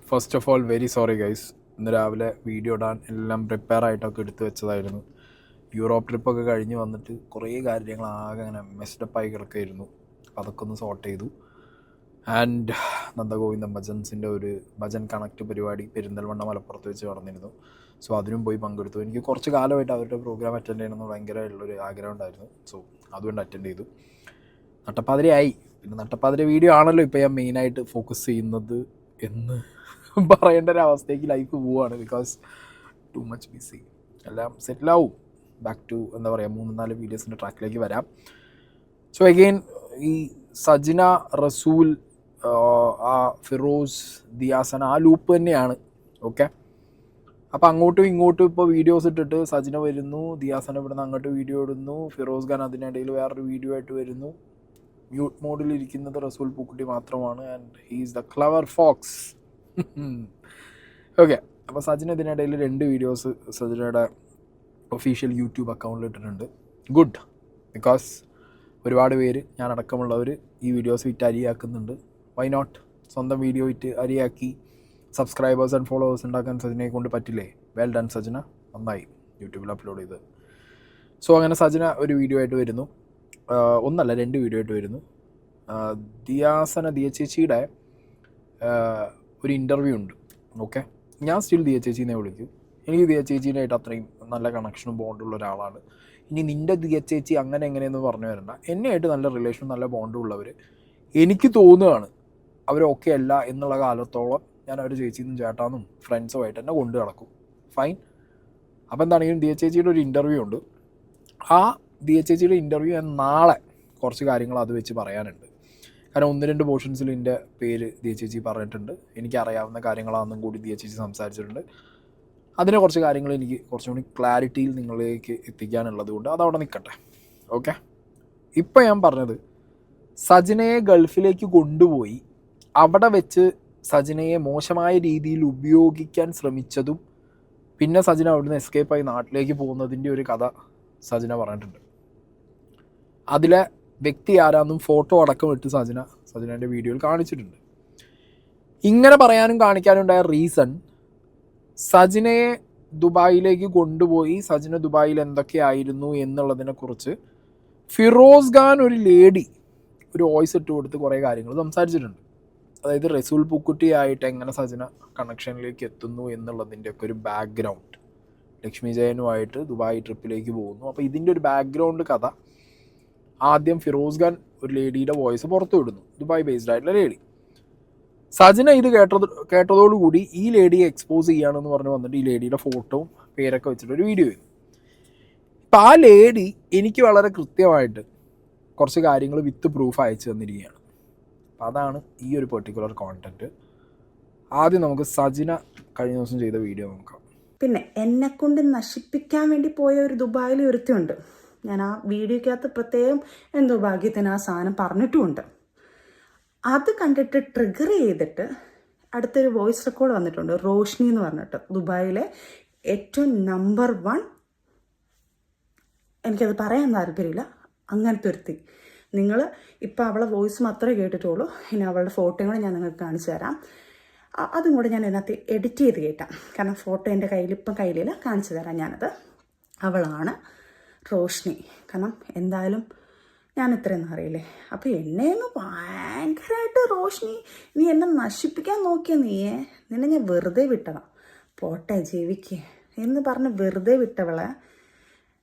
First of all very sorry guys. ഇന്ന് രാവിലെ video ഇടാൻ എല്ലാം പ്രിപ്പയർ ആയിട്ടൊക്കെ എടുത്തു വെച്ചതായിരുന്നു. യൂറോപ്പ് ട്രിപ്പൊക്കെ കഴിഞ്ഞ് വന്നിട്ട് കുറേ കാര്യങ്ങൾ ആകെ അങ്ങനെ മെസ്ഡപ്പായി കിടക്കുകയായിരുന്നു. അപ്പോൾ അതൊക്കെ ഒന്ന് സോർട്ട് ചെയ്തു. ആൻഡ് നന്ദഗോവിന്ദം ഭജൻസിൻ്റെ ഒരു ഭജൻ കണക്ട് പരിപാടി പെരിന്തൽമണ്ണ മലപ്പുറത്ത് വെച്ച് നടന്നിരുന്നു. സോ അതിനും പോയി പങ്കെടുത്തു. എനിക്ക് കുറച്ച് കാലമായിട്ട് അവരുടെ പ്രോഗ്രാം അറ്റൻഡ് ചെയ്യണമെന്ന് ഭയങ്കരമുള്ളൊരു ആഗ്രഹം ഉണ്ടായിരുന്നു. സോ അതുകൊണ്ട് അറ്റൻഡ് ചെയ്തു. നട്ടപ്പാതിരയായി. പിന്നെ നട്ടപ്പാതിര വീഡിയോ ആണല്ലോ ഇപ്പോൾ ഞാൻ മെയിനായിട്ട് ഫോക്കസ് ചെയ്യുന്നത് എന്ന് പറയേണ്ട ഒരു അവസ്ഥയ്ക്ക് ലൈഫ് പോവുകയാണ്. Because too much busy. എല്ലാം സെറ്റിലാവും. ബാക്ക് ടു എന്താ പറയുക 3-4 വീഡിയോസിൻ്റെ ട്രാക്കിലേക്ക് വരാം. സോ അഗെയിൻ ഈ സജിന, റസൂൽ, ആ ഫിറോസ്, ദിയാസന ആ ലൂപ്പ് തന്നെയാണ്. ഓക്കെ, അപ്പോൾ അങ്ങോട്ടും ഇങ്ങോട്ടും ഇപ്പോൾ വീഡിയോസ് ഇട്ടിട്ട് സജിന വരുന്നു, ദിയാസന ഇവിടുന്ന് അങ്ങോട്ട് വീഡിയോ ഇടുന്നു, ഫിറോസ് ഖാൻ അതിനിടയിൽ വേറൊരു വീഡിയോ ആയിട്ട് വരുന്നു. മ്യൂട്ട് മോഡിലിരിക്കുന്നത് റസൂൽ പൂക്കുട്ടി മാത്രമാണ്. And he is the clever fox. Okay, അപ്പോൾ സജിന ഇതിനിടയിൽ 2 വീഡിയോസ് സജിനയുടെ ഒഫീഷ്യൽ യൂട്യൂബ് അക്കൗണ്ടിൽ ഇട്ടിട്ടുണ്ട്. ഗുഡ്, ബിക്കോസ് ഒരുപാട് പേര് ഞാൻ അടക്കമുള്ളവർ ഈ വീഡിയോസ് വിറ്റ് അരിയാക്കുന്നുണ്ട്. Why not? സ്വന്തം വീഡിയോ വിറ്റ് അരിയാക്കി സബ്സ്ക്രൈബേഴ്സ് ആൻഡ് ഫോളോവേഴ്സ് ഉണ്ടാക്കാൻ സജിനയെ കൊണ്ട് പറ്റില്ലേ? വെൽ ഡൺ സജിന, നന്നായി യൂട്യൂബിൽ അപ്ലോഡ് ചെയ്ത്. സോ അങ്ങനെ സജിന ഒരു വീഡിയോ ആയിട്ട് വരുന്നു. ഒന്നല്ല 2 വീഡിയോ ആയിട്ട് വരുന്നു. ദിയ ചേച്ചിയുടെ ഒരു ഇൻ്റർവ്യൂ ഉണ്ട്. ഓക്കെ, ഞാൻ സ്റ്റിൽ ദിയ ചേച്ചീനെ വിളിക്കും. എനിക്ക് ദിയ ചേച്ചീനായിട്ട് അത്രയും നല്ല കണക്ഷനും ബോണ്ടുള്ള ഒരാളാണ്. ഇനി നിൻ്റെ ദിയ ചേച്ചി അങ്ങനെ എങ്ങനെയെന്ന് പറഞ്ഞു വരണ്ട. എന്നെയായിട്ട് നല്ല റിലേഷനും നല്ല ബോണ്ടും ഉള്ളവർ എനിക്ക് തോന്നുകയാണ് അവർ ഓക്കെ അല്ല എന്നുള്ള കാലത്തോളം ഞാൻ അവർ ചേച്ചിന്നും ചേട്ടാന്നും ഫ്രണ്ട്സുമായിട്ട് തന്നെ കൊണ്ടു നടക്കും. ഫൈൻ. അപ്പോൾ എന്താണെങ്കിലും ദിയ ചേച്ചിയുടെ ഒരു ഇൻ്റർവ്യൂ ഉണ്ട്. ആ ദിയ ചേച്ചിയുടെ ഇൻ്റർവ്യൂ ഞാൻ നാളെ കുറച്ച് കാര്യങ്ങൾ അത് വെച്ച് പറയാനുണ്ട്. കാരണം 1-2 പോർഷൻസിൽ എൻ്റെ പേര് ദിയ ചേച്ചി പറഞ്ഞിട്ടുണ്ട്. എനിക്കറിയാവുന്ന കാര്യങ്ങളാണെന്നും കൂടി ദിയ ചേച്ചി സംസാരിച്ചിട്ടുണ്ട്. അതിനെ കുറച്ച് കാര്യങ്ങൾ എനിക്ക് കുറച്ചും കൂടി ക്ലാരിറ്റിയിൽ നിങ്ങളിലേക്ക് എത്തിക്കാനുള്ളത് കൊണ്ട് അതവിടെ നിൽക്കട്ടെ. ഓക്കെ, ഇപ്പം ഞാൻ പറഞ്ഞത് സജിനയെ ഗൾഫിലേക്ക് കൊണ്ടുപോയി അവിടെ വെച്ച് സജിനയെ മോശമായ രീതിയിൽ ഉപയോഗിക്കാൻ ശ്രമിച്ചതും പിന്നെ സജിന അവിടുന്ന് എസ്കേപ്പായി നാട്ടിലേക്ക് പോകുന്നതിൻ്റെ ഒരു കഥ സജിന പറഞ്ഞിട്ടുണ്ട്. അതിലെ വ്യക്തി ആരാന്നും ഫോട്ടോ അടക്കം ഇട്ട് സജിനേൻ്റെ വീഡിയോയിൽ കാണിച്ചിട്ടുണ്ട്. ഇങ്ങനെ പറയാനും കാണിക്കാനും ഉണ്ടായ റീസൺ, സജിനയെ ദുബായിലേക്ക് കൊണ്ടുപോയി സജിന ദുബായിൽ എന്തൊക്കെയായിരുന്നു എന്നുള്ളതിനെക്കുറിച്ച് ഫിറോസ് ഖാൻ ഒരു ലേഡി ഒരു വോയിസ് ഇട്ട് കൊടുത്ത് കുറേ കാര്യങ്ങൾ സംസാരിച്ചിട്ടുണ്ട്. അതായത് റസൂൽ പൂക്കുട്ടിയായിട്ട് എങ്ങനെ സജിന കണക്ഷനിലേക്ക് എത്തുന്നു എന്നുള്ളതിൻ്റെയൊക്കെ ഒരു ബാക്ക്ഗ്രൗണ്ട്, ലക്ഷ്മി ജയനുമായിട്ട് ദുബായ് ട്രിപ്പിലേക്ക് പോകുന്നു. അപ്പോൾ ഇതിൻ്റെ ഒരു ബാക്ക്ഗ്രൗണ്ട് കഥ ആദ്യം ഫിറോസ് ഖാൻ ഒരു ലേഡിയുടെ വോയിസ് പുറത്തു വിടുന്നു, ദുബായ് ബേസ്ഡ് ആയിട്ടുള്ള ലേഡി. സജിന ഇത് കേട്ടതോടുകൂടി ഈ ലേഡിയെ എക്സ്പോസ് ചെയ്യുകയാണെന്ന് പറഞ്ഞ് വന്നിട്ട് ഈ ലേഡിയുടെ ഫോട്ടോവും പേരൊക്കെ വെച്ചിട്ടൊരു വീഡിയോ ചെയ്തു. ഇപ്പം ആ ലേഡി എനിക്ക് വളരെ കൃത്യമായിട്ട് കുറച്ച് കാര്യങ്ങൾ വിത്ത് പ്രൂഫ് അയച്ചു തന്നിരിക്കുകയാണ്. അപ്പം അതാണ് ഈ ഒരു പെർട്ടിക്കുലർ കോണ്ടന്റ്. ആദ്യം നമുക്ക് സജിന കഴിഞ്ഞ ദിവസം ചെയ്ത വീഡിയോ നോക്കാം. പിന്നെ എന്നെക്കൊണ്ട് നശിപ്പിക്കാൻ വേണ്ടി പോയ ഒരു ദുബായിൽ ഒരുത്തിയുണ്ട്. ഞാൻ ആ വീഡിയോക്കകത്ത് പ്രത്യേകം എന്തോ ഭാഗ്യത്തിന് ആ സാധനം പറഞ്ഞിട്ടുമുണ്ട്. അത് കണ്ടിട്ട് ട്രിഗർ ചെയ്തിട്ട് അടുത്തൊരു വോയിസ് റെക്കോർഡ് വന്നിട്ടുണ്ട്. റോഷ്നി എന്ന് പറഞ്ഞിട്ട് ദുബായിലെ ഏറ്റവും നമ്പർ 1, എനിക്കത് പറയാൻ താല്പര്യമില്ല, അങ്ങനത്തെ ഒരുത്തി. നിങ്ങൾ ഇപ്പോൾ അവളെ വോയിസ് മാത്രമേ കേട്ടിട്ടുള്ളൂ. ഇനി അവളുടെ ഫോട്ടോയും കൂടെ ഞാൻ നിങ്ങൾക്ക് കാണിച്ചു തരാം. അതും കൂടെ ഞാൻ ഇതിനകത്ത് എഡിറ്റ് ചെയ്ത് കേട്ടാം. കാരണം ഫോട്ടോ എൻ്റെ കയ്യിലില്ല, കാണിച്ചു തരാം ഞാനത്. അവളാണ് റോഷ്നി. കാരണം എന്തായാലും ഞാൻ ഇത്രയൊന്നും അറിയില്ലേ. അപ്പോൾ എന്നെയൊന്ന് ഭയങ്കരമായിട്ട് റോഷ്നി നീ എന്നെ നശിപ്പിക്കാൻ നോക്കിയ നിന്നെ ഞാൻ വെറുതെ വിട്ടതാ, പോട്ടെ ജീവിക്കുക എന്ന് പറഞ്ഞ് വെറുതെ വിട്ടവളെ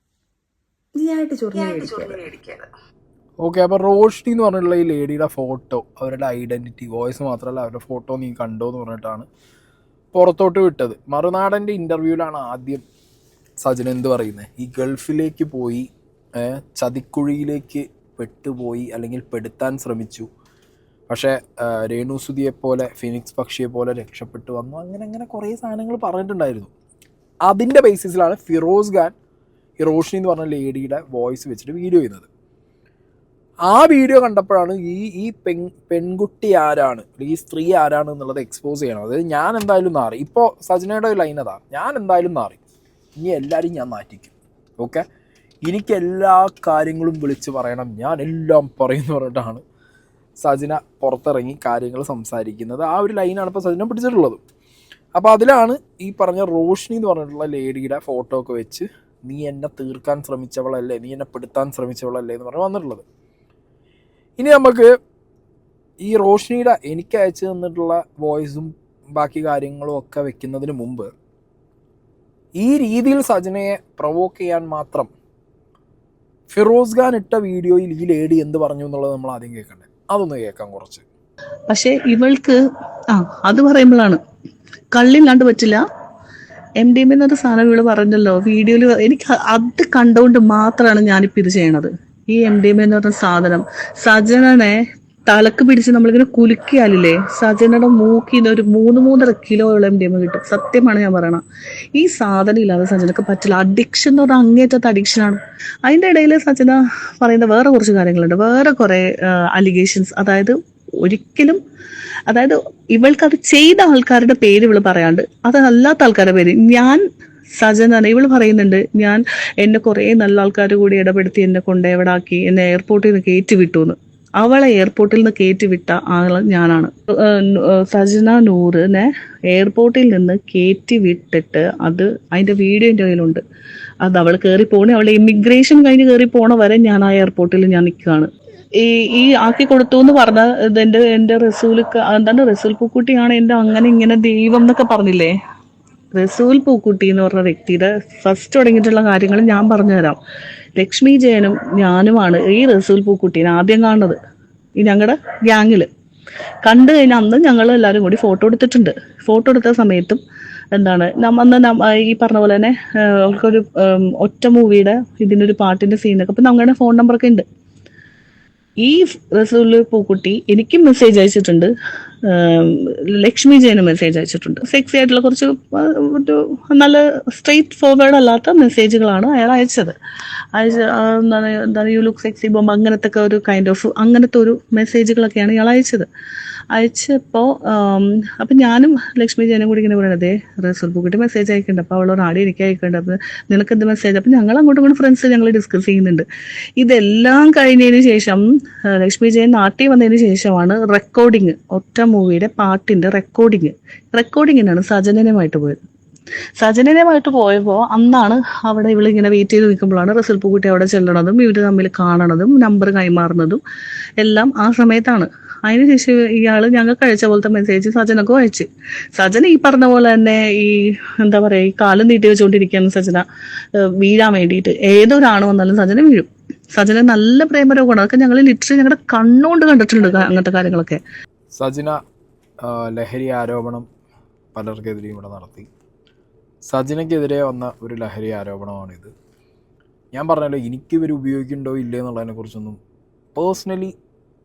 നീയായിട്ട് ചൊറിഞ്ഞടിക്കരുത്. ഓക്കെ, അപ്പോൾ റോഷ്നി എന്ന് പറഞ്ഞിട്ടുള്ള ഈ ലേഡിയുടെ ഫോട്ടോ, അവരുടെ ഐഡൻറ്റിറ്റി, വോയിസ് മാത്രമല്ല അവരുടെ ഫോട്ടോ നീ കണ്ടോ എന്ന് പറഞ്ഞിട്ടാണ് പുറത്തോട്ട് വിട്ടത്. മറുനാടൻ്റെ ഇൻ്റർവ്യൂവിലാണ് ആദ്യം സജിന എന്ത് പറയുന്നത്, ഈ ഗൾഫിലേക്ക് പോയി ചതിക്കുഴിയിലേക്ക് പെട്ടുപോയി അല്ലെങ്കിൽ പെടുത്താൻ ശ്രമിച്ചു, പക്ഷേ രേണുസുതിയെപ്പോലെ ഫിനിക്സ് പക്ഷിയെപ്പോലെ രക്ഷപ്പെട്ടു വന്നു, അങ്ങനെ കുറേ സാധനങ്ങൾ പറഞ്ഞിട്ടുണ്ടായിരുന്നു. അതിൻ്റെ ബേസിസിലാണ് ഫിറോസ് ഖാൻ ഈ റോഷ്നി എന്ന് പറഞ്ഞ ലേഡിയുടെ വോയിസ് വെച്ചിട്ട് വീഡിയോ ചെയ്യുന്നത്. ആ വീഡിയോ കണ്ടപ്പോഴാണ് ഈ പെൺകുട്ടി ആരാണ്, ഈ സ്ത്രീ ആരാണ് എന്നുള്ളത് എക്സ്പോസ് ചെയ്യണം. അതായത് ഞാൻ എന്തായാലും നാറി. ഇപ്പോൾ സജിനയുടെ ലൈൻ അതാ, ഞാൻ എന്തായാലും നാറി, ഇനി എല്ലാവരും ഞാൻ മാറ്റിക്കും. ഓക്കെ, എനിക്കെല്ലാ കാര്യങ്ങളും വിളിച്ച് പറയണം, ഞാൻ എല്ലാം പറയുമെന്ന് പറഞ്ഞിട്ടാണ് സജിന പുറത്തിറങ്ങി കാര്യങ്ങൾ സംസാരിക്കുന്നത്. ആ ഒരു ലൈനാണ് ഇപ്പോൾ സജിന പിടിച്ചിട്ടുള്ളത്. അപ്പോൾ അതിലാണ് ഈ പറഞ്ഞ റോഷ്നി എന്ന് പറഞ്ഞിട്ടുള്ള ലേഡിയുടെ ഫോട്ടോ ഒക്കെ വെച്ച് നീ എന്നെ തീർക്കാൻ ശ്രമിച്ചവളല്ലേ, നീ എന്നെ പെടുത്താൻ ശ്രമിച്ചവളല്ലേ എന്ന് പറഞ്ഞ് വന്നിട്ടുള്ളത്. ഇനി നമുക്ക് ഈ റോഷ്നിയുടെ എനിക്ക് അയച്ചു തന്നിട്ടുള്ള വോയിസും ബാക്കി കാര്യങ്ങളും ഒക്കെ വെക്കുന്നതിന് മുമ്പ് ഈ രീതിയിൽ സജനയെ പ്രൊവോക്ക് ചെയ്യാൻ മാത്രം ഫിറോസ് ഖാൻ ഇട്ട വീഡിയോയിൽ ഈ ലേഡി എന്ത് പറഞ്ഞു എന്നുള്ളത് നമ്മൾ ആദ്യം കേൾക്കണ്ടേ. അതൊന്ന് കേൾക്കാം കുറച്ച്. പക്ഷെ ഇവൾക്ക് അത് പറയുമ്പോഴാണ് കള്ളില്ലാണ്ട് പറ്റില്ല. MDMA എന്നൊരു സാധനം ഇവള് പറഞ്ഞല്ലോ വീഡിയോയിൽ. എനിക്ക് അത് കണ്ടുകൊണ്ട് മാത്രമാണ് ഞാനിപ്പോൾ ഇത് ചെയ്യണത്. ഈ MDMA എന്ന് പറഞ്ഞ സാധനം സജനനെ തലക്ക് പിടിച്ച് നമ്മളിങ്ങനെ കുലുക്കിയാലില്ലേ, സജനയുടെ മൂക്കിന്ന് ഒരു 3-3.5 കിലോയോളം MDMA കിട്ടും. സത്യമാണ് ഞാൻ പറയണ. ഈ സാധനം ഇല്ലാതെ സജനക്ക് പറ്റില്ല. അഡിക്ഷൻ എന്ന് പറഞ്ഞാൽ അങ്ങേറ്റത്തെ അഡിക്ഷനാണ്. അതിൻ്റെ ഇടയിൽ സജന പറയുന്ന വേറെ കുറച്ച് കാര്യങ്ങളുണ്ട്, വേറെ കുറെ അലിഗേഷൻസ്. ഒരിക്കലും ഇവൾക്കത് ചെയ്ത ആൾക്കാരുടെ പേര് ഇവള് പറയാണ്ട് അതല്ലാത്ത ആൾക്കാരുടെ പേര് ഞാൻ സജനാണ് ഇവള് പറയുന്നുണ്ട്. എന്നെ കുറെ നല്ല ആൾക്കാർ കൂടി ഇടപെടുത്തി എന്നെ കൊണ്ട് എവിടാക്കി, എന്നെ എയർപോർട്ടിൽ നിന്ന് കയറ്റി വിട്ടു എന്ന്. അവളെ എയർപോർട്ടിൽ നിന്ന് കയറ്റി വിട്ട ആള് ഞാനാണ്. സജന നൂറിനെ എയർപോർട്ടിൽ നിന്ന് കയറ്റി വിട്ടിട്ട് അതിന്റെ വീഡിയോ എൻ്റെ കയ്യിലുണ്ട്. അത് അവൾ കയറി പോണേ, അവളെ ഇമിഗ്രേഷൻ കഴിഞ്ഞ് കയറി പോണ വരെ ഞാൻ ആ എയർപോർട്ടിൽ ഞാൻ നിൽക്കുകയാണ്. ഈ ആക്കി കൊടുത്തു എന്ന് പറഞ്ഞ എന്റെ റസൂൽ പൂക്കുട്ടിയാണ് എന്റെ അങ്ങനെ ഇങ്ങനെ ദൈവം എന്നൊക്കെ പറഞ്ഞില്ലേ. റസൂൽ പൂക്കുട്ടി എന്ന് പറഞ്ഞ വ്യക്തിയുടെ ഫസ്റ്റ് തുടങ്ങിയിട്ടുള്ള കാര്യങ്ങൾ ഞാൻ പറഞ്ഞുതരാം. ലക്ഷ്മി ജയനും ഞാനുമാണ് ഈ റസൂൽ പൂക്കുട്ടീനെ ആദ്യം കാണുന്നത്. ഈ ഞങ്ങളുടെ ഗ്യാങ്ങില് കണ്ടു കഴിഞ്ഞാൽ അന്ന് ഞങ്ങൾ എല്ലാവരും കൂടി ഫോട്ടോ എടുത്തിട്ടുണ്ട്. ഫോട്ടോ എടുത്ത സമയത്തും ഈ പറഞ്ഞ പോലെ തന്നെ അവൾക്കൊരു ഒറ്റ മൂവിയുടെ ഇതിനൊരു പാട്ടിന്റെ സീനൊക്കെ അപ്പൊ ഞങ്ങളുടെ ഫോൺ നമ്പറൊക്കെ ഉണ്ട്. ഈ റസൂൽ പൂക്കുട്ടി എനിക്കും മെസ്സേജ് അയച്ചിട്ടുണ്ട്, ലക്ഷ്മി ജയന് മെസ്സേജ് അയച്ചിട്ടുണ്ട്. സെക്സി ആയിട്ടുള്ള കുറച്ച് നല്ല സ്ട്രെയിറ്റ് ഫോർവേഡ് അല്ലാത്ത മെസ്സേജുകളാണ് അയാൾ അയച്ചത്. യു ലുക്ക് സെക്സി ബോംബ് അങ്ങനത്തെ ഒരു കൈൻഡ് ഓഫ് അങ്ങനത്തെ ഒരു മെസ്സേജുകളൊക്കെയാണ് ഇയാൾ അയച്ചപ്പോൾ അപ്പൊ ഞാനും ലക്ഷ്മി ജയനും കൂടി ഇങ്ങനെ പറയണതേ റസൂൽ പൂക്കുട്ടി മെസ്സേജ് അയക്കുന്നുണ്ട്. അപ്പൊ അവളോട് ആടി എനിക്ക് അയക്കുന്നുണ്ട്, അപ്പൊ നിനക്ക് എന്ത് മെസ്സേജ്? അപ്പൊ ഞങ്ങൾ അങ്ങോട്ടും ഇങ്ങോട്ടും ഫ്രണ്ട്സ് ഞങ്ങൾ ഡിസ്കസ് ചെയ്യുന്നുണ്ട്. ഇതെല്ലാം കഴിഞ്ഞതിന് ശേഷം ലക്ഷ്മി ജയൻ നാട്ടിൽ വന്നതിന് ശേഷമാണ് റെക്കോർഡിങ്, ഒറ്റ മൂവിയുടെ പാട്ടിന്റെ റെക്കോർഡിങ്ങിനാണ് സജനനുമായിട്ട് പോയത്. സജനനുമായിട്ട് പോയപ്പോൾ അന്നാണ് അവിടെ ഇവളിങ്ങനെ വെയിറ്റ് ചെയ്ത് നിൽക്കുമ്പോഴാണ് റസൂൽ പൂക്കുട്ടി അവിടെ ചെല്ലണതും ഇവര് തമ്മിൽ കാണണതും നമ്പർ കൈമാറുന്നതും എല്ലാം ആ സമയത്താണ്. അതിനുശേഷം ഇയാള് ഞങ്ങൾക്ക് അയച്ച പോലത്തെ മെസ്സേജ് സജനക്കും അയച്ച്. സജന ഈ പറഞ്ഞ പോലെ തന്നെ ഈ ഈ കാലം നീട്ടി വെച്ചുകൊണ്ടിരിക്കുകയാണ് സജന വീഴാൻ വേണ്ടിയിട്ട്. ഏതൊരാണ് വന്നാലും സജന വീഴും. സജന നല്ല പ്രേമരോഗമാണ്. അതൊക്കെ ഞങ്ങൾ ലിറ്ററലി ഞങ്ങളുടെ കണ്ണുകൊണ്ട് കണ്ടിട്ടുണ്ട് അങ്ങനത്തെ കാര്യങ്ങളൊക്കെ. സജന ലഹരി ആരോപണം പലർക്കെതിരെയും ഇവിടെ നടത്തി. സജനയ്ക്കെതിരെ വന്ന ഒരു ലഹരി ആരോപണമാണിത്. ഞാൻ പറഞ്ഞല്ലോ, എനിക്ക് ഇവർ ഉപയോഗിക്കുന്നുണ്ടോ ഇല്ലേ എന്നുള്ളതിനെ കുറിച്ചൊന്നും പേഴ്സണലി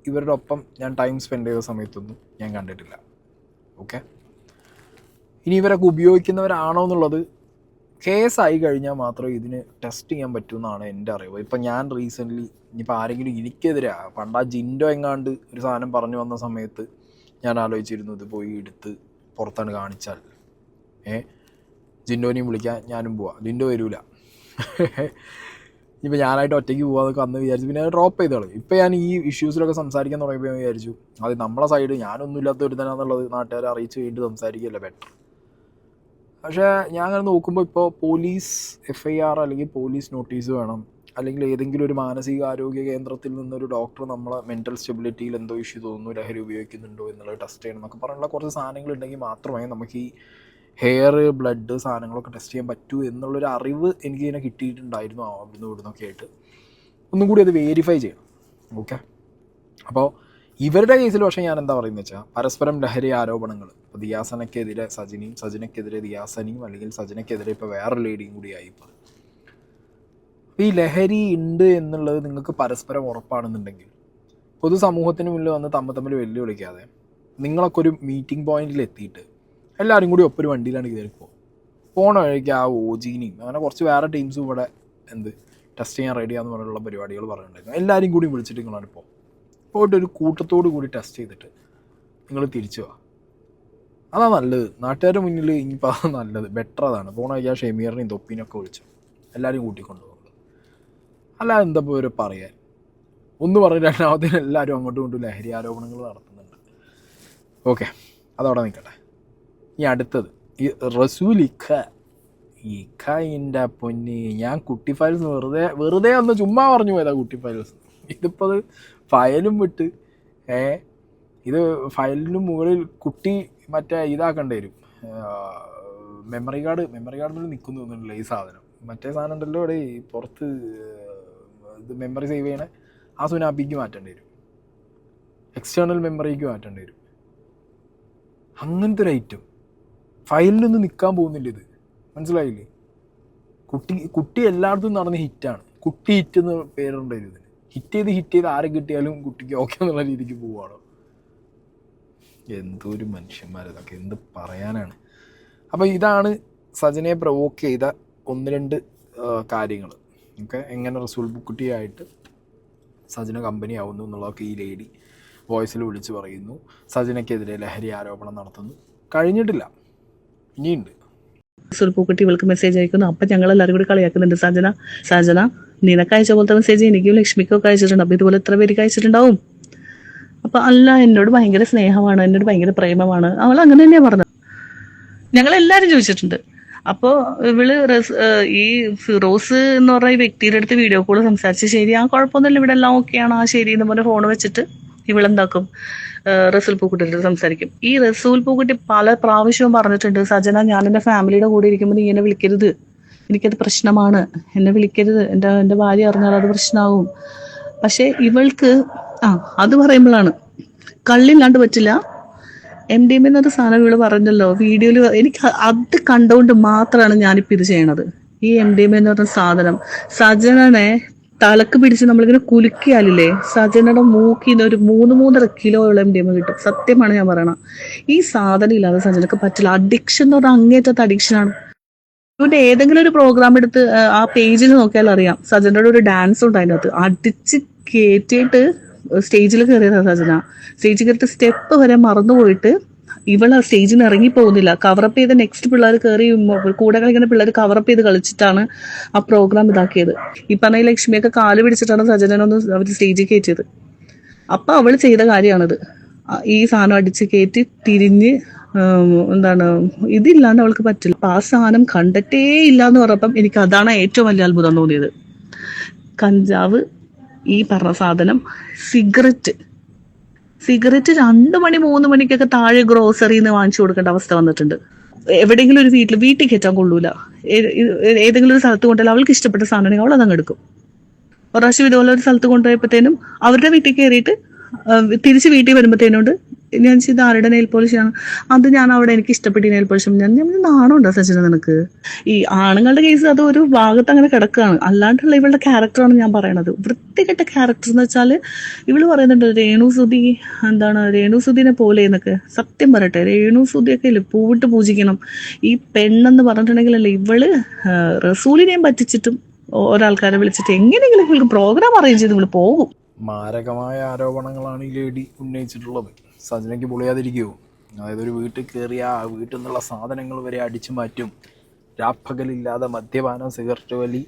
ഇവരുടെ ഒപ്പം ഞാൻ ടൈം സ്പെൻഡ് ചെയ്ത സമയത്തൊന്നും ഞാൻ കണ്ടിട്ടില്ല. ഓക്കെ, ഇനി ഇവരൊക്കെ ഉപയോഗിക്കുന്നവരാണോ എന്നുള്ളത് കേസായി കഴിഞ്ഞാൽ മാത്രമേ ഇതിന് ടെസ്റ്റ് ചെയ്യാൻ പറ്റുമെന്നാണ് എൻ്റെ അറിവ്. ഇപ്പം ഞാൻ റീസെൻ്റ്ലി ഇനിയിപ്പോൾ ആരെങ്കിലും എനിക്കെതിരെ പണ്ട് ജിൻഡോ എങ്ങാണ്ട് ഒരു സാധനം പറഞ്ഞു വന്ന സമയത്ത് ഞാൻ ആലോചിച്ചിരുന്നു, ഇത് പോയി എടുത്ത് പുറത്താണ് കാണിച്ചാൽ ജിൻഡോനെയും വിളിക്കാൻ ഞാനും പോവാം. ജിൻഡോ വരൂല. ഇപ്പോൾ ഞാനായിട്ട് ഒറ്റയ്ക്ക് പോകാമെന്നൊക്കെ അന്ന് വിചാരിച്ചു, പിന്നെ അത് ഡ്രോപ്പ് ചെയ്ത് കളയും. ഇപ്പോൾ ഞാൻ ഈ ഇഷ്യൂസിലൊക്കെ സംസാരിക്കാൻ തുടങ്ങിയപ്പോൾ വിചാരിച്ചു അത് നമ്മളെ സൈഡ് ഞാനൊന്നും ഇല്ലാത്ത ഒരു തന്നെയാണെന്നുള്ളത് നാട്ടുകാരെ അറിയിച്ച് കഴിഞ്ഞിട്ട് സംസാരിക്കുകയല്ലേ ബെറ്റർ. പക്ഷേ ഞാൻ അങ്ങനെ നോക്കുമ്പോൾ ഇപ്പോൾ പോലീസ് FIR അല്ലെങ്കിൽ പോലീസ് നോട്ടീസ് വേണം, അല്ലെങ്കിൽ ഏതെങ്കിലും ഒരു മാനസികാരോഗ്യ കേന്ദ്രത്തിൽ നിന്നൊരു ഡോക്ടർ നമ്മളെ മെൻ്റൽ സ്റ്റെബിലിറ്റിയിൽ എന്തോ ഇഷ്യൂ തോന്നുന്നു, ലഹരി ഉപയോഗിക്കുന്നുണ്ടോ എന്നുള്ളത് ടെസ്റ്റ് ചെയ്യണം എന്നൊക്കെ പറഞ്ഞുള്ള കുറച്ച് സാധനങ്ങളുണ്ടെങ്കിൽ മാത്രമേ നമുക്ക് ഈ ഹെയർ ബ്ലഡ് സാധനങ്ങളൊക്കെ ടെസ്റ്റ് ചെയ്യാൻ പറ്റൂ എന്നുള്ളൊരു അറിവ് എനിക്ക് ഇതിനെ കിട്ടിയിട്ടുണ്ടായിരുന്നു അവിടുന്ന് ഇവിടുന്നൊക്കെ ആയിട്ട്. ഒന്നും കൂടി അത് വെരിഫൈ ചെയ്യണം. ഓക്കെ, അപ്പോൾ ഇവരുടെ കേസിൽ പക്ഷേ ഞാൻ എന്താ പറയുന്നത് വെച്ചാൽ പരസ്പരം ലഹരി ആരോപണങ്ങൾ. ഇപ്പോൾ ദിയാസനയ്ക്കെതിരെ സജിനിയും, സജിനയ്ക്കെതിരെ ദിയാസനയും, അല്ലെങ്കിൽ സജിനയ്ക്കെതിരെ ഇപ്പോൾ വേറൊരു ലേഡിയും കൂടിയായി. ഇപ്പോൾ ഈ ലഹരി ഉണ്ട് എന്നുള്ളത് നിങ്ങൾക്ക് പരസ്പരം ഉറപ്പാണെന്നുണ്ടെങ്കിൽ പൊതുസമൂഹത്തിന് മുന്നിൽ വന്ന് തമ്മിൽ വെല്ലുവിളിക്കാതെ നിങ്ങളൊക്കെ ഒരു മീറ്റിംഗ് പോയിന്റിൽ എത്തിയിട്ട് എല്ലാവരും കൂടി ഒപ്പം ഒരു വണ്ടിയിലാണ് കയറി പോണ വഴിക്ക് ആ OGനെയും അങ്ങനെ കുറച്ച് വേറെ ടീംസും ഇവിടെ ടെസ്റ്റ് ചെയ്യാൻ റെഡിയാന്ന് പറഞ്ഞുള്ള പരിപാടികൾ പറഞ്ഞിട്ടുണ്ടായിരുന്നു. എല്ലാവരും കൂടി വിളിച്ചിട്ട് നിങ്ങളാണ് പോയിട്ട് ഒരു കൂട്ടത്തോടു കൂടി ടെസ്റ്റ് ചെയ്തിട്ട് നിങ്ങൾ തിരിച്ചു പോവാ. അതാണ് നല്ലത്. നാട്ടുകാരുടെ മുന്നിൽ ഇനിയിപ്പോൾ അത് നല്ലത്, ബെറ്റർ അതാണ്. പോണ വഴിക്ക് ആ ഷെമീറിനെയും തൊപ്പിനൊക്കെ വിളിച്ചു എല്ലാവരും കൂട്ടിക്കൊണ്ടുപോകുന്നത്. അല്ലാതെ എന്താ ഇപ്പോൾ ഇവർ പറയാൻ ഒന്ന് പറഞ്ഞ് രണ്ടാമത്തിന് എല്ലാവരും അങ്ങോട്ടും ഇങ്ങോട്ടും ലഹരി ആരോപണങ്ങൾ നടത്തുന്നുണ്ട്. ഓക്കെ, അതവിടെ നിൽക്കട്ടെ. ഇനി അടുത്തത് ഈ റസൂൽ ഇഖൻ്റെ പൊന്നി, ഞാൻ കുട്ടി ഫയൽസ് വെറുതെ ഒന്ന് ചുമ്മാ പറഞ്ഞു പോയതാ കുട്ടി ഫയൽസ്. ഇതിപ്പോൾ അത് ഫയലും വിട്ട് ഇത് ഫയലിന് മുകളിൽ കുട്ടി മറ്റേ ഇതാക്കേണ്ടി വരും, മെമ്മറി കാർഡിൽ നിൽക്കുന്നു തോന്നുന്നില്ല ഈ സാധനം. മറ്റേ സാധനം ഉണ്ടല്ലോ ഇവിടെ പുറത്ത് ഇത് മെമ്മറി സേവ് ചെയ്യണേ, ആ സുനാപ്പിക്ക് മാറ്റേണ്ടി വരും, എക്സ്റ്റേണൽ മെമ്മറിക്ക് മാറ്റേണ്ടി വരും. അങ്ങനത്തെ ഒരു ഐറ്റം ഫയലിലൊന്നും നിൽക്കാൻ പോകുന്നില്ല ഇത്, മനസ്സിലായില്ലേ? കുട്ടി എല്ലായിടത്തും നടന്ന ഹിറ്റാണ്. കുട്ടി ഹിറ്റ് എന്ന് പേരുണ്ടായിരുന്നു ഇതിന്. ഹിറ്റ് ചെയ്ത് ആരെ കിട്ടിയാലും കുട്ടിക്ക് ഓക്കെ എന്നുള്ള രീതിക്ക് പോവുകയാണോ? എന്തൊരു മനുഷ്യന്മാരിതൊക്കെ, എന്ത് പറയാനാണ്. അപ്പോൾ ഇതാണ് സജനയെ പ്രൊവോക്ക് ചെയ്ത 1-2 കാര്യങ്ങൾ. ഓക്കെ, എങ്ങനെ റസൂൽ പൂക്കുട്ടിയായിട്ട് സജന കമ്പനി ആവുന്നു എന്നുള്ളതൊക്കെ ഈ ലേഡി വോയിസിൽ വിളിച്ച് പറയുന്നു. സജനയ്ക്കെതിരെ ലഹരി ആരോപണം നടത്തുന്നു. കഴിഞ്ഞിട്ടില്ല, ഇനിയുണ്ട്. റസൂൽ പൂക്കുട്ടി ഇവൾക്ക് മെസ്സേജ് അയക്കുന്നു. അപ്പം ഞങ്ങളെല്ലാവരും കൂടി കളിയാക്കുന്നുണ്ട്. സജന നിനക്ക് അയച്ച പോലത്തെ മെസ്സേജ് എനിക്കും ലക്ഷ്മിക്കും ഒക്കെ അയച്ചിട്ടുണ്ട്. അപ്പം ഇതുപോലെ എത്ര പേർക്ക് അയച്ചിട്ടുണ്ടാവും? അപ്പം അല്ല, എന്നോട് ഭയങ്കര സ്നേഹമാണ്, എന്നോട് ഭയങ്കര പ്രേമമാണ്, അവൾ അങ്ങനെ തന്നെയാണ് പറഞ്ഞത്. ഞങ്ങളെല്ലാവരും ചോദിച്ചിട്ടുണ്ട്. അപ്പോൾ ഇവള് ഈ ഫിറോസ് എന്ന് പറഞ്ഞ ഈ വ്യക്തിയുടെ അടുത്ത് വീഡിയോ കോൾ സംസാരിച്ച് ശരി, ആ കുഴപ്പമൊന്നുമില്ല, ഇവിടെ എല്ലാം ഓക്കെയാണ്, ആ ശരി എന്ന് പറഞ്ഞ ഫോൺ വെച്ചിട്ട് ഇവളെന്താക്കും, റസൂൽ പൂക്കുട്ടിയുടെ അടുത്ത് സംസാരിക്കും. ഈ റസൂൽ പൂക്കുട്ടി പല പ്രാവശ്യവും പറഞ്ഞിട്ടുണ്ട്, സജന ഞാൻ എൻ്റെ ഫാമിലിയുടെ കൂടെ ഇരിക്കുമ്പോൾ നീ എന്നെ വിളിക്കരുത്, എനിക്കത് പ്രശ്നമാണ്, എന്നെ വിളിക്കരുത്, എൻ്റെ ഭാര്യ അറിഞ്ഞാൽ അത് പ്രശ്നമാവും. പക്ഷെ ഇവൾക്ക് അത് പറയുമ്പോഴാണ് കള്ളില്ലാണ്ട് പറ്റില്ല. MDMA എന്നൊരു സാധനം ഇവള് പറഞ്ഞല്ലോ വീഡിയോയിൽ, എനിക്ക് അത് കണ്ടുകൊണ്ട് മാത്രമാണ് ഞാനിപ്പോൾ ഇത് ചെയ്യണത്. ഈ MDMA എന്ന് പറഞ്ഞ സാധനം സജനനെ തലക്ക് പിടിച്ച് നമ്മളിങ്ങനെ കുലുക്കിയാലില്ലേ, സജനയുടെ മൂക്കിന്ന് ഒരു 3-3.5 കിലോയുള്ള MDMA കിട്ടും. സത്യമാണ് ഞാൻ പറയണത്. ഈ സാധനം ഇല്ലാതെ സജനക്ക് പറ്റില്ല. അഡിക്ഷൻ എന്ന് പറഞ്ഞാൽ അങ്ങേറ്റത്തെ അഡിക്ഷനാണ്. ഇവിടെ ഏതെങ്കിലും ഒരു പ്രോഗ്രാം എടുത്ത് ആ പേജിൽ നോക്കിയാൽ അറിയാം, സജനയുടെ ഒരു ഡാൻസ് ഉണ്ട് അതിനകത്ത്. അടിച്ച് കയറ്റിയിട്ട് സ്റ്റേജിൽ കയറിയതാണ് സജന. സ്റ്റേജിൽ കയറിയിട്ട് സ്റ്റെപ്പ് വരെ മറന്നുപോയിട്ട് ഇവൾ ആ സ്റ്റേജിൽ നിന്ന് ഇറങ്ങി പോകുന്നില്ല. കവറപ്പ് ചെയ്ത് നെക്സ്റ്റ് പിള്ളേർ കയറി കൂടെ കളിക്കുന്ന പിള്ളേർ കവറപ്പ് ചെയ്ത് കളിച്ചിട്ടാണ് ആ പ്രോഗ്രാം ഇതാക്കിയത്. ഈ പറഞ്ഞ ലക്ഷ്മിയൊക്കെ കാല് പിടിച്ചിട്ടാണ് സജനൊന്ന് അവർ സ്റ്റേജിൽ കയറ്റിയത്. അപ്പം അവൾ ചെയ്ത കാര്യമാണിത്. ഈ സാധനം അടിച്ച് കയറ്റി തിരിഞ്ഞ് ഇതില്ലാണ്ട് അവൾക്ക് പറ്റില്ല. അപ്പം ആ സാധനം കണ്ടിട്ടേ ഇല്ല എന്ന് പറഞ്ഞപ്പം എനിക്ക് അതാണ് ഏറ്റവും വലിയ അത്ഭുതം തോന്നിയത്. കഞ്ചാവ്, ഈ പറഞ്ഞ സാധനം, സിഗരറ്റ് 2 മണി 3 മണിക്കൊക്കെ താഴെ ഗ്രോസറിന്ന് വാങ്ങിച്ചു കൊടുക്കേണ്ട അവസ്ഥ വന്നിട്ടുണ്ട്. എവിടെയെങ്കിലും ഒരു വീട്ടിൽ കയറ്റാൻ കൊള്ളൂല. ഏതെങ്കിലും ഒരു സ്ഥലത്ത് കൊണ്ടുപോയാൽ അവൾക്ക് ഇഷ്ടപ്പെട്ട സാധനമാണെങ്കിൽ അവൾ അതങ്ങ് എടുക്കും. ഒരു പ്രാവശ്യം ഇതുപോലെ ഒരു സ്ഥലത്ത് കൊണ്ടുപോയപ്പോഴത്തേനും അവരുടെ വീട്ടിൽ കയറിയിട്ട് തിരിച്ച് വീട്ടിൽ വരുമ്പോഴത്തേനോട് ഞാൻ ചെയ്ത് ആരുടെ നെയിൽ പോളിഷാണ് അത്, ഞാൻ അവിടെ എനിക്ക് ഇഷ്ടപ്പെട്ട നെയിൽ പോളിഷ്. ഞാൻ നാണുണ്ടോ സച്ചിന നിനക്ക്? ഈ ആണുങ്ങളുടെ കേസ് അത് ഒരു ഭാഗത്ത് അങ്ങനെ കിടക്കുകയാണ്. അല്ലാണ്ടുള്ള ഇവളുടെ ക്യാരക്ടറാണ് ഞാൻ പറയണത്. വൃത്തികെട്ട ക്യാരക്ടർ എന്ന് വെച്ചാൽ ഇവള് പറയുന്നുണ്ട് രേണുസുതിനെ പോലെ എന്നൊക്കെ. സത്യം പറയട്ടെ, രേണുസുതിയൊക്കെ ഇല്ലേ പൂവിട്ട് പൂജിക്കണം. ഈ പെണ്ണെന്ന് പറഞ്ഞിട്ടുണ്ടെങ്കിലല്ലേ ഇവള് റസൂലിനെയും പറ്റിച്ചിട്ടും ഒരാൾക്കാരെ വിളിച്ചിട്ട് എങ്ങനെയെങ്കിലും ഇവൾക്ക് പ്രോഗ്രാം അറേഞ്ച് ചെയ്ത് ഇവള് പോകും. മാരകമായ ആരോപണങ്ങളാണ് ഈ ലേഡി ഉന്നയിച്ചിട്ടുള്ളത്. സജനയ്ക്ക് പൊളിയാതിരിക്കുമോ? അതായത് ഒരു വീട്ടിൽ കയറിയ ആ വീട്ടിൽ നിന്നുള്ള സാധനങ്ങൾ വരെ അടിച്ചു മാറ്റും. രാപ്പകലില്ലാതെ മദ്യപാനം, സിഗരറ്റ് വലി,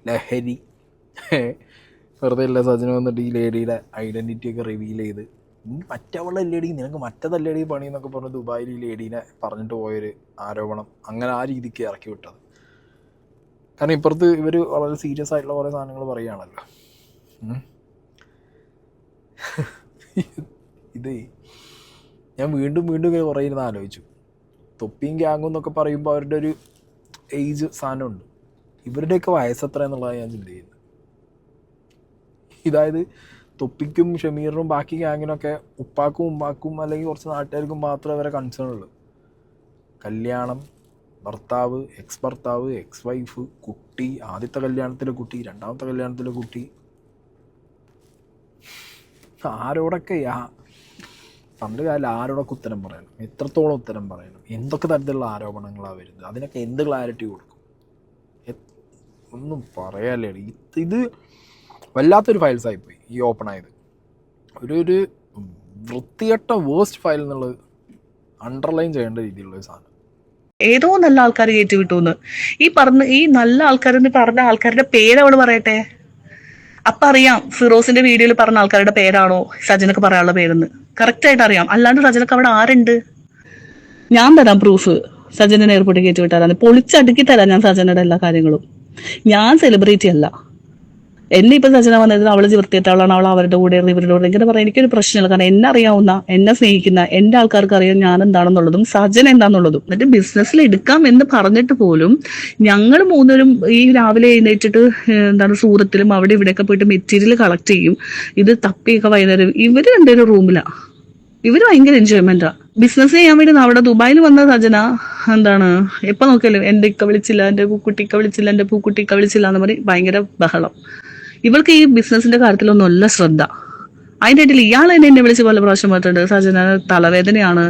ലഹരി. വെറുതെ അല്ല സജന വന്നിട്ട് ഈ ലേഡിയുടെ ഐഡൻറ്റിറ്റി ഒക്കെ റിവീൽ ചെയ്ത് മറ്റവളുടെ ലേഡി, നിനക്ക് മറ്റതല്ലേടി പണി എന്നൊക്കെ പറഞ്ഞ് ദുബായിൽ ഈ ലേഡീനെ പറഞ്ഞിട്ട് പോയൊരു ആരോപണം അങ്ങനെ ആ രീതിക്ക് ഇറക്കി വിട്ടത്. കാരണം ഇപ്പുറത്ത് ഇവർ വളരെ സീരിയസ് ആയിട്ടുള്ള കുറേ സാധനങ്ങൾ പറയുകയാണല്ലോ. ഇതേ ഞാൻ വീണ്ടും ഇങ്ങനെ കുറേ ഇരുന്ന് ആലോചിച്ചു. തൊപ്പിയും ഗ്യാങ്ങും എന്നൊക്കെ പറയുമ്പോൾ അവരുടെ ഒരു ഏജ് സാധനമുണ്ട്. ഇവരുടെയൊക്കെ വയസ്സെത്ര എന്നുള്ളതാണ് ഞാൻ ചിന്ത ചെയ്യുന്നത്. ഇതായത് തൊപ്പിക്കും ഷമീറിനും ബാക്കി ഗ്യാങ്ങിനൊക്കെ ഉപ്പാക്കും ഉമ്മാക്കും അല്ലെങ്കിൽ കുറച്ച് നാട്ടുകാർക്കും മാത്രമേ അവരെ കൺസേൺ ഉള്ളൂ. കല്യാണം, ഭർത്താവ്, എക്സ് ഭർത്താവ്, എക്സ് വൈഫ്, കുട്ടി, ആദ്യത്തെ കല്യാണത്തിലെ കുട്ടി, രണ്ടാമത്തെ കല്യാണത്തിലെ കുട്ടി, ആരോടൊക്കെ പണ്ട് കാലം ആരോടൊക്കെ ഉത്തരം പറയണം, എത്രത്തോളം ഉത്തരം പറയണം, എന്തൊക്കെ തരത്തിലുള്ള ആരോപണങ്ങളാണ് വരുന്നത്, അതിനൊക്കെ എന്ത് ക്ലാരിറ്റി കൊടുക്കും, ഒന്നും പറയാല്ലേ. ഇത് വല്ലാത്തൊരു ഫയൽസായിപ്പോയി ഈ ഓപ്പൺ ആയത്. ഒരു വൃത്തികെട്ട വേസ്റ്റ് ഫയൽ എന്നുള്ളത് അണ്ടർലൈൻ ചെയ്യേണ്ട രീതിയിലുള്ള സാധനം. ഏതോ നല്ല ആൾക്കാർ കയറ്റി വിട്ടുന്ന് ഈ നല്ല ആൾക്കാരെന്ന് പറഞ്ഞ ആൾക്കാരുടെ പേര് അവള് പറയട്ടെ. അപ്പൊ അറിയാം ഫിറോസിന്റെ വീഡിയോയിൽ പറഞ്ഞ ആൾക്കാരുടെ പേരാണോ സജനക്ക് പറയാനുള്ള പേരെന്ന് കറക്റ്റ് ആയിട്ട് അറിയാം. അല്ലാണ്ട് സജനക്ക് അവിടെ ആരുണ്ട്? ഞാൻ തരാം പ്രൂഫ്. സജനെ എയർപോർട്ടിൽ കയറ്റി വിട്ടാലാണ് പൊളിച്ചടുക്കി തരാം ഞാൻ സജനയുടെ എല്ലാ കാര്യങ്ങളും. ഞാൻ സെലിബ്രിറ്റി അല്ല. എന്നെ ഇപ്പം സജന വന്നതിന് അവള് വൃത്തിയിട്ടവളാണ്, അവൾ അവരുടെ കൂടെ ഇവരുടെ കൂടെ ഇങ്ങനെ പറയാൻ എനിക്കൊരു പ്രശ്നമില്ല. കാരണം എന്നെ അറിയാവുന്ന, എന്നെ സ്നേഹിക്കുന്ന എൻ്റെ ആൾക്കാർക്ക് അറിയാം ഞാൻ എന്താണെന്നുള്ളതും സജന എന്താണെന്നുള്ളതും. എന്നിട്ട് ബിസിനസ്സിൽ എടുക്കാം എന്ന് പറഞ്ഞിട്ട് പോലും ഞങ്ങൾ മൂന്നരും ഈ രാവിലെ എഴുന്നേറ്റിട്ട് സൂറത്തിലും അവിടെ ഇവിടെയൊക്കെ പോയിട്ട് മെറ്റീരിയൽ കളക്ട് ചെയ്യും. ഇത് തപ്പിയൊക്കെ വൈകുന്നേരം ഇവര് രണ്ടുപേരും റൂമിലാണ്. ഇവര് ഭയങ്കര എൻജോയ്മെന്റാ. ബിസിനസ് ചെയ്യാൻ വേണ്ടി അവിടെ ദുബായിൽ വന്ന സജന എപ്പൊ നോക്കിയാലും എന്റെ ഇക്ക വിളിച്ചില്ല, എന്റെ പൂക്കുട്ടിക്ക വിളിച്ചില്ല, എന്റെ പൂക്കുട്ടിക്ക വിളിച്ചില്ല എന്ന് പറയും. ഭയങ്കര ബഹളം. ഇവൾക്ക് ഈ ബിസിനസിന്റെ കാര്യത്തിലൊന്നും അല്ല ശ്രദ്ധ. അതിൻ്റെ ഇടയിൽ ഇയാൾ എന്നെ വിളിച്ച് പല പ്രാവശ്യം പറഞ്ഞിട്ടുണ്ട്, സജന തലവേദനയാണ്,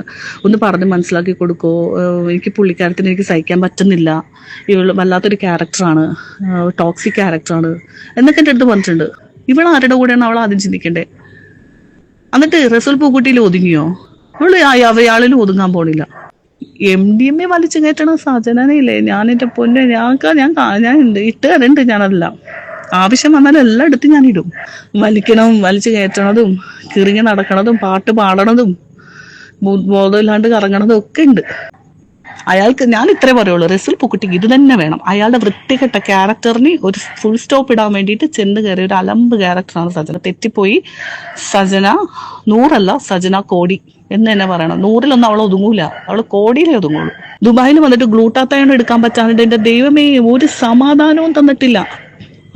ഒന്ന് പറഞ്ഞ് മനസ്സിലാക്കി കൊടുക്കോ, എനിക്ക് പുള്ളിക്കാരത്തിന് എനിക്ക് സഹിക്കാൻ പറ്റുന്നില്ല, ഇവൾ വല്ലാത്തൊരു ക്യാരക്ടറാണ്, ടോക്സിക് ക്യാരക്ടറാണ് എന്നൊക്കെ എൻ്റെ അടുത്ത് പറഞ്ഞിട്ടുണ്ട്. ഇവൾ ആരുടെ കൂടെയാണ് അവൾ ആദ്യം ചിന്തിക്കണ്ടേ? എന്നിട്ട് റസൂൽ പൂക്കുട്ടിയിൽ ഒതുങ്ങിയോ? അവള് അയാളിൽ ഒതുങ്ങാൻ പോണില്ല. MDMA വലിച്ചു കയറ്റണ സജനയില്ലേ, ഞാൻ എൻ്റെ പൊന്നെ, ഞാൻ ഇട്ട് തരണ്ട്. ഞാനതെല്ലാം ആവശ്യം വന്നാലും എല്ലാം എടുത്ത് ഞാൻ ഇടും. വലിച്ചു കയറ്റണതും കിറിങ്ങി നടക്കണതും പാട്ട് പാടണതും ബോധമില്ലാണ്ട് കറങ്ങണതും ഒക്കെ ഉണ്ട്. അയാൾക്ക് ഞാൻ ഇത്രേ പറയുള്ളൂ, റസൂൽ പൂക്കുട്ടിക്ക് ഇത് തന്നെ വേണം. അയാളുടെ വൃത്തികെട്ട ക്യാരക്ടറിന് ഒരു ഫുൾ സ്റ്റോപ്പ് ഇടാൻ വേണ്ടിയിട്ട് ചെന്ന് കയറിയ ഒരു അലമ്പ് ക്യാരക്ടറാണ് സജന. തെറ്റിപ്പോയി. സജന 100 സജന കോടി എന്ന് തന്നെ പറയണം. 100 അവൾ ഒതുങ്ങൂല, അവൾ കോടിയിലേ ഒതുങ്ങുള്ളൂ. ദുബായിൽ വന്നിട്ട് ഗ്ലൂട്ടാത്തയോണ്ട് എടുക്കാൻ പറ്റാണ്ട് എന്റെ ദൈവമേ ഒരു സമാധാനവും തന്നിട്ടില്ല.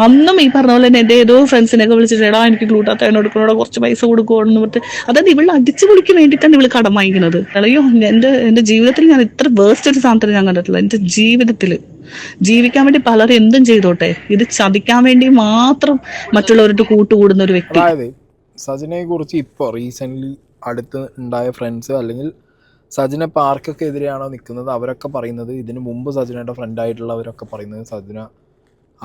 അന്നും ഈ പറഞ്ഞ പോലെ തന്നെ എൻ്റെ ഏതോ ഫ്രണ്ട്സിനെയൊക്കെ വിളിച്ചിട്ട് എടാ എനിക്ക് ഗ്ലൂട്ടാത്തയോണ്ട് എടുക്കണോടാ, കുറച്ച് പൈസ കൊടുക്കുമെന്ന് പറഞ്ഞിട്ട്, അതായത് ഇവളെ അടിച്ചു പൊളിക്ക് വേണ്ടിയിട്ടാണ് ഇവള് കടം വാങ്ങിക്കുന്നത്. അയ്യോ, എൻ്റെ ജീവിതത്തിൽ ഞാൻ ഇത്ര വേസ്റ്റ് ഒരു സാധനത്തിന് ഞാൻ കണ്ടിട്ടില്ല. എൻ്റെ ജീവിതത്തിൽ ജീവിക്കാൻ വേണ്ടി പലരും എന്തും ചെയ്തോട്ടെ, ഇത് ചതിക്കാൻ വേണ്ടി മാത്രം മറ്റുള്ളവരുടെ കൂട്ടുകൂടുന്ന ഒരു വ്യക്തി. അതായത് സജനയെ കുറിച്ച് ഇപ്പോൾ റീസെൻ്റ്ലി അടുത്ത് ഉണ്ടായ ഫ്രണ്ട്സ്, അല്ലെങ്കിൽ സജന ഇപ്പോൾ ആർക്കൊക്കെ എതിരെയാണോ നിൽക്കുന്നത് അവരൊക്കെ പറയുന്നത്, ഇതിന് മുമ്പ് സജനയുടെ ഫ്രണ്ടായിട്ടുള്ളവരൊക്കെ പറയുന്നത് സജന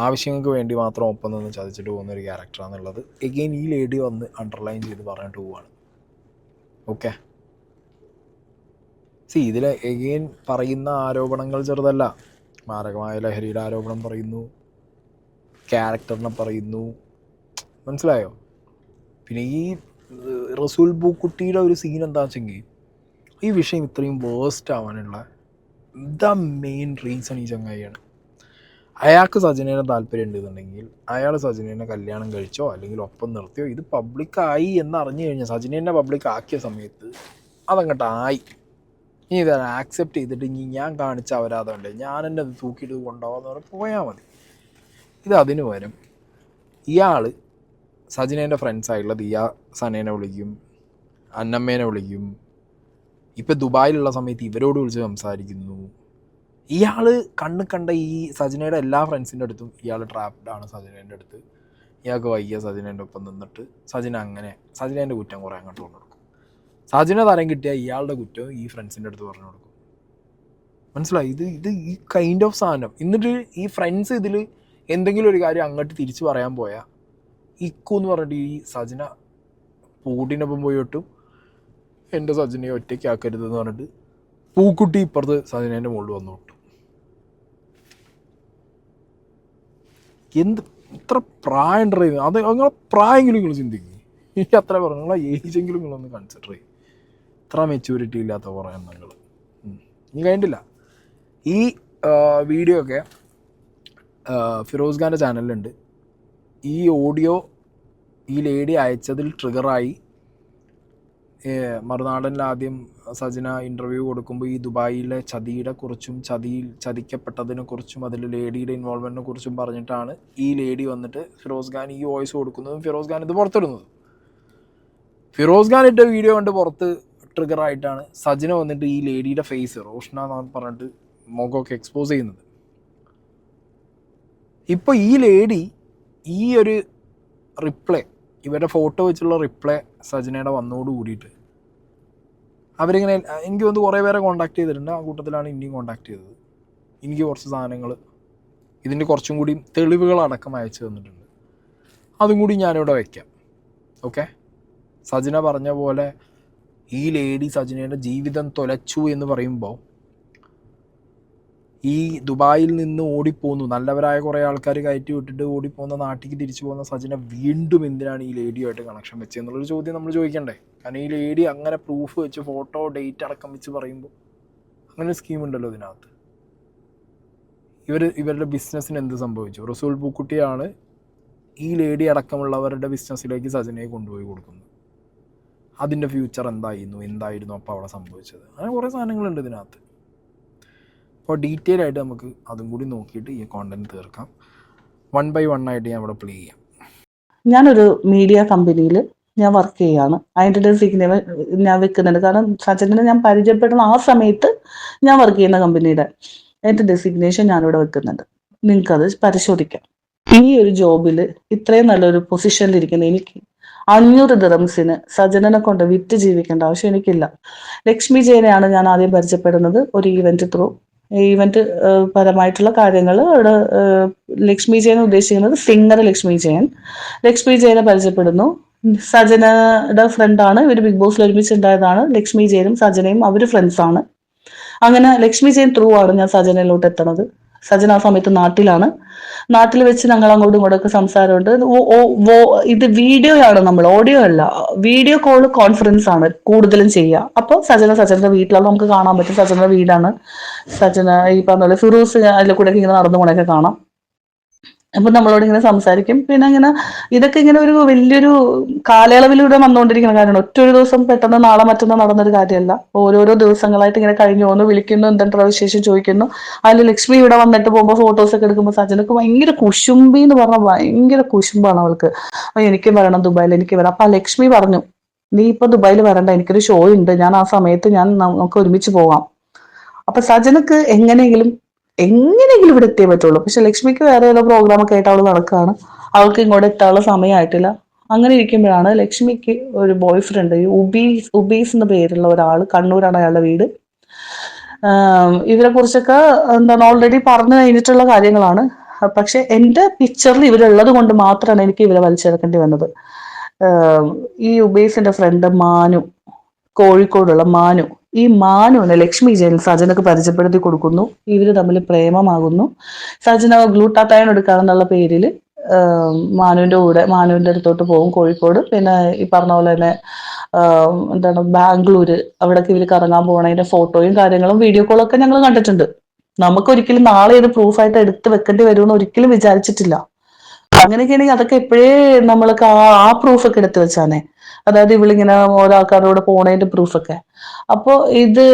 ആവശ്യങ്ങൾക്ക് വേണ്ടി മാത്രം ഒപ്പം നിന്ന് ചതിച്ചിട്ട് പോകുന്ന ഒരു ക്യാരക്ടറാണെന്നുള്ളത് എഗെയിൻ ഈ ലേഡി വന്ന് അണ്ടർലൈൻ ചെയ്ത് പറഞ്ഞിട്ട് പോവുകയാണ്. ഓക്കെ, ഇതിൽ എഗെയിൻ പറയുന്ന ആരോപണങ്ങൾ ചെറുതല്ല. മാരകമായ ലഹരിയുടെ ആരോപണം പറയുന്നു, ക്യാരക്ടറിനെ പറയുന്നു, മനസ്സിലായോ? പിന്നെ ഈ റസൂൽ പൂക്കുട്ടിയുടെ ഒരു സീൻ എന്താണെന്ന് വെച്ചെങ്കിൽ, ഈ വിഷയം ഇത്രയും വേസ്റ്റ് ആവാനുള്ള ദ മെയിൻ റീസൺ ഈ ചങ്ങായിയാണ്. അയാൾക്ക് സജനേനെ താല്പര്യം ഉണ്ടെന്നുണ്ടെങ്കിൽ അയാൾ സജനേനെ കല്യാണം കഴിച്ചോ അല്ലെങ്കിൽ ഒപ്പം നിർത്തിയോ, ഇത് പബ്ലിക്കായി എന്നറിഞ്ഞു കഴിഞ്ഞാൽ, സജനേനെ പബ്ലിക് ആക്കിയ സമയത്ത് അതങ്ങോട്ടായി. ഇനി ഇത് ആക്സെപ്റ്റ് ചെയ്തിട്ട് ഇനി ഞാൻ കാണിച്ച അവരാധമുണ്ട്, ഞാൻ എന്നെ അത് തൂക്കിയിട്ട് കൊണ്ടുപോകാമെന്ന് പറഞ്ഞാൽ പോയാൽ മതി. ഇത് അതിന് പകരം ഇയാൾ സജനേൻ്റെ ഫ്രണ്ട്സായിട്ടുള്ള ദിയ സനേനെ വിളിക്കും, അന്നമ്മേനെ വിളിക്കും, ഇപ്പം ദുബായിലുള്ള സമയത്ത് ഇവരോട് വിളിച്ച് സംസാരിക്കുന്നു. ഇയാൾ കണ്ട ഈ സജനയുടെ എല്ലാ ഫ്രണ്ട്സിൻ്റെ അടുത്തും ഇയാൾ ട്രാപ്ഡാണ് സജനേൻ്റെ അടുത്ത്, ഇയാൾക്ക് വയ്യ സജനേൻ്റെ ഒപ്പം നിന്നിട്ട് സജനേൻ്റെ കുറ്റം കുറേ അങ്ങോട്ട് കൊണ്ടു കൊടുക്കും. സജന തരം കിട്ടിയാൽ ഇയാളുടെ കുറ്റം ഈ ഫ്രണ്ട്സിൻ്റെ അടുത്ത് പറഞ്ഞു കൊടുക്കും. മനസ്സിലായി? ഇത് ഈ കൈൻഡ് ഓഫ് സാധനം. എന്നിട്ട് ഈ ഫ്രണ്ട്സ് ഇതിൽ എന്തെങ്കിലും ഒരു കാര്യം അങ്ങോട്ട് തിരിച്ച് പറയാൻ പോയാൽ ഇക്കു എന്ന് പറഞ്ഞിട്ട് ഈ സജന പൂക്കുട്ടീനൊപ്പം പോയിട്ടും എൻ്റെ സജനയെ ഒറ്റയ്ക്കാക്കരുതെന്ന് പറഞ്ഞിട്ട് പൂക്കുട്ടി ഇപ്പുറത്ത് സജനേൻ്റെ മുകളിൽ വന്നു വിട്ടു. ഇത്ര പ്രായം ഡ്രൈവ്, അത് നിങ്ങളെ പ്രായമെങ്കിലും നിങ്ങൾ ചിന്തിക്കും. എനിക്ക് അത്ര പറഞ്ഞു, നിങ്ങളെ ഏജെങ്കിലും നിങ്ങളൊന്ന് കൺസിഡർ ചെയ്യും. ഇത്ര മെച്യൂരിറ്റി ഇല്ലാത്ത കുറേ എണ്ണങ്ങൾ ഇനി കഴിഞ്ഞിട്ടില്ല. ഈ വീഡിയോ ഒക്കെ ഫിറോസ് ഖാൻ്റെ ചാനലിലുണ്ട്. ഈ ഓഡിയോ ഈ ലേഡി അയച്ചതിൽ ട്രിഗറായി മറുനാടനിൽ ആദ്യം സജന ഇൻ്റർവ്യൂ കൊടുക്കുമ്പോൾ ഈ ദുബായിലെ ചതിയുടെ കുറിച്ചും ചതിക്കപ്പെട്ടതിനെ കുറിച്ചും അതിൽ ലേഡിയുടെ ഇൻവോൾവ്മെൻറ്റിനെ കുറിച്ചും പറഞ്ഞിട്ടാണ് ഈ ലേഡി വന്നിട്ട് ഫിറോസ് ഖാൻ ഈ വോയിസ് കൊടുക്കുന്നതും ഫിറോസ് ഖാൻ ഇത് പുറത്തിടുന്നതും. ഫിറോസ് ഖാൻ ഇട്ട വീഡിയോ കണ്ട് പുറത്ത് ട്രിഗറായിട്ടാണ് സജന വന്നിട്ട് ഈ ലേഡിയുടെ ഫേസ് റോഷന എന്ന് പറഞ്ഞിട്ട് മുഖമൊക്കെ എക്സ്പോസ് ചെയ്യുന്നത്. ഇപ്പോൾ ഈ ലേഡി ഈ ഒരു റിപ്ലൈ, ഇവരുടെ ഫോട്ടോ വെച്ചുള്ള റിപ്ലൈ സജനയുടെ വന്നോട് കൂടിയിട്ട് അവരിങ്ങനെ, എനിക്ക് വന്ന് കുറേ പേരെ കോൺടാക്ട് ചെയ്തിട്ടുണ്ട്. ആ കൂട്ടത്തിലാണ് ഇനിയും കോൺടാക്ട് ചെയ്തത്. എനിക്ക് കുറച്ച് സാധനങ്ങൾ ഇതിൻ്റെ കുറച്ചും കൂടി തെളിവുകളടക്കം അയച്ചു തന്നിട്ടുണ്ട്. അതും കൂടി ഞാനിവിടെ വയ്ക്കാം. ഓക്കെ, സജന പറഞ്ഞ പോലെ ഈ ലേഡി സജനയുടെ ജീവിതം തൊലച്ചു എന്ന് പറയുമ്പോൾ, ഈ ദുബായിൽ നിന്ന് ഓടിപ്പോന്നു നല്ലവരായ കുറേ ആൾക്കാർ കയറ്റി വിട്ടിട്ട് ഓടിപ്പോകുന്ന നാട്ടിലേക്ക് തിരിച്ചു പോകുന്ന സജന വീണ്ടും എന്തിനാണ് ഈ ലേഡിയുമായിട്ട് കണക്ഷൻ വെച്ചതെന്നുള്ളൊരു ചോദ്യം നമ്മൾ ചോദിക്കണ്ടേ? കാരണം ഈ ലേഡി അങ്ങനെ പ്രൂഫ് വെച്ച് ഫോട്ടോ ഡേറ്റ് അടക്കം വെച്ച് പറയുമ്പോൾ അങ്ങനെ ഒരു സ്കീം ഉണ്ടല്ലോ ഇതിനകത്ത്. ഇവരുടെ ബിസിനസ്സിന് എന്ത് സംഭവിച്ചു? റസൂൽ പൂക്കുട്ടിയാണ് ഈ ലേഡി അടക്കമുള്ളവരുടെ ബിസിനസ്സിലേക്ക് സജനയെ കൊണ്ടുപോയി കൊടുക്കുന്നത്. അതിൻ്റെ ഫ്യൂച്ചർ എന്തായിരുന്നു അപ്പോൾ അവിടെ സംഭവിച്ചത്? അങ്ങനെ കുറേ സാധനങ്ങളുണ്ട് ഇതിനകത്ത്. അപ്പോൾ ഡീറ്റെയിൽ ആയിട്ട് നമുക്ക് അതും കൂടി നോക്കിയിട്ട് ഈ കോണ്ടന്റ് തീർക്കാം. 1 by 1 ആയിട്ട് ഞാൻ ഇവിടെ പ്ലേ ചെയ്യാം. ഞാനൊരു മീഡിയ കമ്പനിയിൽ ഞാൻ വർക്ക് ചെയ്യാണ്. അതിൻ്റെ ഡെസിഗ്നേഷൻ ഞാൻ വെക്കുന്നുണ്ട്. കാരണം സജനെ ഞാൻ പരിചയപ്പെടുന്ന ആ സമയത്ത് ഞാൻ വർക്ക് ചെയ്യുന്ന കമ്പനിയുടെ എൻ്റെ ഡെസിഗ്നേഷൻ ഞാനിവിടെ വെക്കുന്നുണ്ട്. നിങ്ങൾക്കത് പരിശോധിക്കാം. ഈ ഒരു ജോബിൽ ഇത്രയും നല്ലൊരു പൊസിഷനിലിരിക്കുന്ന എനിക്ക് 500 ദിറംസിന് സജനനെ കൊണ്ട് വിറ്റ് ജീവിക്കേണ്ട ആവശ്യം എനിക്കില്ല. ലക്ഷ്മി ജയനെയാണ് ഞാൻ ആദ്യം പരിചയപ്പെടുന്നത് ഒരു ഈവന്റ് ത്രൂ. ഈവന്റ് പരമായിട്ടുള്ള കാര്യങ്ങൾ ഇവിടെ ലക്ഷ്മി ജയൻ ഉദ്ദേശിക്കുന്നത് സിംഗർ ലക്ഷ്മി ജയനെ പരിചയപ്പെടുന്നു. സജനയുടെ ഫ്രണ്ടാണ്. ഇവർ ബിഗ് ബോസിൽ ഒരുമിച്ചുണ്ടായതാണ്. ലക്ഷ്മി ജയനും സജനയും അവര് ഫ്രണ്ട്സാണ്. അങ്ങനെ ലക്ഷ്മി ജയൻ ത്രൂ ആണ് ഞാൻ സജനയിലോട്ട് എത്തണത്. സജന ആ സമയത്ത് നാട്ടിൽ വെച്ച് ഞങ്ങൾ അങ്ങോട്ടും ഇങ്ങോട്ടൊക്കെ സംസാരമുണ്ട്. ഇത് വീഡിയോ ആണ്, നമ്മൾ ഓഡിയോ അല്ല, വീഡിയോ കോള് കോൺഫറൻസ് ആണ് കൂടുതലും ചെയ്യുക. അപ്പോൾ സജനയുടെ വീട്ടിലാണ് നമുക്ക് കാണാൻ പറ്റും. സജനയുടെ വീടാണ്. സജന ഈ പറഞ്ഞ പോലെ ഫിറൂസ് അതിൽ കൂടെ ഇങ്ങനെ നടന്നു പോണൊക്കെ കാണാം. അപ്പൊ നമ്മളോട് ഇങ്ങനെ സംസാരിക്കും. പിന്നെ അങ്ങനെ ഇതൊക്കെ ഇങ്ങനെ ഒരു വലിയൊരു കാലയളവിലൂടെ വന്നുകൊണ്ടിരിക്കുന്ന കാര്യമാണ്. ഒറ്റൊരു ദിവസം പെട്ടെന്ന് നാളെ മറ്റന്നാൾ നടന്നൊരു കാര്യമല്ല. ഓരോരോ ദിവസങ്ങളായിട്ട് ഇങ്ങനെ കഴിഞ്ഞു പോകുന്നു. വിളിക്കുന്നു, എന്തെങ്കിലും വിശേഷം ചോദിക്കുന്നു. അതിൽ ലക്ഷ്മി ഇവിടെ വന്നിട്ട് പോകുമ്പോൾ ഫോട്ടോസൊക്കെ എടുക്കുമ്പോൾ സജനക്ക് ഭയങ്കര കുശുംബി എന്ന് പറഞ്ഞാൽ ഭയങ്കര കുശുംബാണ് അവൾക്ക്. അപ്പൊ എനിക്കും വരണം ദുബായിൽ, എനിക്ക് വരാം. അപ്പൊ ലക്ഷ്മി പറഞ്ഞു, നീ ഇപ്പൊ ദുബായിൽ വരണ്ട, എനിക്കൊരു ഷോ ഉണ്ട്, ഞാൻ ആ സമയത്ത് നമുക്ക് ഒരുമിച്ച് പോകാം. അപ്പൊ സജനക്ക് എങ്ങനെയെങ്കിലും ഇവിടെ എത്തിയേ പറ്റുള്ളൂ. പക്ഷെ ലക്ഷ്മിക്ക് വേറെ ഏതോ പ്രോഗ്രാം ഒക്കെ ആയിട്ട് അവൾ നടക്കുകയാണ്. അവൾക്ക് ഇങ്ങോട്ട് എത്താനുള്ള സമയമായിട്ടില്ല. അങ്ങനെ ഇരിക്കുമ്പോഴാണ് ലക്ഷ്മിക്ക് ഒരു ബോയ് ഫ്രണ്ട്, ഉബീസ് എന്ന പേരുള്ള ഒരാൾ, കണ്ണൂരാണ് അയാളുടെ വീട്. ഇവരെ കുറിച്ചൊക്കെ ഓൾറെഡി പറഞ്ഞു കഴിഞ്ഞിട്ടുള്ള കാര്യങ്ങളാണ്. പക്ഷെ എന്റെ പിക്ചറിൽ ഇവരുള്ളത് കൊണ്ട് മാത്രമാണ് എനിക്ക് ഇവരെ വലിച്ചെടുക്കേണ്ടി വന്നത്. ഈ ഉബൈസിന്റെ ഫ്രണ്ട് മാനു, കോഴിക്കോടുള്ള മാനു, ഈ മാനുവിനെ ലക്ഷ്മി ജയൻ സജനക്ക് പരിചയപ്പെടുത്തി കൊടുക്കുന്നു. ഇവര് തമ്മിൽ പ്രേമമാകുന്നു. സജന ഗ്ലൂട്ടാത്തയൺ എടുക്കാന്നുള്ള പേരിൽ മാനുവിന്റെ അടുത്തോട്ട് പോകും കോഴിക്കോട്. പിന്നെ ഈ പറഞ്ഞ പോലെ തന്നെ ബാംഗ്ലൂര്, അവിടേക്ക് ഇവര് കറങ്ങാൻ പോകണതിന്റെ ഫോട്ടോയും കാര്യങ്ങളും വീഡിയോ കോളൊക്കെ ഞങ്ങൾ കണ്ടിട്ടുണ്ട്. നമുക്കൊരിക്കലും നാളെ ഇത് പ്രൂഫായിട്ട് എടുത്ത് വെക്കേണ്ടി വരുമെന്ന് ഒരിക്കലും വിചാരിച്ചിട്ടില്ല. അങ്ങനെയൊക്കെയാണെങ്കിൽ അതൊക്കെ എപ്പോഴേ നമ്മൾക്ക് ആ പ്രൂഫൊക്കെ എടുത്ത് വെച്ചാനേ. അതായത് ഇവളിങ്ങനെ ഓരോ ആൾക്കാരോട് പോണതിന്റെ പ്രൂഫൊക്കെ. അപ്പോ ഇത്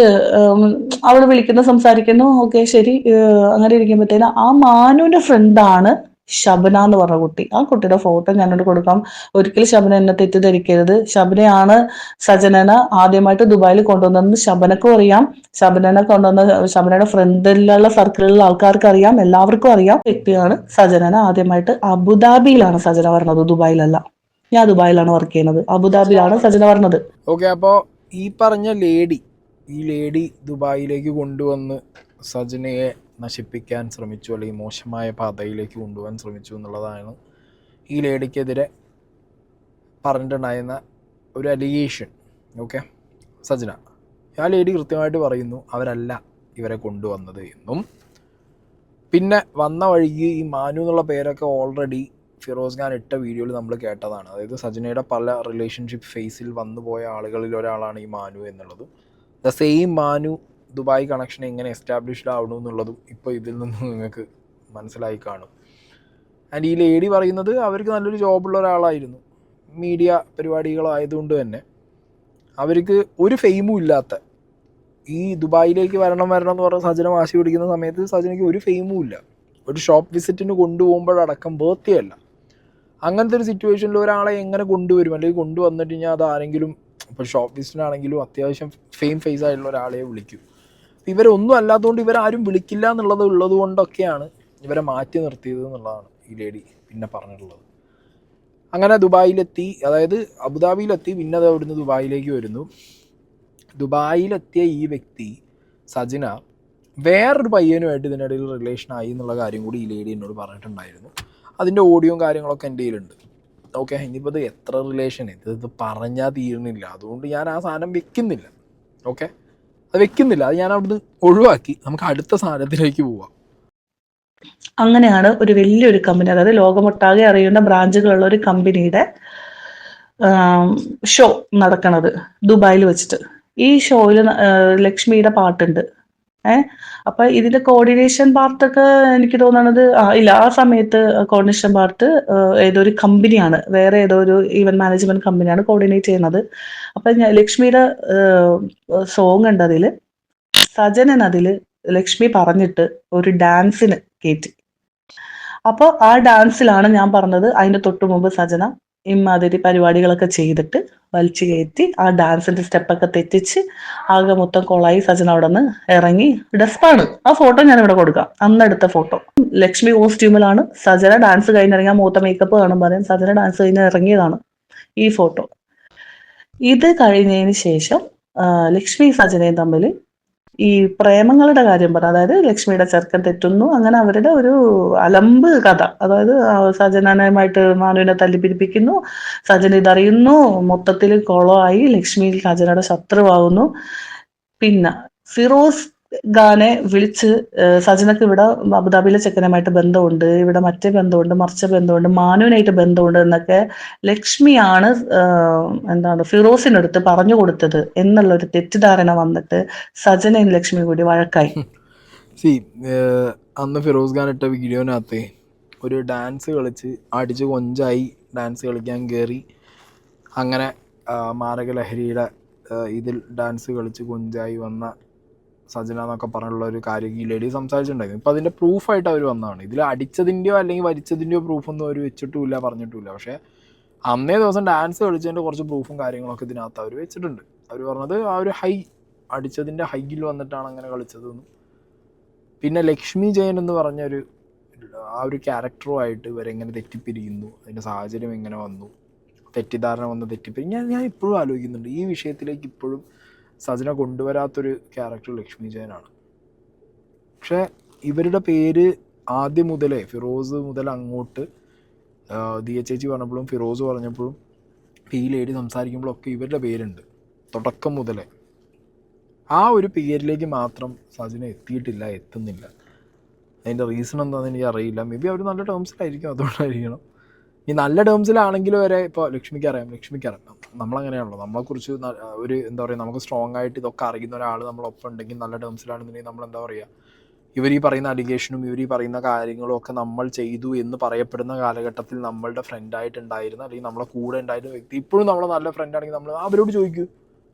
അവള് വിളിക്കുന്നു, സംസാരിക്കുന്നു, ഓക്കെ ശരി. അങ്ങനെ ഇരിക്കുമ്പോഴത്തേന് ആ മാനുവിന്റെ ഫ്രണ്ടാണ് ശബന എന്ന് പറഞ്ഞ കുട്ടി. ആ കുട്ടിയുടെ ഫോട്ടോ ഞാനോട് കൊടുക്കാം. ഒരിക്കലും ശബന എന്നെ തെറ്റിദ്ധരിക്കരുത്. ശബനയാണ് സജനനെ ആദ്യമായിട്ട് ദുബായിൽ കൊണ്ടുവന്നതെന്ന് ശബനക്കും അറിയാം. ശബനയുടെ ഫ്രണ്ടിലുള്ള സർക്കിളിലുള്ള ആൾക്കാർക്ക് അറിയാം, എല്ലാവർക്കും അറിയാം. വ്യക്തിയാണ് സജനനെ ആദ്യമായിട്ട് അബുദാബിയിലാണ് സജന പറഞ്ഞത്, ദുബായിലല്ല. ഞാൻ ദുബായിലാണ് വർക്ക് ചെയ്യുന്നത്, അബുദാബിയിലാണ് സജന പറഞ്ഞത്. ഓക്കെ, അപ്പോൾ ഈ പറഞ്ഞ ലേഡി ദുബായിലേക്ക് കൊണ്ടുവന്ന് സജനയെ നശിപ്പിക്കാൻ ശ്രമിച്ചു, അല്ലെങ്കിൽ മോശമായ പാതയിലേക്ക് കൊണ്ടുപോകാൻ ശ്രമിച്ചു എന്നുള്ളതാണ് ഈ ലേഡിക്കെതിരെ പറഞ്ഞിട്ടുണ്ടായിരുന്ന ഒരു അലിഗേഷൻ. ഓക്കെ, സജന ആ ലേഡി കൃത്യമായിട്ട് പറയുന്നു അവരല്ല ഇവരെ കൊണ്ടുവന്നത് എന്നും. പിന്നെ വന്ന വഴിക്ക് ഈ മാനു എന്നുള്ള പേരൊക്കെ ഓൾറെഡി ഫിറോസ് ഖാൻ ഇട്ട വീഡിയോയിൽ നമ്മൾ കേട്ടതാണ്. അതായത് സജനയുടെ പല റിലേഷൻഷിപ്പ് ഫേസിൽ വന്നു പോയ ആളുകളിൽ ഒരാളാണ് ഈ മാനു എന്നുള്ളതും. The same Manu Dubai connection എങ്ങനെ എസ്റ്റാബ്ലിഷ്ഡ് ആവണം എന്നുള്ളതും ഇപ്പോൾ ഇതിൽ നിന്ന് നിങ്ങൾക്ക് മനസ്സിലായി കാണും. ആൻഡ് ഈ ലേഡി പറയുന്നത് അവർക്ക് നല്ലൊരു ജോബുള്ള ഒരാളായിരുന്നു. മീഡിയ പരിപാടികളായതുകൊണ്ട് തന്നെ അവർക്ക് ഒരു ഫെയിമും ഇല്ലാത്ത, ഈ ദുബായിലേക്ക് വരണം എന്ന് പറഞ്ഞ സജന വാശി പിടിക്കുന്ന സമയത്ത് സജനയ്ക്ക് ഒരു ഫെയിമും ഇല്ല. ഒരു ഷോപ്പ് വിസിറ്റിന് കൊണ്ടുപോകുമ്പോഴടക്കം ബർത്ത്ഡേ അല്ല, അങ്ങനത്തെ ഒരു സിറ്റുവേഷനിൽ ഒരാളെ എങ്ങനെ കൊണ്ടുവരും? അല്ലെങ്കിൽ കൊണ്ടുവന്നിട്ട് കഴിഞ്ഞാൽ അത് ആരെങ്കിലും, ഇപ്പോൾ ഷോപ്പ് വിസിറ്റിനാണെങ്കിലും അത്യാവശ്യം ഫേസ് ആയിട്ടുള്ള ഒരാളെ വിളിക്കും. ഇവരൊന്നും അല്ലാത്തതുകൊണ്ട് ഇവരാരും വിളിക്കില്ല ഉള്ളത് കൊണ്ടൊക്കെയാണ് ഇവരെ മാറ്റി നിർത്തിയത് എന്നുള്ളതാണ് ഈ ലേഡി പിന്നെ പറഞ്ഞിട്ടുള്ളത്. അങ്ങനെ ദുബായിലെത്തി, അതായത് അബുദാബിയിലെത്തി, പിന്നെ അത് അവിടുന്ന് ദുബായിലേക്ക് വരുന്നു. ദുബായിലെത്തിയ ഈ വ്യക്തി സജന വേറൊരു പയ്യനുമായിട്ട് ഇതിനിടയിൽ റിലേഷനായി എന്നുള്ള കാര്യം കൂടി ഈ ലേഡി എന്നോട് പറഞ്ഞിട്ടുണ്ടായിരുന്നു. അതിൻ്റെ ഓഡിയോയും കാര്യങ്ങളൊക്കെ എൻ്റെ കയ്യിലുണ്ട്. ഓക്കെ, ഇനിയിപ്പോൾ ഇത് എത്ര റിലേഷൻ, ഇത് പറഞ്ഞാൽ തീരുന്നില്ല. അതുകൊണ്ട് ഞാൻ ആ സാധനം വെക്കുന്നില്ല. ഓക്കെ, അത് വെക്കുന്നില്ല, അത് ഞാൻ അവിടുന്ന് ഒഴിവാക്കി. നമുക്ക് അടുത്ത സാധനത്തിലേക്ക് പോവാം. അങ്ങനെയാണ് ഒരു വലിയൊരു കമ്പനി, അതായത് ലോകമൊട്ടാകെ അറിയുന്ന ബ്രാഞ്ചുകളുള്ള ഒരു കമ്പനിയുടെ ഷോ നടക്കണത് ദുബായിൽ വെച്ചിട്ട്. ഈ ഷോയിൽ ലക്ഷ്മിയുടെ പാട്ടുണ്ട്. അപ്പൊ ഇതിന്റെ കോർഡിനേഷൻ പാർട്ടൊക്കെ എനിക്ക് തോന്നുന്നത് ഇല്ല, ആ സമയത്ത് കോർഡിനേഷൻ പാർട്ട് ഏതോ ഒരു കമ്പനിയാണ്, വേറെ ഏതോ ഒരു ഈവന്റ് മാനേജ്മെന്റ് കമ്പനിയാണ് കോർഡിനേറ്റ് ചെയ്യുന്നത്. അപ്പൊ ലക്ഷ്മിയുടെ സോങ് ഉണ്ട് അതില്, സജനൻ അതില് ലക്ഷ്മി പറഞ്ഞിട്ട് ഒരു ഡാൻസിന് കയറ്റി. അപ്പോൾ ആ ഡാൻസിലാണ് ഞാൻ പറഞ്ഞത്, അതിന്റെ തൊട്ടു മുമ്പ് സജന ഇമാതിരി പരിപാടികളൊക്കെ ചെയ്തിട്ട് വലിച്ചു കയറ്റി ആ ഡാൻസിന്റെ സ്റ്റെപ്പൊക്കെ തെറ്റിച്ച് ആകെ മൊത്തം കൊളായി. സജന അവിടെ നിന്ന് ഇറങ്ങി. ഡെസ്പാണ്. ആ ഫോട്ടോ ഞാൻ ഇവിടെ കൊടുക്കാം, അന്നെടുത്ത ഫോട്ടോ. ലക്ഷ്മി കോസ്റ്റ്യൂമിലാണ്, സജന ഡാൻസ് കഴിഞ്ഞിറങ്ങിയ മൂത്ത മേക്കപ്പ് കാണും പറയും, സജന ഡാൻസ് കഴിഞ്ഞ് ഇറങ്ങിയതാണ് ഈ ഫോട്ടോ. ഇത് കഴിഞ്ഞതിന് ശേഷം ലക്ഷ്മി സജനയും തമ്മിൽ ഈ പ്രേമങ്ങളുടെ കാര്യം പറഞ്ഞു. അതായത് ലക്ഷ്മിയുടെ ചെറുക്കൻ തെറ്റുന്നു, അങ്ങനെ അവരുടെ ഒരു അലമ്പ് കഥ. അതായത് സജനനുമായിട്ട് മാനുവിനെ തല്ലിപ്പിരിപ്പിക്കുന്നു, സജന ഇതറിയുന്നു, മൊത്തത്തിൽ കുളമായി, ലക്ഷ്മി സജനയുടെ ശത്രുവാകുന്നു. പിന്നെ ഫിറോസ് ഖാനെ വിളിച്ച് സജനക്ക് ഇവിടെ അബുദാബിയിലെ ചെക്കനുമായിട്ട് ബന്ധമുണ്ട്, ഇവിടെ മറ്റേ ബന്ധമുണ്ട്, മറിച്ച ബന്ധമുണ്ട്, മാനുവിനായിട്ട് ബന്ധമുണ്ട് എന്നൊക്കെ ലക്ഷ്മിയാണ് എന്താണ് ഫിറോസിനടുത്ത് പറഞ്ഞു കൊടുത്തത് എന്നുള്ള ഒരു തെറ്റിദ്ധാരണ വന്നിട്ട് സജനയും ലക്ഷ്മി കൂടി വഴക്കായി. അന്ന് ഫിറോസ് ഖാൻ ഇട്ട വീഡിയോനകത്ത് ഒരു ഡാൻസ് കളിച്ച് അടിച്ച് കൊഞ്ചായി ഡാൻസ് കളിക്കാൻ കയറി, അങ്ങനെ മാരകലഹരിയുടെ ഇതിൽ ഡാൻസ് കളിച്ച് കൊഞ്ചായി വന്ന സജന എന്നൊക്കെ പറഞ്ഞുള്ള ഒരു കാര്യം ഈ ലേഡി സംസാരിച്ചിട്ടുണ്ടായിരുന്നു. ഇപ്പം അതിൻ്റെ പ്രൂഫായിട്ട് അവർ വന്നതാണ്. ഇതിൽ അടിച്ചതിൻ്റെയോ അല്ലെങ്കിൽ വരിച്ചതിൻ്റെയോ പ്രൂഫൊന്നും അവർ വെച്ചിട്ടുമില്ല, പറഞ്ഞിട്ടുമില്ല. പക്ഷേ അന്നേ ദിവസം ഡാൻസ് കളിച്ചതിൻ്റെ കുറച്ച് പ്രൂഫും കാര്യങ്ങളൊക്കെ ഇതിനകത്ത് അവർ വെച്ചിട്ടുണ്ട്. അവർ പറഞ്ഞത് ആ ഒരു അടിച്ചതിൻ്റെ ഹൈയിൽ വന്നിട്ടാണ് അങ്ങനെ കളിച്ചതെന്നും, പിന്നെ ലക്ഷ്മി ജയൻ എന്ന് പറഞ്ഞൊരു ആ ഒരു ക്യാരക്ടറുമായിട്ട് ഇവരെങ്ങനെ തെറ്റിപ്പിരിക്കുന്നു, അതിൻ്റെ സാഹചര്യം എങ്ങനെ വന്നു, തെറ്റിദ്ധാരണ വന്ന് തെറ്റിപ്പിരി ഞാൻ ഇപ്പോഴും ആലോചിക്കുന്നുണ്ട് ഈ വിഷയത്തിലേക്ക് ഇപ്പോഴും സജന കൊണ്ടുവരാത്തൊരു ക്യാരക്ടർ ലക്ഷ്മി ജയനാണ്. പക്ഷേ ഇവരുടെ പേര് ആദ്യം മുതലേ ഫിറോസ് മുതൽ അങ്ങോട്ട് ദിയ ചേച്ചി പറഞ്ഞപ്പോഴും ഫിറോസ് പറഞ്ഞപ്പോഴും ഈ ലേഡി സംസാരിക്കുമ്പോഴൊക്കെ ഇവരുടെ പേരുണ്ട് തുടക്കം മുതലേ. ആ ഒരു പേരിലേക്ക് മാത്രം സജന എത്തുന്നില്ല. അതിൻ്റെ റീസൺ എന്താണെന്ന് എനിക്ക് അറിയില്ല. മേ ബി അവർ നല്ല ടേംസിലായിരിക്കും, അതുകൊണ്ടായിരിക്കണം. ഈ നല്ല ടേംസിലാണെങ്കിലും വരെ ഇപ്പോൾ ലക്ഷ്മിക്കറിയാം നമ്മളങ്ങനെയാണല്ലോ, നമ്മളെക്കുറിച്ച് ഒരു എന്താ പറയുക, നമുക്ക് സ്ട്രോങ് ആയിട്ട് ഇതൊക്കെ അറിയുന്ന ഒരാൾ നമ്മളൊപ്പം ഉണ്ടെങ്കിൽ നല്ല ടേംസിലാണെന്നുണ്ടെങ്കിൽ നമ്മൾ എന്താ പറയുക, ഇവർ ഈ പറയുന്ന അലിഗേഷനും ഇവർ ഈ പറയുന്ന കാര്യങ്ങളും ഒക്കെ നമ്മൾ ചെയ്തു എന്ന് പറയപ്പെടുന്ന കാലഘട്ടത്തിൽ നമ്മളുടെ ഫ്രണ്ടായിട്ടുണ്ടായിരുന്ന അല്ലെങ്കിൽ നമ്മളെ കൂടെ ഉണ്ടായിരുന്ന വ്യക്തി ഇപ്പോഴും നമ്മളെ നല്ല ഫ്രണ്ടാണെങ്കിൽ നമ്മൾ അവരോട് ചോദിക്കൂ,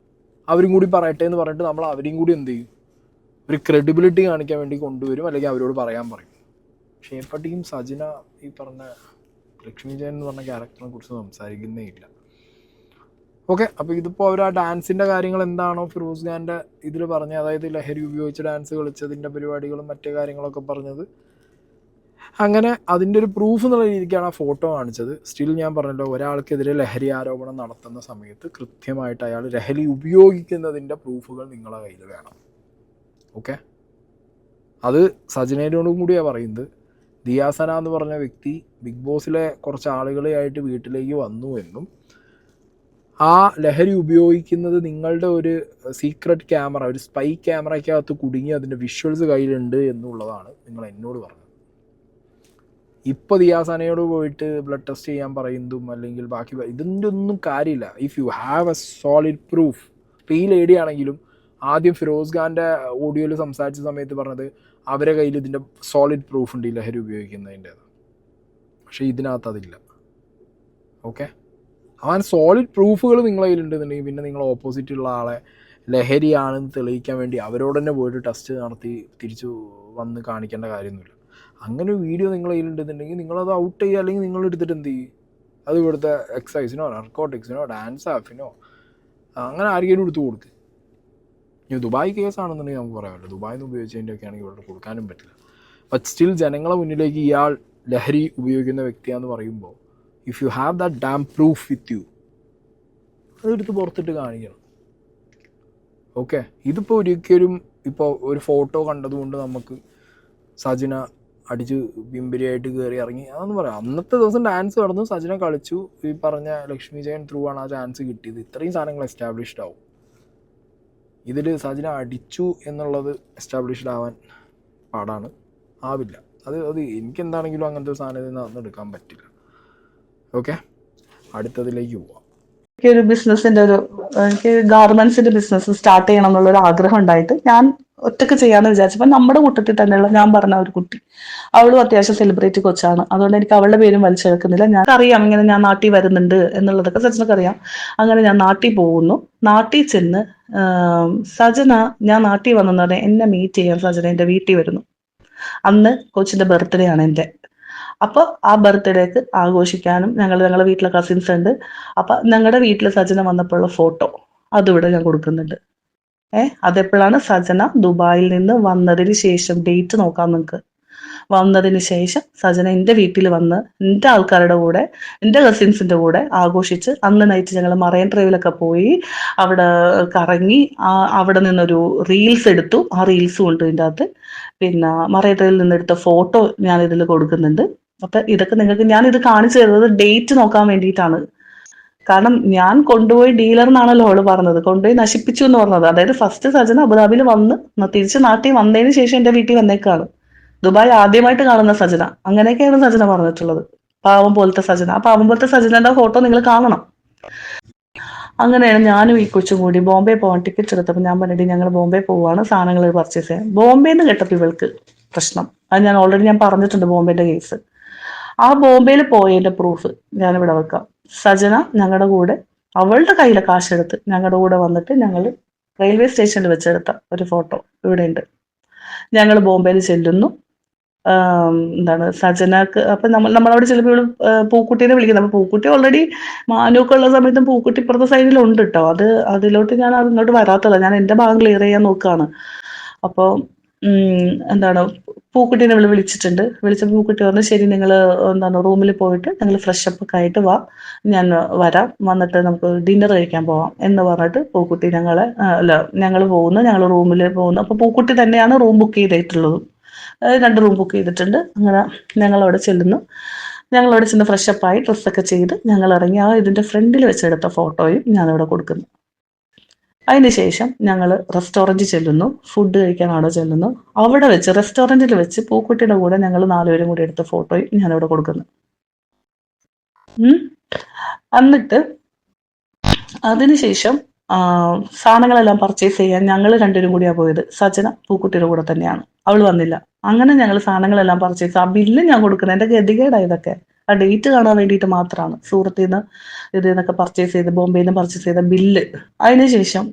അവരും കൂടി പറയട്ടെ എന്ന് പറഞ്ഞിട്ട് നമ്മൾ അവരെയും കൂടി എന്ത് ചെയ്യും, ഒരു ക്രെഡിബിലിറ്റി കാണിക്കാൻ വേണ്ടി കൊണ്ടുവരും, അല്ലെങ്കിൽ അവരോട് പറയാൻ പറയും. പക്ഷേ എപ്പോഴും സജന ഈ പറഞ്ഞ ലക്ഷ്മി ജയൻ എന്ന് പറഞ്ഞ ക്യാരക്ടറിനെ കുറിച്ച് സംസാരിക്കുന്നേ ഇല്ല. ഓക്കെ, അപ്പോൾ ഇതിപ്പോൾ അവർ ആ ഡാൻസിൻ്റെ കാര്യങ്ങൾ എന്താണോ ഫിറോസ് ഖാൻ്റെ ഇതിൽ പറഞ്ഞത്, അതായത് ലഹരി ഉപയോഗിച്ച് ഡാൻസ് കളിച്ചതിൻ്റെ പരിപാടികളും മറ്റു കാര്യങ്ങളൊക്കെ പറഞ്ഞത്, അങ്ങനെ അതിൻ്റെ ഒരു പ്രൂഫ് എന്നുള്ള രീതിക്കാണ് ആ ഫോട്ടോ കാണിച്ചത്. സ്റ്റിൽ ഞാൻ പറഞ്ഞല്ലോ, ഒരാൾക്കെതിരെ ലഹരി ആരോപണം നടത്തുന്ന സമയത്ത് കൃത്യമായിട്ട് അയാൾ ലഹരി ഉപയോഗിക്കുന്നതിൻ്റെ പ്രൂഫുകൾ നിങ്ങളുടെ കയ്യിൽ വേണം. ഓക്കെ, അത് സജനയോടും കൂടിയാണ് പറയുന്നത്. ദിയാസന എന്ന് പറഞ്ഞ വ്യക്തി ബിഗ് ബോസിലെ കുറച്ച് ആളുകളെയായിട്ട് വീട്ടിലേക്ക് വന്നു എന്നും ആ ലഹരി ഉപയോഗിക്കുന്നത് നിങ്ങളുടെ ഒരു സീക്രട്ട് ക്യാമറ, ഒരു സ്പൈ ക്യാമറയ്ക്കകത്ത് കുടുങ്ങി അതിൻ്റെ വിഷ്വൽസ് കയ്യിലുണ്ട് എന്നുള്ളതാണ് നിങ്ങൾ എന്നോട് പറഞ്ഞത്. ഇപ്പോൾ ദിയാസനയോട് പോയിട്ട് ബ്ലഡ് ടെസ്റ്റ് ചെയ്യാൻ പറയുന്നതും അല്ലെങ്കിൽ ബാക്കി ഇതിൻ്റെ ഒന്നും കാര്യമില്ല. If you have A solid proof. ഇപ്പോൾ ഈ ലേഡി ആണെങ്കിലും ആദ്യം ഫിറോസ് ഖാൻ്റെ ഓഡിയോയിൽ സംസാരിച്ച സമയത്ത് പറഞ്ഞത് അവരെ കയ്യിൽ ഇതിൻ്റെ സോളിഡ് പ്രൂഫ് ഉണ്ട് ഈ ലഹരി ഉപയോഗിക്കുന്നതിൻ്റേത്. പക്ഷേ ഇതിനകത്ത് അതില്ല. ഓക്കെ, അവൻ സോളിഡ് പ്രൂഫുകൾ നിങ്ങളുടെ കയ്യിലുണ്ടെന്നുണ്ടെങ്കിൽ പിന്നെ നിങ്ങൾ ഓപ്പോസിറ്റുള്ള ആളെ ലഹരിയാണെന്ന് തെളിയിക്കാൻ വേണ്ടി അവരോട് തന്നെ പോയിട്ട് ടെസ്റ്റ് നടത്തി തിരിച്ചു വന്ന് കാണിക്കേണ്ട കാര്യമൊന്നുമില്ല. അങ്ങനെ ഒരു വീഡിയോ നിങ്ങളുടെ കയ്യിലുണ്ടെന്നുണ്ടെങ്കിൽ നിങ്ങളത് ഔട്ട് ചെയ്യുക, അല്ലെങ്കിൽ നിങ്ങൾ എടുത്തിട്ട് എന്ത് ചെയ്യും, അത് ഇവിടുത്തെ എക്സസൈസിനോ നർക്കോട്ടിക്സിനോ ഡാൻസ് ആഫിനോ അങ്ങനെ ആരെങ്കിലും എടുത്ത് കൊടുക്കുക. ഇനി ദുബായ് കേസാണെന്നുണ്ടെങ്കിൽ നമുക്ക് പറയാമല്ലോ, ദുബായിൽ നിന്ന് ഉപയോഗിച്ചതിൻ്റെയൊക്കെ ആണെങ്കിൽ ഇവിടെ കൊടുക്കാനും പറ്റില്ല. ബട്ട് സ്റ്റിൽ ജനങ്ങളെ മുന്നിലേക്ക് ഇയാൾ ലഹരി ഉപയോഗിക്കുന്ന വ്യക്തിയാണെന്ന് പറയുമ്പോൾ if you have that dam proof with you, അതെടുത്ത് പുറത്തിട്ട് കാണിക്കണം. ഓക്കെ, ഇതിപ്പോൾ ഒരിക്കലും ഇപ്പോൾ ഒരു ഫോട്ടോ കണ്ടതുകൊണ്ട് നമുക്ക് സജന അടിച്ച് ബിംബരിയായിട്ട് കയറി ഇറങ്ങി അതൊന്നും പറയാം. അന്നത്തെ ദിവസം ഡാൻസ് നടന്നു, സജന കളിച്ചു, ഈ പറഞ്ഞ ലക്ഷ്മി ജയൻ ത്രൂ ആണ് ആ ചാൻസ് കിട്ടിയത്. ഇത്രയും സാധനങ്ങൾ എസ്റ്റാബ്ലിഷ്ഡ് ആവും. ഇതിൽ സജന അടിച്ചു എന്നുള്ളത് എസ്റ്റാബ്ലിഷ്ഡ് ആവാൻ പാടാണ്, ആവില്ല. അത് എനിക്കെന്താണെങ്കിലും അങ്ങനത്തെ ഒരു സാധനത്തിൽ നിന്ന് എടുക്കാൻ പറ്റില്ല. ഓക്കെ, അടുത്തതിലേക്ക് പോവാം. എനിക്ക് ഗാർമെന്റ്സിന്റെ ബിസിനസ് സ്റ്റാർട്ട് ചെയ്യണം എന്നുള്ളൊരു ആഗ്രഹം ഉണ്ടായിട്ട് ഞാൻ ഒറ്റക്ക് ചെയ്യാന്ന് വിചാരിച്ചപ്പോൾ നമ്മുടെ കൂട്ടത്തിൽ തന്നെയുള്ള ഞാൻ പറഞ്ഞ ഒരു കുട്ടി, അവളും അത്യാവശ്യം സെലിബ്രിറ്റി കൊച്ചാണ്. അതുകൊണ്ട് എനിക്ക് അവളുടെ പേരും വലിച്ചെടുക്കുന്നില്ല. ഞാൻ അറിയാം ഇങ്ങനെ ഞാൻ നാട്ടിൽ വരുന്നുണ്ട് എന്നുള്ളതൊക്കെ സജനക്ക് അറിയാം. അങ്ങനെ ഞാൻ നാട്ടിൽ പോകുന്നു. നാട്ടിൽ ചെന്ന് സജന, ഞാൻ നാട്ടിൽ വന്നെന്ന് പറഞ്ഞാൽ എന്നെ മീറ്റ് ചെയ്യാൻ സജന എൻ്റെ വീട്ടിൽ വരുന്നു. അന്ന് കൊച്ചിന്റെ ബർത്ത്ഡേ ആണ് എൻ്റെ. അപ്പൊ ആ ബർത്ത്ഡേക്ക് ആഘോഷിക്കാനും ഞങ്ങളുടെ വീട്ടിലെ കസിൻസ് ഉണ്ട്. അപ്പൊ ഞങ്ങളുടെ വീട്ടിൽ സജന വന്നപ്പോഴുള്ള ഫോട്ടോ അതിവിടെ ഞാൻ കൊടുക്കുന്നുണ്ട്. അതെപ്പോഴാണ് സജന ദുബായിൽ നിന്ന് വന്നതിന് ശേഷം, ഡേറ്റ് നോക്കാം നിങ്ങൾക്ക്. വന്നതിന് ശേഷം സജന എൻ്റെ വീട്ടിൽ വന്ന് എൻ്റെ ആൾക്കാരുടെ കൂടെ, എൻ്റെ കസിൻസിൻ്റെ കൂടെ ആഘോഷിച്ച് അന്ന് നൈറ്റ് ഞങ്ങൾ മറൈൻ ഡ്രൈവിലൊക്കെ പോയി അവിടെ കറങ്ങി. അവിടെ നിന്നൊരു റീൽസ് എടുത്തു. ആ റീൽസും ഉണ്ട് ഇതിൻ്റെ അകത്ത്. പിന്നെ മറൈൻ ഡ്രൈവിൽ നിന്നെടുത്ത ഫോട്ടോ ഞാൻ ഇതിൽ കൊടുക്കുന്നുണ്ട്. അപ്പൊ ഇതൊക്കെ നിങ്ങൾക്ക് ഞാനിത് കാണിച്ചു തരുന്നത് ഡേറ്റ് നോക്കാൻ വേണ്ടിയിട്ടാണ്. കാരണം ഞാൻ കൊണ്ടുപോയി ഡീലർ എന്നാണല്ലോ അവള് പറഞ്ഞത്, കൊണ്ടുപോയി നശിപ്പിച്ചു എന്ന് പറഞ്ഞത്. അതായത് ഫസ്റ്റ് സജന അബുദാബിയിൽ വന്ന് തിരിച്ച് നാട്ടിൽ വന്നതിന് ശേഷം എൻ്റെ വീട്ടിൽ വന്നേക്കാണ്. ദുബായ് ആദ്യമായിട്ട് കാണുന്ന സജന, അങ്ങനെയൊക്കെയാണ് സജന പറഞ്ഞിട്ടുള്ളത്. പാവം പോലത്തെ സജന. ആ പാവം പോലത്തെ സജനന്റെ ഫോട്ടോ നിങ്ങൾ കാണണം. അങ്ങനെയാണ് ഞാനും ഈ കൊച്ചും കൂടി ബോംബെ പോകാൻ ടിക്കറ്റ് എടുത്തപ്പോൾ ഞാൻ പറഞ്ഞിട്ട് ഞങ്ങൾ ബോംബെ പോവാണ് സാധനങ്ങൾ പർച്ചേസ് ചെയ്യാൻ. ബോംബെന്ന് കേട്ടപ്പോൾ ഇവൾക്ക് പ്രശ്നം. അത് ഞാൻ ഓൾറെഡി പറഞ്ഞിട്ടുണ്ട് ബോംബെന്റെ കേസ്. ആ ബോംബെയിൽ പോയതിന്റെ പ്രൂഫ് ഞാനിവിടെ വെക്കാം. സജന ഞങ്ങളുടെ കൂടെ അവളുടെ കയ്യിലെ കാശെടുത്ത് ഞങ്ങളുടെ കൂടെ വന്നിട്ട് ഞങ്ങൾ റെയിൽവേ സ്റ്റേഷനിൽ വെച്ചെടുത്ത ഒരു ഫോട്ടോ ഇവിടെ ഉണ്ട്. ഞങ്ങൾ ബോംബെയിൽ ചെല്ലുന്നു. സജനക്ക് അപ്പൊ നമ്മളവിടെ ചിലപ്പോൾ ഇവള് പൂക്കുട്ടീനെ വിളിക്കുന്നത്. അപ്പൊ പൂക്കുട്ടി ഓൾറെഡി മാനൂക്ക് ഉള്ള സമയത്തും പൂക്കുട്ടി ഇപ്പുറത്തെ സൈഡിലുണ്ട് കേട്ടോ. അതിലോട്ട് ഞാൻ അതിങ്ങോട്ട് വരാത്തല്ല, ഞാൻ എന്റെ ഭാഗം ക്ലിയർ ചെയ്യാൻ നോക്കുകയാണ്. അപ്പോൾ പൂക്കുട്ടീനെ വിളിച്ചിട്ടുണ്ട്. വിളിച്ചപ്പോൾ പൂക്കുട്ടി പറഞ്ഞു ശരി, നിങ്ങൾ റൂമിൽ പോയിട്ട് നിങ്ങൾ ഫ്രഷ് അപ്പ് ഒക്കെ ആയിട്ട് വാ, ഞാൻ വരാം, വന്നിട്ട് നമുക്ക് ഡിന്നർ കഴിക്കാൻ പോവാം എന്ന് പറഞ്ഞിട്ട് പൂക്കുട്ടി ഞങ്ങൾ പോകുന്നു. ഞങ്ങൾ റൂമിൽ പോകുന്നു. അപ്പൊ പൂക്കുട്ടി തന്നെയാണ് റൂം ബുക്ക് ചെയ്തിട്ടുള്ളത്. 2 റൂം ബുക്ക് ചെയ്തിട്ടുണ്ട്. അങ്ങനെ ഞങ്ങളവിടെ ചെല്ലുന്നു. ഞങ്ങളവിടെ ചെന്ന് ഫ്രഷ് അപ്പായി ഡ്രസ്സൊക്കെ ചെയ്ത് ഞങ്ങൾ ഇറങ്ങി. ഇതിന്റെ ഫ്രണ്ടിൽ വെച്ചെടുത്ത ഫോട്ടോയും ഞാനിവിടെ കൊടുക്കുന്നു. അതിനുശേഷം ഞങ്ങൾ റെസ്റ്റോറൻറ്റിൽ ചെല്ലുന്നു. ഫുഡ് കഴിക്കാൻ അവിടെ ചെല്ലുന്നു. അവിടെ വെച്ച് റെസ്റ്റോറൻറ്റിൽ വെച്ച് പൂക്കുട്ടിയുടെ കൂടെ ഞങ്ങൾ 4 പേരും കൂടി എടുത്ത ഫോട്ടോയും ഞാനിവിടെ കൊടുക്കുന്നു. എന്നിട്ട് അതിനുശേഷം സാധനങ്ങളെല്ലാം പർച്ചേസ് ചെയ്യാൻ ഞങ്ങൾ 2 പേരും കൂടിയാണ് പോയത്. സജന പൂക്കുട്ടിയുടെ കൂടെ തന്നെയാണ്, അവൾ വന്നില്ല. അങ്ങനെ ഞങ്ങൾ സാധനങ്ങളെല്ലാം പർച്ചേസ്, ആ ബില്ല് ഞാൻ കൊടുക്കുന്നത് എൻ്റെ ഗതികേടാണ്. ഇതൊക്കെ ആ ഡേറ്റ് കാണാൻ വേണ്ടിയിട്ട് മാത്രമാണ്. സൂറത്തിൽ നിന്ന് നിന്നൊക്കെ പർച്ചേസ് ചെയ്ത് ബോംബെയിൽ നിന്ന് പർച്ചേസ് ചെയ്ത ബില്ല്. അതിനുശേഷം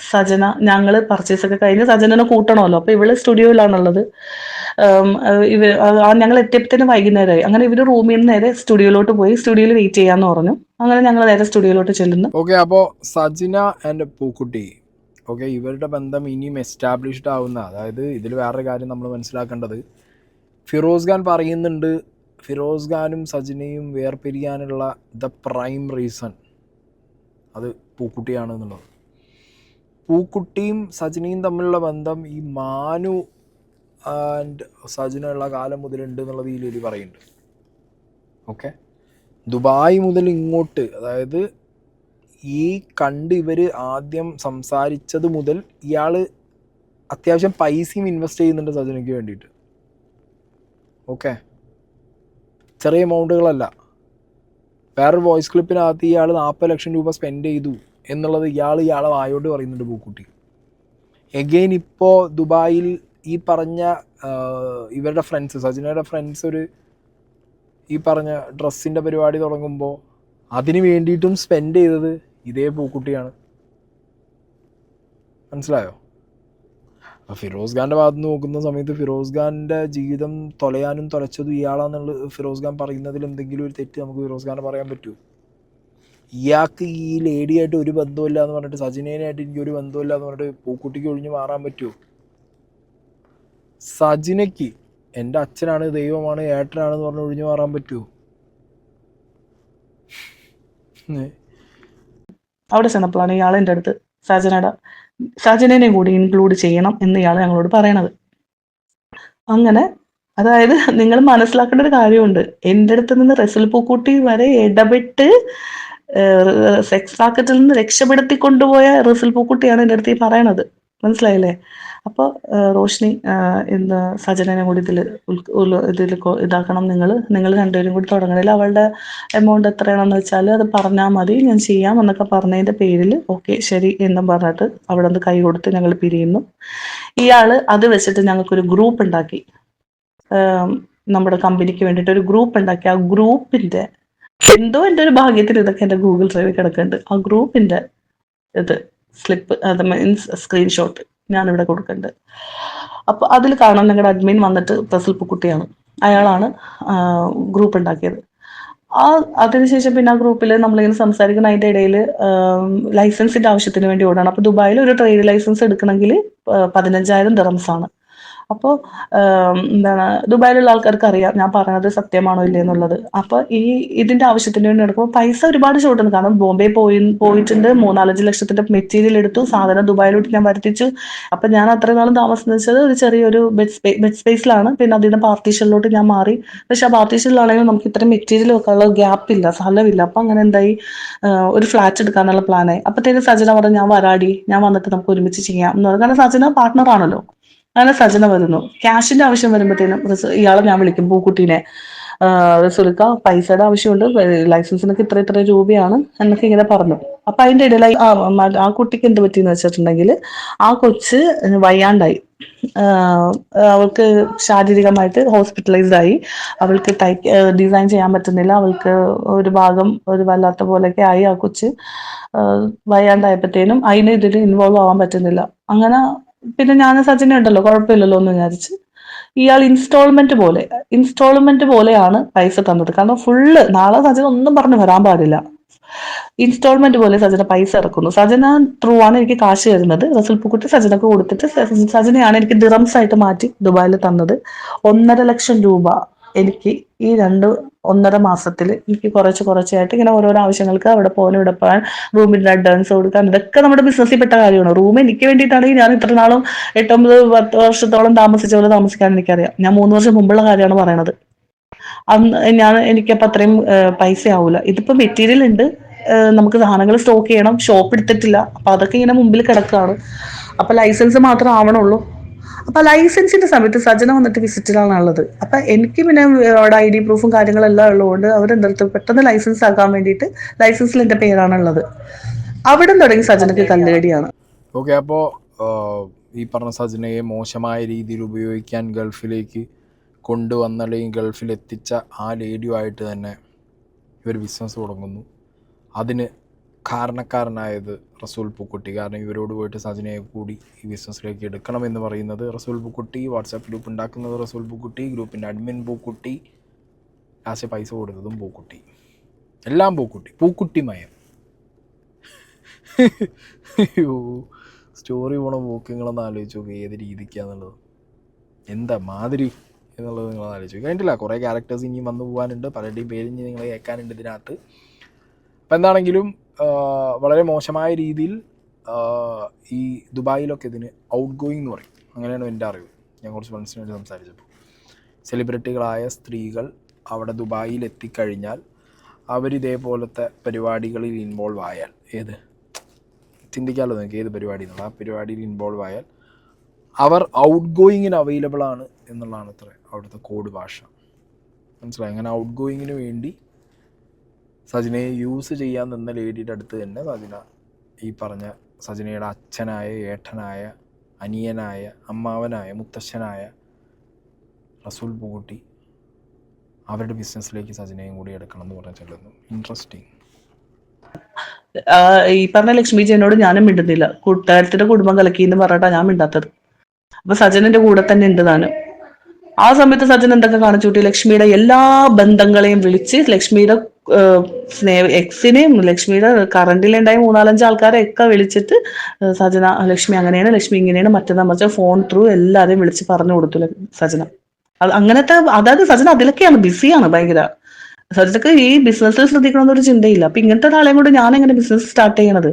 സജന ഞങ്ങൾ പർച്ചേസ് ഒക്കെ കഴിഞ്ഞ് സജനനെ കൂട്ടണമല്ലോ. അപ്പൊ ഇവള് സ്റ്റുഡിയോയിലാണുള്ളത്. ഞങ്ങൾ എത്തിയപ്പോഴത്തേന് വൈകുന്നേരമായി. അങ്ങനെ ഇവര് റൂമിൽ നിന്ന് നേരെ സ്റ്റുഡിയോയിലോട്ട് പോയി. സ്റ്റുഡിയോയിൽ വെയിറ്റ് ചെയ്യാന്ന് പറഞ്ഞു. അങ്ങനെ ഞങ്ങൾ നേരെ സ്റ്റുഡിയോയിലോട്ട് ചെല്ലുന്നു. ഓക്കെ, അപ്പോൾ സജന ആൻഡ് പൂക്കുട്ടി, ഓക്കെ, ഇവരുടെ ബന്ധം ഇനിയും എസ്റ്റാബ്ലിഷ്ഡ് ആവുന്ന, അതായത് ഇതിൽ വേറൊരു കാര്യം നമ്മൾ മനസ്സിലാക്കേണ്ടത്, ഫിറോസ് ഖാൻ പറയുന്നുണ്ട് ഫിറോസ് ഖാനും സജനയും വേർപിരിയാനുള്ള ദ പ്രൈം റീസൺ അത് പൂക്കുട്ടിയാണ് എന്നുള്ളത്. പൂക്കുട്ടിയും സജനയും തമ്മിലുള്ള ബന്ധം ഈ മാനു ആൻഡ് സജനുള്ള കാലം മുതലുണ്ട് എന്നുള്ളത് ഇതിൽ പറയുന്നുണ്ട്. ഓക്കെ, ദുബായ് മുതൽ ഇങ്ങോട്ട്, അതായത് ഈ ഇവർ ആദ്യം സംസാരിച്ചത് മുതൽ ഇയാൾ അത്യാവശ്യം പൈസയും ഇൻവെസ്റ്റ് ചെയ്യുന്നുണ്ട് സജനയ്ക്ക് വേണ്ടിയിട്ട്. ഓക്കെ, ചെറിയ എമൗണ്ടുകളല്ല. വേറൊരു വോയിസ് ക്ലിപ്പിനകത്ത് ഇയാൾ 40 ലക്ഷം രൂപ സ്പെൻഡ് ചെയ്തു എന്നുള്ളത് ഇയാളെ വായോട് പറയുന്നുണ്ട് പൂക്കുട്ടി. എഗെയിൻ ഇപ്പോൾ ദുബായിൽ ഈ പറഞ്ഞ ഇവരുടെ ഫ്രണ്ട്സ്, സജനയുടെ ഫ്രണ്ട്സ് ഈ പറഞ്ഞ ഡ്രസ്സിൻ്റെ പരിപാടി തുടങ്ങുമ്പോൾ അതിന് വേണ്ടിയിട്ടും സ്പെൻഡ് ചെയ്തത് ഇതേ പൂക്കുട്ടിയാണ്. മനസ്സിലായോ? ഫിറോസ് ഖാൻ്റെ ഭാഗത്ത് നോക്കുന്ന സമയത്ത് ഫിറോസ് ഖാൻ്റെ ജീവിതം തൊലയാനും തൊലച്ചതും ഇയാളാണെന്നുള്ളത് ഫിറോസ് ഖാൻ പറയുന്നതിൽ എന്തെങ്കിലും ഒരു തെറ്റ് നമുക്ക് ഫിറോസ് ഖാനെ പറയാൻ പറ്റുമോ? ഇയാൾക്ക് ഈ ലേഡിയായിട്ട് ഒരു ബന്ധമില്ല എന്ന് പറഞ്ഞിട്ട്, സജിനേനായിട്ട് എനിക്ക് ഒരു ബന്ധമില്ല എന്ന് പറഞ്ഞിട്ട് പൂക്കുട്ടിക്ക് ഒഴിഞ്ഞു മാറാൻ പറ്റുമോ? സജിനയ്ക്ക് എൻ്റെ അച്ഛനാണ്, ദൈവമാണ്, ഏട്ടനാണെന്ന് പറഞ്ഞ് ഒഴിഞ്ഞു മാറാൻ പറ്റുമോ? അവിടെ ചെന്നപ്പോഴാണ് ഇയാൾ എൻ്റെ അടുത്ത് സജനേനെ കൂടി ഇൻക്ലൂഡ് ചെയ്യണം എന്ന് ഇയാൾ ഞങ്ങളോട് പറയണത്. അങ്ങനെ, അതായത് നിങ്ങൾ മനസ്സിലാക്കേണ്ട ഒരു കാര്യമുണ്ട്, എൻ്റെ അടുത്ത് നിന്ന് റസൽ പൂക്കുട്ടി വരെ ഇടപെട്ട് സെക്സ് റാക്കറ്റിൽ നിന്ന് രക്ഷപ്പെടുത്തി കൊണ്ടുപോയ റസൽ പൂക്കുട്ടിയാണ് എൻ്റെ അടുത്ത് ഈ പറയണത്. മനസ്സിലായില്ലേ? അപ്പോൾ റോഷിനി ഇന്ന് സജനനെ കൂടി ഇതിൽ ഇതാക്കണം, നിങ്ങൾ രണ്ടുപേരും കൂടി തുടങ്ങണില്ല, അവളുടെ എമൗണ്ട് എത്രയാണെന്ന് വെച്ചാൽ അത് പറഞ്ഞാൽ മതി, ഞാൻ ചെയ്യാം എന്നൊക്കെ പറഞ്ഞതിൻ്റെ പേരിൽ ഓക്കെ ശരി എന്നും പറഞ്ഞിട്ട് അവിടെ നിന്ന് കൈ കൊടുത്ത് ഞങ്ങൾ പിരിയുന്നു. ഇയാൾ അത് വെച്ചിട്ട് ഞങ്ങൾക്കൊരു ഗ്രൂപ്പ് ഉണ്ടാക്കി, നമ്മുടെ കമ്പനിക്ക് വേണ്ടിയിട്ട് ഒരു ഗ്രൂപ്പ് ഉണ്ടാക്കി. ആ ഗ്രൂപ്പിന്റെ എന്തോ എൻ്റെ ഒരു ഭാഗ്യത്തിൽ ഇതൊക്കെ എൻ്റെ ഗൂഗിൾ ഡ്രൈവിൽ കിടക്കുന്നുണ്ട്. ആ ഗ്രൂപ്പിന്റെ ഇത് സ്ലിപ്പ്, അത് മീൻസ് സ്ക്രീൻഷോട്ട് ഞാനിവിടെ കൊടുക്കുന്നുണ്ട്. അപ്പൊ അതിൽ കാണാം ഞങ്ങളുടെ അഡ്മിൻ വന്നിട്ട് പ്രസൽ പൂക്കുട്ടിയാണ്, അയാളാണ് ഗ്രൂപ്പ് ഉണ്ടാക്കിയത്. അതിനുശേഷം പിന്നെ ആ ഗ്രൂപ്പിൽ നമ്മളിങ്ങനെ സംസാരിക്കുന്ന അതിൻ്റെ ഇടയിൽ ലൈസൻസിന്റെ ആവശ്യത്തിന് വേണ്ടി ഓടാണ്. അപ്പൊ ദുബായിൽ ഒരു ട്രേഡ് ലൈസൻസ് എടുക്കണമെങ്കിൽ 15,000 ദിറംസാണ്. അപ്പോൾ എന്താണ്, ദുബായിലുള്ള ആൾക്കാർക്ക് അറിയാം ഞാൻ പറഞ്ഞത് സത്യമാണോ ഇല്ലേ എന്നുള്ളത്. അപ്പൊ ഇതിന്റെ ആവശ്യത്തിന് വേണ്ടി നടക്കുമ്പോൾ പൈസ ഒരുപാട് ഷോർട്ടുണ്ട്. കാരണം ബോംബെ പോയിട്ടുണ്ട്, 3-4 ലക്ഷത്തിന്റെ മെറ്റീരിയൽ എടുത്തു, സാധനം ദുബായിലോട്ട് ഞാൻ വരുത്തിച്ചു. അപ്പൊ ഞാൻ അത്രയും നാളും താമസിച്ചത് ഒരു ചെറിയൊരു ബെഡ് സ്പേസിലാണ്. പിന്നെ അതിന്റെ പാർട്ടീഷനിലോട്ട് ഞാൻ മാറി. പക്ഷെ ആ പാർട്ടീഷനിലാണെങ്കിൽ നമുക്ക് ഇത്രയും മെറ്റീരിയൽ വെക്കാനുള്ള ഗ്യാപ്പ് ഇല്ല, സ്ഥലമില്ല. അപ്പൊ അങ്ങനെ എന്തായി, ഒരു ഫ്ലാറ്റ് എടുക്കാനുള്ള പ്ലാനായി. അപ്പത്തേക്ക് സജന പറഞ്ഞു ഞാൻ വരാടി, ഞാൻ വന്നിട്ട് നമുക്ക് ഒരുമിച്ച് ചെയ്യാം എന്ന് പറഞ്ഞു. കാരണം സജന പാർട്ട്ണർ ആണല്ലോ. അങ്ങനെ സജന വരുന്നു. ക്യാഷിന്റെ ആവശ്യം വരുമ്പോഴത്തേനും ഇയാളെ ഞാൻ വിളിക്കും, പൂക്കുട്ടീനെ, സുൽക്ക പൈസയുടെ ആവശ്യമുണ്ട്, ലൈസൻസിനൊക്കെ ഇത്ര രൂപയാണ് എന്നൊക്കെ ഇങ്ങനെ പറഞ്ഞു. അപ്പൊ അതിന്റെ ഇടയിലായി ആ കുട്ടിക്ക് എന്ത് പറ്റിയെന്ന് വെച്ചിട്ടുണ്ടെങ്കിൽ ആ കൊച്ച് വയ്യാണ്ടായി, അവൾക്ക് ശാരീരികമായിട്ട് ഹോസ്പിറ്റലൈസ്ഡ് ആയി. അവൾക്ക് ഡിസൈൻ ചെയ്യാൻ പറ്റുന്നില്ല, അവൾക്ക് ഒരു ഭാഗം ഒരു വല്ലാത്ത പോലെയൊക്കെ ആയി. ആ കൊച്ച് വയ്യാണ്ടായപ്പോഴത്തേനും അതിന് ഇതിൽ ഇൻവോൾവ് ആവാൻ പറ്റുന്നില്ല. അങ്ങനെ പിന്നെ ഞാൻ സജിന ഉണ്ടല്ലോ കുഴപ്പമില്ലല്ലോ എന്ന് വിചാരിച്ച് ഇയാൾ ഇൻസ്റ്റാൾമെന്റ് പോലെയാണ് പൈസ തന്നത്. കാരണം ഫുള്ള് നാളെ സജന ഒന്നും പറഞ്ഞു വരാൻ പാടില്ല, ഇൻസ്റ്റാൾമെന്റ് പോലെ സജന പൈസ ഇറക്കുന്നു. സജന ത്രൂ ആണ് എനിക്ക് കാശ് തരുന്നത്. റസൂൽ പൂക്കുട്ടി സജനക്ക് കൊടുത്തിട്ട് സജനയാണ് എനിക്ക് ദിറംസ് ആയിട്ട് മാറ്റി ദുബായിൽ തന്നത്. 1.5 ലക്ഷം രൂപ എനിക്ക് ഈ 1.5 മാസത്തിൽ എനിക്ക് കുറച്ചായിട്ട് ഇങ്ങനെ ഓരോരോ ആവശ്യങ്ങൾക്ക് അവിടെ പോകാനും ഇവിടെ പോകാൻ, റൂമിന്റെ അഡ്വാൻസ് കൊടുക്കാൻ, ഇതൊക്കെ നമ്മുടെ ബിസിനസ്സിൽ പെട്ട കാര്യമാണ്. റൂം എനിക്ക് വേണ്ടിയിട്ടാണെങ്കിൽ ഞാൻ ഇത്ര നാളും 8-9-10 വർഷത്തോളം താമസിച്ച പോലെ താമസിക്കാൻ എനിക്കറിയാം. ഞാൻ 3 വർഷം മുമ്പുള്ള കാര്യമാണ് പറയണത്. അന്ന് എനിക്കപ്പോൾ അത്രയും പൈസ ആവൂല. ഇതിപ്പോ മെറ്റീരിയൽ ഉണ്ട്, നമുക്ക് സാധനങ്ങൾ സ്റ്റോക്ക് ചെയ്യണം, ഷോപ്പ് എടുത്തിട്ടില്ല, അപ്പൊ അതൊക്കെ ഇങ്ങനെ മുമ്പിൽ കിടക്കുകയാണ്. അപ്പൊ ലൈസൻസ് മാത്രം ആവണുള്ളൂ. അപ്പൊ ലൈസൻസിന്റെ സമയത്ത് സജന വന്നിട്ട് വിസിറ്റിലാണുള്ളത്. അപ്പൊ എനിക്ക് പിന്നെ അവിടെ ID പ്രൂഫും കാര്യങ്ങളെല്ലാം ഉള്ളതുകൊണ്ട് അവരെന്തെടുത്ത് പെട്ടെന്ന് ലൈസൻസ് ആക്കാൻ വേണ്ടിയിട്ട് ലൈസൻസിൽ എന്റെ പേരാണുള്ളത്. അവിടെ തുടങ്ങി സജനക്ക് കല്ലുകടിയാണ്. ഓക്കെ, അപ്പോൾ ഈ പറഞ്ഞ സജനയെ മോശമായ രീതിയിൽ ഉപയോഗിക്കാൻ ഗൾഫിലേക്ക് കൊണ്ടുവന്ന അല്ലെങ്കിൽ ഗൾഫിൽ എത്തിച്ച ആ ലേഡിയുമായിട്ട് തന്നെ ഇവർ ബിസിനസ് തുടങ്ങുന്നു. അതിന് കാരണക്കാരനായത് റസൂൽ പൂക്കുട്ടി. കാരണം ഇവരോട് പോയിട്ട് സജനയെ കൂടി ഈ ബിസിനസ്സിലേക്ക് എടുക്കണമെന്ന് പറയുന്നത് റസൂൽ പൂക്കുട്ടി, വാട്സാപ്പ് ഗ്രൂപ്പ് ഉണ്ടാക്കുന്നത് റസൂൽ പൂക്കുട്ടി, ഗ്രൂപ്പിൻ്റെ അഡ്മിൻ പൂക്കുട്ടി, ലാസ്റ്റ് പൈസ കൊടുത്തതും പൂക്കുട്ടി, എല്ലാം പൂക്കുട്ടിമയം. സ്റ്റോറി പോണ പോക്കുങ്ങളൊന്ന് ആലോചിച്ച് നോക്കുക, ഏത് രീതിക്കാന്നുള്ളത്, എന്താ മാതിരി എന്നുള്ളത് നിങ്ങൾ ആലോചിച്ചു. കഴിഞ്ഞിട്ടില്ല, കുറേ ക്യാരക്ടേഴ്സ് ഇനിയും വന്നു പോകാനുണ്ട്, പലരുടെയും പേര് ഇനി നിങ്ങൾ കേൾക്കാനുണ്ട് ഇതിനകത്ത്. അപ്പം എന്താണെങ്കിലും വളരെ മോശമായ രീതിയിൽ ഈ ദുബായിലൊക്കെ ഇതിന് ഔട്ട് ഗോയിങ് എന്ന് പറയും, അങ്ങനെയാണ് എൻ്റെ അറിവ്. ഞാൻ കുറച്ച് ഫ്രണ്ട്സിന് വേണ്ടി സംസാരിച്ചപ്പോൾ സെലിബ്രിറ്റികളായ സ്ത്രീകൾ അവിടെ ദുബായിൽ എത്തിക്കഴിഞ്ഞാൽ അവരിതേപോലത്തെ പരിപാടികളിൽ ഇൻവോൾവ് ആയാൽ, ചിന്തിക്കാമല്ലോ നിങ്ങൾക്ക് ഏത് പരിപാടി എന്നുള്ള, ആ പരിപാടിയിൽ ഇൻവോൾവ് ആയാൽ അവർ ഔട്ട് ഗോയിങ്ങിന് അവൈലബിൾ ആണ് എന്നുള്ളതാണ് അത്ര അവിടുത്തെ കോഡ് ഭാഷ. മനസ്സിലായി? അങ്ങനെ ഔട്ട് ഗോയിങ്ങിന് വേണ്ടി സജനയെ യൂസ് ചെയ്യാൻ നിന്ന ലേഡിയുടെ അടുത്ത് തന്നെ സജന ഈ പറഞ്ഞ സജനയുടെ അച്ഛനായ, ഏട്ടനായ, അനിയനായ, അമ്മാവനായ, മുത്തശ്ശനായ റസൂൽ പൂക്കുട്ടി അവരുടെ ബിസിനസ്സിലേക്ക് സജനയും കൂടി എടുക്കണം എന്ന് പറഞ്ഞ് ചെല്ലുന്നു. ഇൻട്രസ്റ്റിംഗ്. ഈ പറഞ്ഞ ലക്ഷ്മി ജയനോട് ഞാനും മിണ്ടുന്നില്ല. കൂട്ടുകാരത്തിന്റെ കുടുംബം കലക്കി എന്ന് പറഞ്ഞിട്ടാ ഞാൻ മിണ്ടാത്തത്. അപ്പൊ സജനന്റെ കൂടെ തന്നെ ഉണ്ട് താനും. ആ സമയത്ത് സജൻ എന്തൊക്കെ കാണിച്ചു കൂട്ടി, ലക്ഷ്മിയുടെ എല്ലാ ബന്ധങ്ങളെയും വിളിച്ച് ലക്ഷ്മിയുടെ എക്സിനെയും ലക്ഷ്മിയുടെ കറണ്ടിലുണ്ടായ 3-4 ആൾക്കാരെ ഒക്കെ വിളിച്ചിട്ട് സജന ലക്ഷ്മി അങ്ങനെയാണ്, ലക്ഷ്മി ഇങ്ങനെയാണ്, മറ്റേതാ മറിച്ച ഫോൺ ത്രൂ എല്ലാരെയും വിളിച്ച് പറഞ്ഞു കൊടുത്തു സജന. അങ്ങനത്തെ, അതായത് സജന അതിലൊക്കെയാണ് ബിസിയാണ് ഭയങ്കര. സജനക്ക് ഈ ബിസിനസ്സിൽ ശ്രദ്ധിക്കണമെന്നൊരു ചിന്തയില്ല. അപ്പൊ ഇങ്ങനത്തെ ഒരാളെയും കൊണ്ട് ഞാൻ എങ്ങനെ ബിസിനസ് സ്റ്റാർട്ട് ചെയ്യണത്?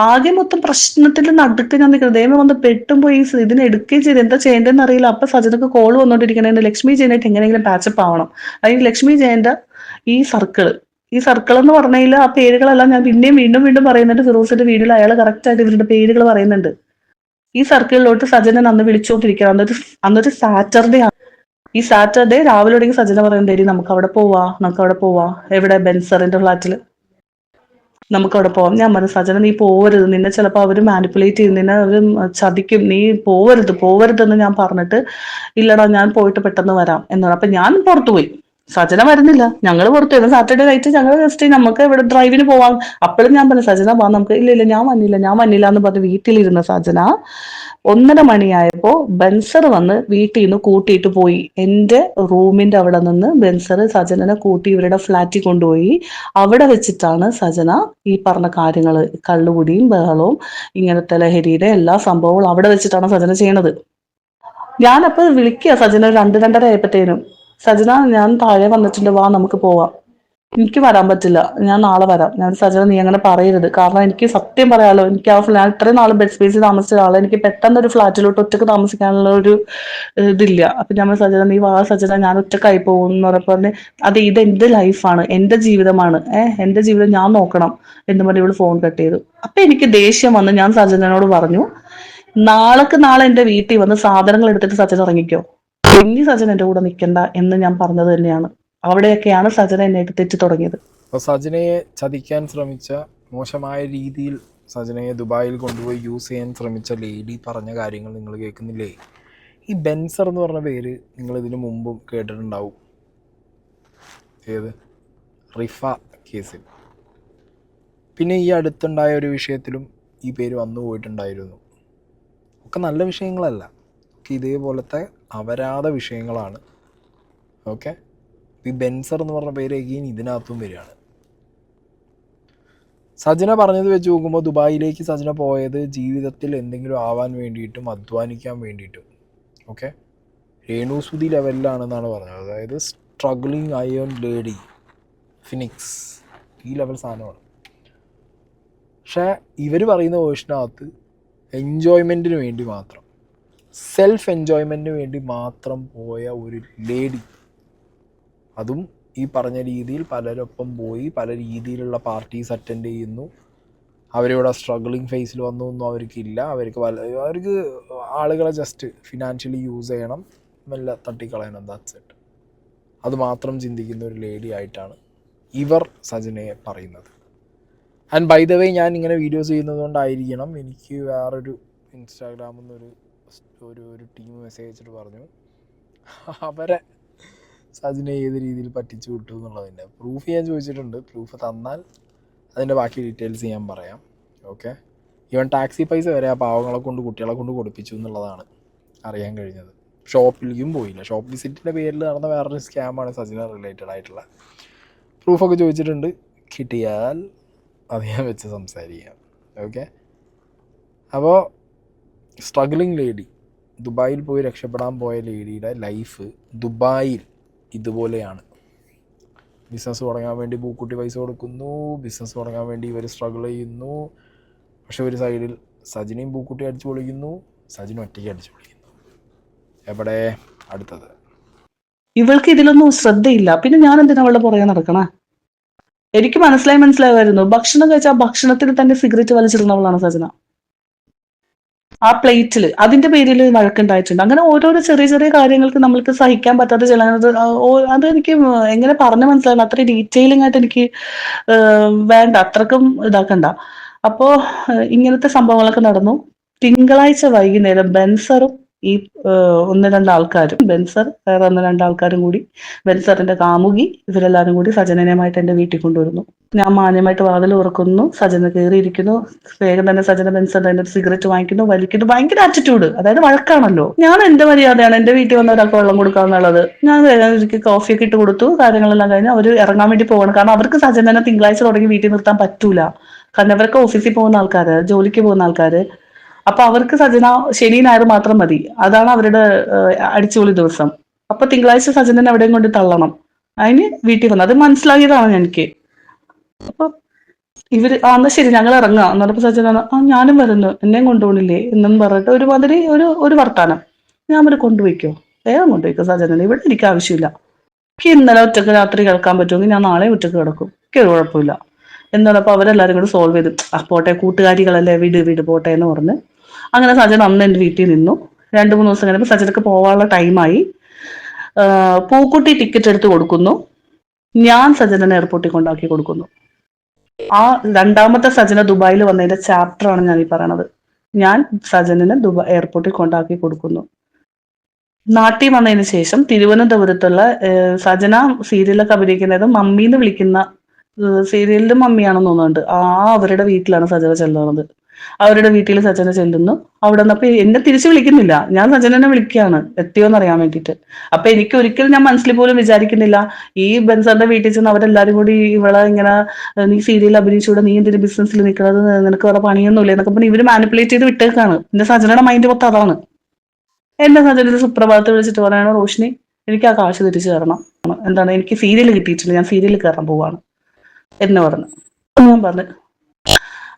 ആകെ മൊത്തം പ്രശ്നത്തിന്റെ നടുക്ക് ഞാൻ നിൽക്കുന്നത്. ദൈവം വന്ന് പെട്ടും പോയി ഇതിനെ എടുക്കുകയും ചെയ്ത് എന്താ ചെയ്യേണ്ടതെന്ന് അറിയില്ല. അപ്പൊ സജനക്ക് കോൾ വന്നോണ്ടിരിക്കണേ ലക്ഷ്മി ജയനായിട്ട് എങ്ങനെയെങ്കിലും പാച്ചപ്പ് ആവണം. അതിന് ലക്ഷ്മി ജയന്റെ ഈ സർക്കിൾ എന്ന് പറഞ്ഞതിൽ ആ പേരുകളെല്ലാം ഞാൻ പിന്നെയും വീണ്ടും പറയുന്നുണ്ട്. ഫിറോസിന്റെ വീഡിയോയിൽ അയാൾ കറക്റ്റ് ആയിട്ട് ഇവരുടെ പേരുകൾ പറയുന്നുണ്ട്. ഈ സർക്കിളിലോട്ട് സജനൻ അന്ന് വിളിച്ചുകൊണ്ടിരിക്കുക. അന്നൊരു സാറ്റർഡേ ആണ്. ഈ സാറ്റർഡേ രാവിലെ തുടങ്ങി സജന പറയുന്നത്, നമുക്ക് അവിടെ പോവാ, എവിടെ, ബെൻസറിന്റെ ഫ്ലാറ്റിൽ നമുക്ക് അവിടെ പോവാം. ഞാൻ പറഞ്ഞു, സജന നീ പോവരുത്, നിന്നെ ചിലപ്പോൾ അവർ മാനിപ്പുലേറ്റ് ചെയ്യും, നിന്നെ അവർ ചതിക്കും, നീ പോവരുതെന്ന് ഞാൻ പറഞ്ഞിട്ട്, ഇല്ലടാ ഞാൻ പോയിട്ട് പെട്ടെന്ന് വരാം എന്നാണ്. അപ്പൊ ഞാൻ പുറത്തു പോയി, സജന വരുന്നില്ല, ഞങ്ങൾ പുറത്തു പോയി. സാറ്റർഡേ നൈറ്റ് ഞങ്ങൾ ജസ്റ്റ് നമുക്ക് ഇവിടെ ഡ്രൈവിന് പോവാം. അപ്പോഴും ഞാൻ പറഞ്ഞു, സജന വാ നമുക്ക്, ഇല്ല ഞാൻ വന്നില്ല എന്ന് പറഞ്ഞ് വീട്ടിലിരുന്ന സജന 1:30 മണിയായപ്പോ ബെൻസർ വന്ന് വീട്ടിൽ നിന്ന് കൂട്ടിയിട്ട് പോയി. എന്റെ റൂമിന്റെ അവിടെ നിന്ന് ബെൻസർ സജനനെ കൂട്ടി ഇവരുടെ ഫ്ലാറ്റിൽ കൊണ്ടുപോയി. അവിടെ വെച്ചിട്ടാണ് സജന ഈ പറഞ്ഞ കാര്യങ്ങള്, കള്ളുകുടിയും ബഹളവും ഇങ്ങനത്തെ ലഹരിയുടെ എല്ലാ സംഭവങ്ങളും അവിടെ വെച്ചിട്ടാണ് സജന ചെയ്യണത്. ഞാനപ്പോ വിളിക്കുക സജന 2-2:30 ആയപ്പോഴത്തേനും, സജന ഞാൻ താഴെ വന്നിട്ടുണ്ട്, വാ നമുക്ക് പോവാം. എനിക്ക് വരാൻ പറ്റില്ല, ഞാൻ നാളെ വരാം. ഞാൻ സജന നീ അങ്ങനെ പറയരുത്, കാരണം എനിക്ക് സത്യം പറയാലോ, എനിക്ക് ഞാൻ ഇത്രയും നാൾ ബെഡ് സ്പേസിൽ താമസിച്ച ആളെ, എനിക്ക് പെട്ടെന്ന് ഒരു ഫ്ലാറ്റിലോട്ട് ഒറ്റക്ക് താമസിക്കാനുള്ള ഒരു ഇതില്ല. അപ്പൊ ഞാൻ സജന നീ വാ സജന, ഞാൻ ഒറ്റക്കായി പോകും എന്ന് പറഞ്ഞ്, ഇത് എന്റെ ലൈഫാണ്, എന്റെ ജീവിതമാണ്, എന്റെ ജീവിതം ഞാൻ നോക്കണം എന്ന് പറഞ്ഞ് ഇവള് ഫോൺ കട്ട് ചെയ്തു. അപ്പൊ എനിക്ക് ദേഷ്യം വന്ന് ഞാൻ സജനോട് പറഞ്ഞു, നാളെ എന്റെ വീട്ടിൽ വന്ന് സാധനങ്ങൾ എടുത്തിട്ട് സജന ഇറങ്ങിക്കോ, ഇനി സജന എന്റെ കൂടെ നിൽക്കണ്ട എന്ന് ഞാൻ പറഞ്ഞത് തന്നെയാണ്. അവിടെയൊക്കെയാണ് സജന എന്നെ തെറ്റി തുടങ്ങിയത്. അപ്പോൾ സജനയെ ചതിക്കാൻ ശ്രമിച്ച, മോശമായ രീതിയിൽ സജനയെ ദുബായിൽ കൊണ്ടുപോയി യൂസ് ചെയ്യാൻ ശ്രമിച്ച ലേഡി പറഞ്ഞ കാര്യങ്ങൾ നിങ്ങൾ കേൾക്കുന്നില്ലേ? ഈ ബെൻസർ എന്ന് പറഞ്ഞ പേര് നിങ്ങൾ ഇതിനു മുമ്പും കേട്ടിട്ടുണ്ടാവും. ഏത്? റിഫ കേസിൽ. പിന്നെ ഈ അടുത്തുണ്ടായ ഒരു വിഷയത്തിലും ഈ പേര് വന്നു പോയിട്ടുണ്ടായിരുന്നു. ഒക്കെ നല്ല വിഷയങ്ങളല്ല, ഒക്കെ ഇതേപോലത്തെ അപരാധ വിഷയങ്ങളാണ്. ഓക്കെ, ഈ ബെൻസർ എന്ന് പറഞ്ഞ പേര് എഗെയിൻ ഇതിനകത്തും വരികയാണ്. സജന പറഞ്ഞത് വെച്ച് നോക്കുമ്പോൾ ദുബായിലേക്ക് സജന പോയത് ജീവിതത്തിൽ എന്തെങ്കിലും ആവാൻ വേണ്ടിയിട്ടും അധ്വാനിക്കാൻ വേണ്ടിയിട്ടും. ഓക്കെ, രേണുസുതി ലെവലിലാണെന്നാണ് പറഞ്ഞത്. അതായത് സ്ട്രഗ്ലിങ് അയൺ ലേഡി, ഫിനിക്സ്, ഈ ലെവൽ സാധനമാണ്. പക്ഷേ ഇവർ പറയുന്ന വേർഷനകത്ത് എൻജോയ്മെൻറ്റിന് വേണ്ടി മാത്രം, സെൽഫ് എൻജോയ്മെൻറ്റിന് വേണ്ടി മാത്രം പോയ ഒരു ലേഡി, അതും ഈ പറഞ്ഞ രീതിയിൽ പലരൊപ്പം പോയി പല രീതിയിലുള്ള പാർട്ടീസ് അറ്റൻഡ് ചെയ്യുന്നു. അവരിവിടെ സ്ട്രഗ്ലിങ് ഫേസിൽ വന്നൊന്നും അവർക്കില്ല. അവർക്ക് ആളുകളെ ജസ്റ്റ് ഫിനാൻഷ്യലി യൂസ് ചെയ്യണം, മെല്ലെ തട്ടിക്കളയണം, ദാറ്റ്സ് ഇറ്റ്. അത് മാത്രം ചിന്തിക്കുന്ന ഒരു ലേഡി ആയിട്ടാണ് ഇവർ സജനയെ പറയുന്നത്. ആൻഡ് ബൈ ദ വേ, ഞാൻ ഇങ്ങനെ വീഡിയോസ് ചെയ്യുന്നത് കൊണ്ടായിരിക്കണം എനിക്ക് വേറൊരു ഇൻസ്റ്റാഗ്രാമിൽ നിന്ന് ഒരു ടീം മെസ്സേജ് അയച്ചിട്ട് പറഞ്ഞു അവരെ സജന ഏത് രീതിയിൽ പറ്റിച്ചു വിട്ടു എന്നുള്ളതിൻ്റെ പ്രൂഫ് ഞാൻ ചോദിച്ചിട്ടുണ്ട്. പ്രൂഫ് തന്നാൽ അതിൻ്റെ ബാക്കി ഡീറ്റെയിൽസ് ഞാൻ പറയാം. ഓക്കെ, ഈവൻ ടാക്സി പൈസ വരെ ആ പാവങ്ങളെ കൊണ്ട്, കുട്ടികളെ കൊണ്ട് കൊടുപ്പിച്ചു എന്നുള്ളതാണ് അറിയാൻ കഴിഞ്ഞത്. ഷോപ്പിലേക്കും പോയില്ല. ഷോപ്പ് വിസിറ്റിൻ്റെ പേരിൽ നടന്ന വേറൊരു സ്കാമാണ് സജന റിലേറ്റഡ് ആയിട്ടുള്ള. പ്രൂഫൊക്കെ ചോദിച്ചിട്ടുണ്ട്, കിട്ടിയാൽ അത് ഞാൻ വെച്ച് സംസാരിക്കാം. ഓക്കെ, അപ്പോൾ സ്ട്രഗ്ലിങ് ലേഡി, ദുബായിൽ പോയി രക്ഷപ്പെടാൻ പോയ ലേഡിയുടെ ലൈഫ് ദുബായിൽ ഇതുപോലെയാണ്. ബിസിനസ് തുടങ്ങാൻ വേണ്ടി പൂക്കുട്ടി പൈസ കൊടുക്കുന്നു, ബിസിനസ് തുടങ്ങാൻ വേണ്ടി ഇവർ സ്ട്രഗിൾ ചെയ്യുന്നു. പക്ഷെ ഒരു സൈഡിൽ സജിനയും പൂക്കുട്ടി അടിച്ചു പൊളിക്കുന്നു, സജിനും ഒറ്റയ്ക്ക് അടിച്ചു പൊളിക്കുന്നു. എവിടെ അടുത്തത്? ഇവൾക്ക് ഇതിലൊന്നും ശ്രദ്ധയില്ല, പിന്നെ ഞാൻ എന്തിനാ അവളുടെ പുറകെ നടക്കണേ? എനിക്ക് മനസ്സിലായിരുന്നു, ഭക്ഷണം കഴിച്ചാൽ ഭക്ഷണത്തിൽ തന്നെ സിഗരറ്റ് വലിച്ചിരുന്നവളാണ് സജന. ആ പ്ലേറ്റിൽ അതിന്റെ പേരിൽ വഴക്കുണ്ടായിട്ടുണ്ട്. അങ്ങനെ ഓരോരോ ചെറിയ ചെറിയ കാര്യങ്ങൾക്ക് നമ്മൾക്ക് സഹിക്കാൻ പറ്റാത്ത ചിലത്, അതെനിക്ക് എങ്ങനെ പറഞ്ഞു മനസ്സിലാക്കണം, അത്ര ഡീറ്റെയിലിംഗ് ആയിട്ട് എനിക്ക് വേണ്ട, അത്രക്കും ഇതാക്കണ്ട. അപ്പോ ഇങ്ങനത്തെ സംഭവങ്ങളൊക്കെ നടന്നു. തിങ്കളാഴ്ച വൈകുന്നേരം ബെൻസറും ഈ 1-2 ആൾക്കാരും, ബെൻസർ വേറെ 1-2 ആൾക്കാരും കൂടി, ബെൻസറിന്റെ കാമുകി, ഇവരെല്ലാരും കൂടി സജനനുമായിട്ട് എന്റെ വീട്ടിൽ കൊണ്ടുവരുന്നു. ഞാൻ മാന്യമായിട്ട് വാതിൽ തുറക്കുന്നു, സജന കയറിയിരിക്കുന്നു. വേഗം തന്നെ സജന ബെൻസറിന്റെ സിഗരറ്റ് വാങ്ങിക്കുന്നു, വലിക്കുന്നു. ഭയങ്കര ആറ്റിറ്റ്യൂഡ്, അതായത് വഴക്കാണല്ലോ. ഞാൻ എന്റെ മര്യാദയാണ്, എന്റെ വീട്ടിൽ വന്ന ഒരാൾക്ക് വെള്ളം കൊടുക്കാന്നുള്ളത്. ഞാൻ കോഫിയൊക്കെ ഇട്ട് കൊടുത്തു. കാര്യങ്ങളെല്ലാം കഴിഞ്ഞ് അവർ ഇറങ്ങാൻ വേണ്ടി പോകണം. കാരണം അവർക്ക് സജനനെ തിങ്കളാഴ്ച തുടങ്ങി വീട്ടിൽ നിർത്താൻ പറ്റൂല. കാരണം അവർക്ക് ഓഫീസിൽ പോകുന്ന ആൾക്കാര്, ജോലിക്ക് പോകുന്ന ആൾക്കാര്. അപ്പൊ അവർക്ക് സജന ശനി ഞായർ മാത്രം മതി, അതാണ് അവരുടെ അടിച്ചുപൊളി ദിവസം. അപ്പൊ തിങ്കളാഴ്ച സജനനെ എവിടെയും കൊണ്ട് തള്ളണം. അതിന് വീട്ടിൽ വന്നു. അത് മനസ്സിലാക്കിയതാണ് എനിക്ക്. അപ്പൊ ഇവര് എന്നാ ശരി ഞങ്ങൾ ഇറങ്ങാം എന്ന് പറഞ്ഞപ്പോ സജന ഞാനും വരുന്നു, എന്നെയും കൊണ്ടുപോകണില്ലേ എന്നും പറഞ്ഞിട്ട് ഒരുമാതിരി ഒരു വർത്താനം. ഞാൻ അവരെ കൊണ്ടുപോയിക്കോ, വേഗം കൊണ്ടുപോയിക്കോ സജനനെ, ഇവിടെ എനിക്ക് ആവശ്യമില്ല. എനിക്ക് ഇന്നലെ ഒറ്റക്ക് രാത്രി കിടക്കാൻ പറ്റുമെങ്കിൽ ഞാൻ നാളെ ഒറ്റക്ക് കിടക്കും, എനിക്ക് ഒരു കുഴപ്പമില്ല എന്നാണ്. അപ്പൊ അവരെല്ലാരും കൂടെ സോൾവ് ചെയ്ത് പോട്ടെ, കൂട്ടുകാരികളല്ലേ, വീട് പോട്ടെ എന്ന് പറഞ്ഞ് അങ്ങനെ സജൻ അന്ന് എൻ്റെ വീട്ടിൽ നിന്നു. 2-3 ദിവസം കഴിഞ്ഞപ്പോൾ സജനക്ക് പോകാനുള്ള ടൈമായി. പൂക്കുട്ടി ടിക്കറ്റ് എടുത്ത് കൊടുക്കുന്നു. ഞാൻ സജനനെ എയർപോർട്ടിൽ കൊണ്ടാക്കി കൊടുക്കുന്നു. ആ രണ്ടാമത്തെ സജന ദുബായിൽ വന്നതിന്റെ ചാപ്റ്ററാണ് ഞാൻ ഈ പറയണത്. ഞാൻ സജനനെ എയർപോർട്ടിൽ കൊണ്ടാക്കി കൊടുക്കുന്നു. നാട്ടിൽ വന്നതിന് ശേഷം തിരുവനന്തപുരത്തുള്ള സജന സീരിയലൊക്കെ അഭിനയിക്കുന്നത് മമ്മീന്ന് വിളിക്കുന്ന സീരിയലിലും മമ്മിയാണെന്ന് തോന്നുന്നുണ്ട്. അവരുടെ വീട്ടിലാണ് സജന ചെല്ലുന്നത്. അവരുടെ വീട്ടിൽ സജന ചെല്ലുന്നു. അവിടെ നിന്നപ്പോ എന്നെ തിരിച്ചു വിളിക്കുന്നില്ല, ഞാൻ സജനനെ വിളിക്കുകയാണ് എത്തിയോന്ന് അറിയാൻ വേണ്ടിയിട്ട്. അപ്പൊ എനിക്ക് ഒരിക്കലും ഞാൻ മനസ്സിൽ പോലും വിചാരിക്കുന്നില്ല ഈ ബെൻസറിന്റെ വീട്ടിൽ ചെന്ന് അവരെല്ലാരും കൂടി ഇവളെ ഇങ്ങനെ നീ സീരിയൽ അഭിനയിച്ചൂടെ, നീ എന്തിന് ബിസിനസ്സിൽ നിൽക്കുന്നത്, നിനക്ക് വേറെ പണിയൊന്നുമില്ല എന്നൊക്കെ പറഞ്ഞ് ഇവര് മാനിപ്പുലേറ്റ് ചെയ്ത് വിട്ടേക്കാണ്. എന്റെ സജനയുടെ മൈൻഡ് മൊത്തം അതാണ്. എന്നെ സജന സുപ്രഭാതത്തിൽ വിളിച്ചിട്ട് പറയണോ, റോഷിനി എനിക്ക് ആ കാശ് തിരിച്ചു തരണം, എന്താണ് എനിക്ക് സീരിയൽ കിട്ടിയിട്ടില്ല, ഞാൻ സീരിയലിൽ കയറാൻ പോവാണ് എന്ന് പറഞ്ഞു. ഞാൻ പറഞ്ഞു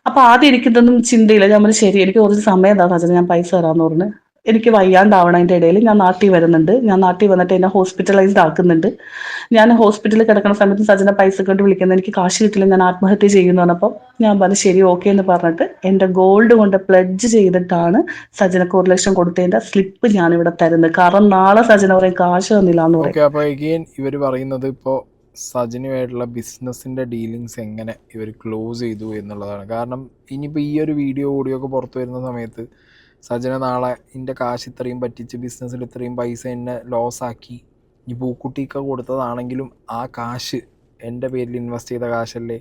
അപ്പൊ ആദ്യം എനിക്കിതൊന്നും ചിന്തയില്ല. ഞാൻ പറഞ്ഞു ശരി, എനിക്ക് കുറച്ച് സമയം എന്താ സജന, ഞാൻ പൈസ തരാമെന്ന് പറഞ്ഞു. എനിക്ക് വയ്യാണ്ടാവണതിന്റെ ഇടയിൽ ഞാൻ നാട്ടിൽ വരുന്നുണ്ട്. ഞാൻ നാട്ടിൽ വന്നിട്ട് എന്നെ ഹോസ്പിറ്റലൈസ്ഡ് ആക്കുന്നുണ്ട്. ഞാൻ ഹോസ്പിറ്റലിൽ കിടക്കുന്ന സമയത്ത് സജന പൈസ കൊണ്ട് വിളിക്കുന്നത്, എനിക്ക് കാശ് കിട്ടില്ല, ഞാൻ ആത്മഹത്യ ചെയ്യുന്നു പറഞ്ഞപ്പോൾ ഞാൻ പറഞ്ഞു ശരി ഓക്കെ എന്ന് പറഞ്ഞിട്ട് എന്റെ ഗോൾഡ് കൊണ്ട് പ്ലഡ്ജ് ചെയ്തിട്ടാണ് സജനക്ക് 1 ലക്ഷം കൊടുത്തതിന്റെ സ്ലിപ്പ് ഞാൻ ഇവിടെ തരുന്നത്. കാരണം നാളെ സജന പറയും കാശ് തന്നില്ല എന്ന് പറയും. അപ്പോൾ എഗെയിൻ ഇവർ പറയുന്നത് ഇപ്പോൾ സജനുമായിട്ടുള്ള ബിസിനസ്സിൻ്റെ ഡീലിങ്സ് എങ്ങനെ ഇവർ ക്ലോസ് ചെയ്തു എന്നുള്ളതാണ്. കാരണം ഇനിയിപ്പോൾ ഈ ഒരു വീഡിയോ ഓഡിയോ ഒക്കെ പുറത്തു വരുന്ന സമയത്ത് സജന നാളെ എൻ്റെ കാശ് ഇത്രയും പറ്റിച്ച് ബിസിനസ്സിൽ ഇത്രയും പൈസ എന്നെ ലോസാക്കി, ഈ പൂക്കുട്ടിക്ക് കൊടുത്തതാണെങ്കിലും ആ കാശ് എൻ്റെ പേരിൽ ഇൻവെസ്റ്റ് ചെയ്ത കാശല്ലേ,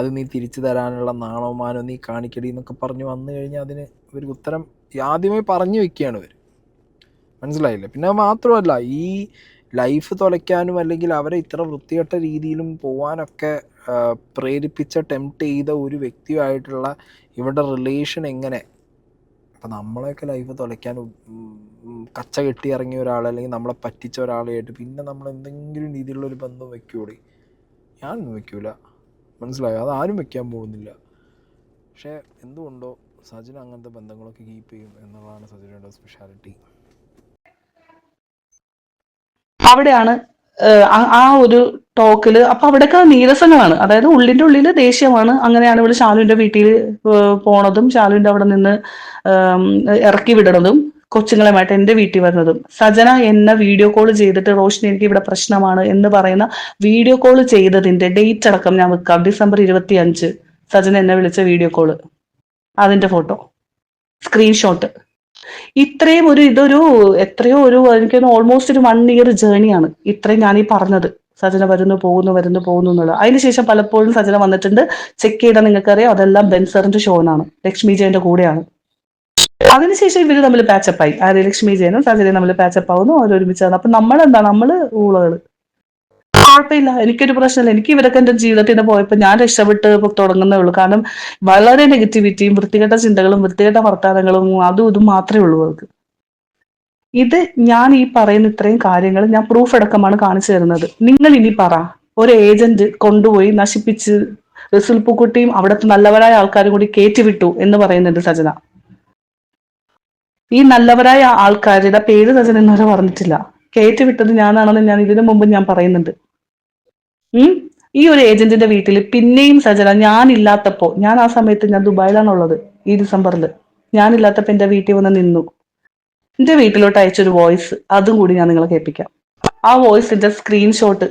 അത് നീ തിരിച്ചു തരാനുള്ള നാണവമാനം നീ കാണിക്കടി എന്നൊക്കെ പറഞ്ഞ് വന്നു കഴിഞ്ഞാൽ അതിന് ഇവർക്ക് ഉത്തരം ആദ്യമേ പറഞ്ഞു വെക്കുകയാണ് ഇവർ. മനസ്സിലായില്ലേ? പിന്നെ അത് മാത്രമല്ല, ഈ ലൈഫ് തുലയ്ക്കാനും അല്ലെങ്കിൽ അവരെ ഇത്ര വൃത്തികെട്ട രീതിയിലും പോകാനൊക്കെ പ്രേരിപ്പിച്ച ടെംപ്റ്റ് ചെയ്ത ഒരു വ്യക്തിയുമായിട്ടുള്ള ഇവരുടെ റിലേഷൻ എങ്ങനെ, അപ്പം നമ്മളെയൊക്കെ ലൈഫ് തുലയ്ക്കാൻ കച്ച കെട്ടി ഇറങ്ങിയ ഒരാൾ അല്ലെങ്കിൽ നമ്മളെ പറ്റിച്ച ഒരാളായിട്ട് പിന്നെ നമ്മൾ എന്തെങ്കിലും രീതിയിലുള്ളൊരു ബന്ധം വെക്കൂടെ? ഞാനൊന്നും വെക്കൂല. മനസ്സിലായോ? അതാരും വെക്കാൻ പോകുന്നില്ല. പക്ഷേ എന്തുകൊണ്ടോ സജന അങ്ങനത്തെ ബന്ധങ്ങളൊക്കെ കീപ്പ് ചെയ്യും എന്നുള്ളതാണ് സജനയുടെ സ്പെഷ്യാലിറ്റി. അവിടെയാണ് ആ ഒരു ടോക്കില് അപ്പൊ അവിടെയൊക്കെ നീരസങ്ങളാണ്. അതായത് ഉള്ളിന്റെ ഉള്ളില് ദേഷ്യമാണ്. അങ്ങനെയാണ് ഇവിടെ ഷാലുവിന്റെ വീട്ടിൽ പോണതും ഷാലുവിന്റെ അവിടെ നിന്ന് ഇറക്കി വിടണതും കൊച്ചുങ്ങളുമായിട്ട് എന്റെ വീട്ടിൽ വരുന്നതും. സജന എന്നെ വീഡിയോ കോൾ ചെയ്തിട്ട് റോഷിനി എനിക്ക് ഇവിടെ പ്രശ്നമാണ് എന്ന് പറയുന്ന വീഡിയോ കോൾ ചെയ്തതിന്റെ ഡേറ്റ് അടക്കം ഞാൻ വെക്കാം. December 25 സജന എന്നെ വിളിച്ച വീഡിയോ കോള്, അതിന്റെ ഫോട്ടോ സ്ക്രീൻഷോട്ട്. ഇത്രയും ഇതൊരു എത്രയോ എനിക്ക് ഓൾമോസ്റ്റ് ഒരു 1 year ജേണിയാണ് ഇത്രയും ഞാൻ ഈ പറഞ്ഞത്. സജന വരുന്നു പോകുന്നു എന്നുള്ളത്. അതിനുശേഷം പലപ്പോഴും സജന വന്നിട്ടുണ്ട്. ചെക്ക് ചെയ്താൽ നിങ്ങൾക്കറിയാം അതെല്ലാം ബെൻസറിന്റെ ഷോനാണ്, ലക്ഷ്മി ജയന്റെ കൂടെയാണ്. അതിനുശേഷം ഇവര് തമ്മിൽ പാച്ചപ്പായി. ലക്ഷ്മി ജയനും സജനയും തമ്മിൽ പാച്ചപ്പ് ആവുന്നു, അവരൊരുമിച്ചാണ്. അപ്പൊ നമ്മള് ഊളകള്. കുഴപ്പമില്ല, എനിക്കൊരു പ്രശ്നമില്ല. എനിക്ക് ഇവരൊക്കെ എന്റെ ജീവിതത്തിൽ പോയപ്പോൾ ഞാൻ രക്ഷപ്പെട്ട് തുടങ്ങുന്നേ ഉള്ളൂ. കാരണം വളരെ നെഗറ്റിവിറ്റിയും വൃത്തികെട്ട ചിന്തകളും വൃത്തികെട്ട വർത്താനങ്ങളും അതും ഇതും മാത്രമേ ഉള്ളൂ അവർക്ക്. ഇത് ഞാൻ ഈ പറയുന്ന ഇത്രയും കാര്യങ്ങൾ ഞാൻ പ്രൂഫ് അടക്കമാണ് കാണിച്ചു തരുന്നത്. നിങ്ങൾ ഇനി പറ, ഒരു ഏജന്റ് കൊണ്ടുപോയി നശിപ്പിച്ച് സുൽപ്പുക്കുട്ടിയും അവിടുത്തെ നല്ലവരായ ആൾക്കാരും കൂടി കയറ്റിവിട്ടു എന്ന് പറയുന്നുണ്ട് സജന. ഈ നല്ലവരായ ആൾക്കാരുടെ പേര് സജന എന്നവരെ പറഞ്ഞിട്ടില്ല. കയറ്റിവിട്ടത് ഞാനാണെന്ന് ഞാൻ ഇതിനു മുമ്പ് ഞാൻ പറയുന്നുണ്ട്. ഈ ഒരു ഏജന്റിന്റെ വീട്ടിൽ പിന്നെയും സജന ഞാനില്ലാത്തപ്പോ, ഞാൻ ആ സമയത്ത് ഞാൻ ദുബായിലാണുള്ളത്, ഈ ഡിസംബറിൽ ഞാനില്ലാത്തപ്പോ എന്റെ വീട്ടിൽ വന്ന് നിന്നു. എന്റെ വീട്ടിലോട്ട് അയച്ചൊരു വോയിസ്, അതും കൂടി ഞാൻ നിങ്ങളെ കേൾപ്പിക്കാം. ആ വോയിസിന്റെ സ്ക്രീൻഷോട്ട്,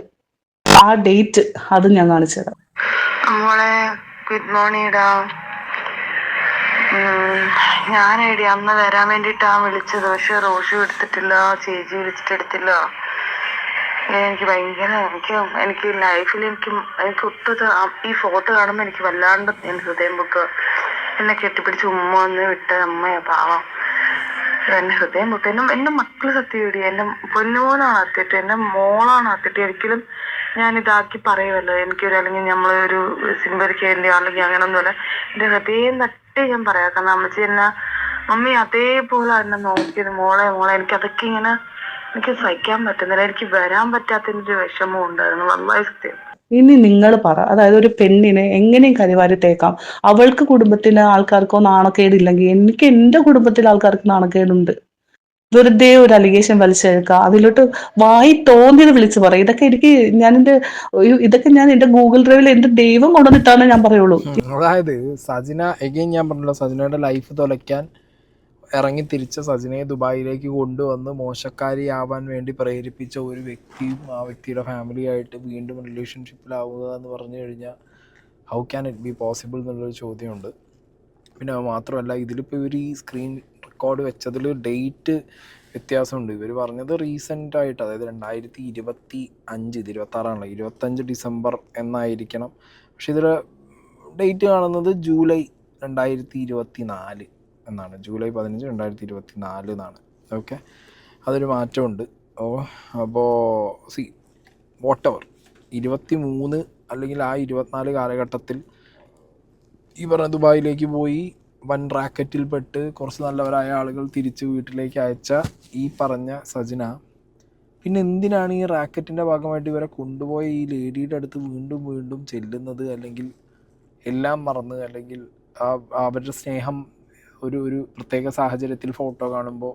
ആ ഡേറ്റ്, അതും ഞാൻ കാണിച്ചു തരാം. മോളെ ഗുഡ് മോർണിംഗ് ഡാ. ഞാനേടി അന്ന് വരാൻ വേണ്ടിയിട്ടാ വിളിച്ചത്. പക്ഷെ റോഷി എടുത്തിട്ടില്ല, ചേച്ചി വിളിച്ചിട്ടെടുത്തില്ല. എനിക്ക് ഭയങ്കര എനിക്ക് ലൈഫിൽ എനിക്ക് ഒട്ടത് ഈ ഫോട്ടോ കാണുമ്പോൾ എനിക്ക് വല്ലാണ്ട് ഹൃദയം പൊട്ടുക. എന്നെ കെട്ടിപ്പിടിച്ച് ഉമ്മ വന്ന് വിട്ട അമ്മയാ പാവം. എന്നെ ഹൃദയം പൊട്ടു. എന്റെ മക്കള് സത്യമായിട്ട് എന്റെ പൊന്നുമോനാണ് അത്തിട്ട്, എന്റെ മോളാണ് അത്തിട്ട്. ഒരിക്കലും ഞാൻ ഇതാക്കി പറയുമല്ലോ, എനിക്കൊരു അല്ലെങ്കിൽ നമ്മളൊരു സിമ്പതിക്ക് വേണ്ടിയോ അല്ലെങ്കിൽ അങ്ങനൊന്നുമല്ല. എന്റെ ഹൃദയം തട്ടി ഞാൻ പറയാം. കാരണം അമ്മച്ചി എന്നെ മമ്മി അതേപോലെ എന്നെ നോക്കിയത്. മോളെ എനിക്കതൊക്കെ ഇങ്ങനെ എനിക്ക് സഹിക്കാൻ പറ്റുന്നില്ല. എനിക്ക് വരാൻ പറ്റാത്തതിന്റെ ഒരു വിഷമം ഉണ്ടായിരുന്നു. നന്നായി സത്യം. ഇനി നിങ്ങൾ പറ, അതായത് ഒരു പെണ്ണിനെ എങ്ങനെയും കരിവാരി തേക്കാം. അവൾക്ക് കുടുംബത്തിലെ ആൾക്കാർക്കോ നാണക്കേടില്ലെങ്കിൽ എനിക്ക് എന്റെ കുടുംബത്തിലെ ആൾക്കാർക്ക് നാണക്കേടുണ്ട്. വെറുതെ ഒരു അലിഗേഷൻ വലിച്ചെടുക്കുക, അതിലോട്ട് വായി തോന്നിയത് വിളിച്ചു പറയും. ഇതൊക്കെ ഞാൻ എന്റെ ഗൂഗിൾ ഡ്രൈവിൽ എന്റെ ദൈവം കൊണ്ടുവന്നിട്ടാണ് ഞാൻ പറയുള്ളൂ. അതായത് സജന എഗെയിൻ ഞാൻ പറഞ്ഞല്ലോ, സജനയുടെ ലൈഫ് തുലയ്ക്കാൻ ഇറങ്ങി തിരിച്ച സജിനയെ ദുബായിലേക്ക് കൊണ്ടുവന്ന് മോശക്കാരിയാവാൻ വേണ്ടി പ്രേരിപ്പിച്ച ഒരു വ്യക്തിയും ആ വ്യക്തിയുടെ ഫാമിലിയായിട്ട് വീണ്ടും റിലേഷൻഷിപ്പിലാവുക എന്ന് പറഞ്ഞു കഴിഞ്ഞാൽ how can it be possible എന്നുള്ളൊരു ചോദ്യമുണ്ട്. പിന്നെ അത് മാത്രമല്ല, ഇതിലിപ്പോൾ ഇവർ ഈ സ്ക്രീൻ റെക്കോർഡ് വെച്ചതിൽ ഡേറ്റ് വ്യത്യാസമുണ്ട്. ഇവർ പറഞ്ഞത് റീസെൻ്റായിട്ട്, അതായത് 2025, ഇത് 26ആണല്ലോ, 25 ഡിസംബർ എന്നായിരിക്കണം. പക്ഷേ ഇതിൽ ഡേറ്റ് കാണുന്നത് ജൂലൈ 2024 എന്നാണ്. ജൂലൈ 15, 2024 എന്നാണ്. ഓക്കെ, അതൊരു മാറ്റമുണ്ട്. അപ്പോൾ വോട്ടെവർ 23 അല്ലെങ്കിൽ ആ 24 കാലഘട്ടത്തിൽ ഈ പറഞ്ഞ ദുബായിലേക്ക് പോയി വൻ റാക്കറ്റിൽപ്പെട്ട് കുറച്ച് നല്ലവരായ ആളുകൾ തിരിച്ച് വീട്ടിലേക്ക് അയച്ച ഈ പറഞ്ഞ സജിന പിന്നെ എന്തിനാണ് ഈ റാക്കറ്റിൻ്റെ ഭാഗമായിട്ട് ഇവരെ കൊണ്ടുപോയ ഈ ലേഡിയുടെ അടുത്ത് വീണ്ടും വീണ്ടും ചെല്ലുന്നത്? അല്ലെങ്കിൽ എല്ലാം മറന്ന്, അല്ലെങ്കിൽ അവരുടെ സ്നേഹം ഒരു പ്രത്യേക സാഹചര്യത്തിൽ ഫോട്ടോ കാണുമ്പോൾ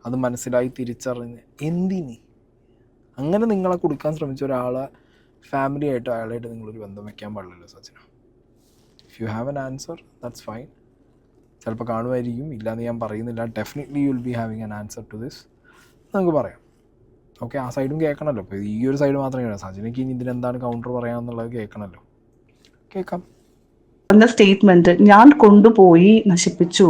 അത് മനസ്സിലായി തിരിച്ചറിഞ്ഞ് എന്തിന്? അങ്ങനെ നിങ്ങളെ കൊടുക്കാൻ ശ്രമിച്ച ഒരാളെ ഫാമിലി ആയിട്ടോ അയാളായിട്ട് നിങ്ങളൊരു ബന്ധം വയ്ക്കാൻ പാടില്ലല്ലോ Sajina. If you have an answer that's fine. ചിലപ്പോൾ കാണുമായിരിക്കും, ഇല്ലയെന്ന് ഞാൻ പറയുന്നില്ല. Definitely you will be having an answer to this. നമുക്ക് പറയാം. ഓക്കെ, ആ സൈഡും കേൾക്കണമല്ലോ. ഇപ്പോൾ ഈ ഒരു സൈഡ് മാത്രമേ കേൾക്കാം. സജിനയ്ക്ക് ഇനി ഇതിനെന്താണ് കൗണ്ടർ പറയാമെന്നുള്ളത് കേൾക്കണമല്ലോ. കേൾക്കാം. സ്റ്റേറ്റ്മെന്റ്, ഞാൻ കൊണ്ടുപോയി നശിപ്പിച്ചു,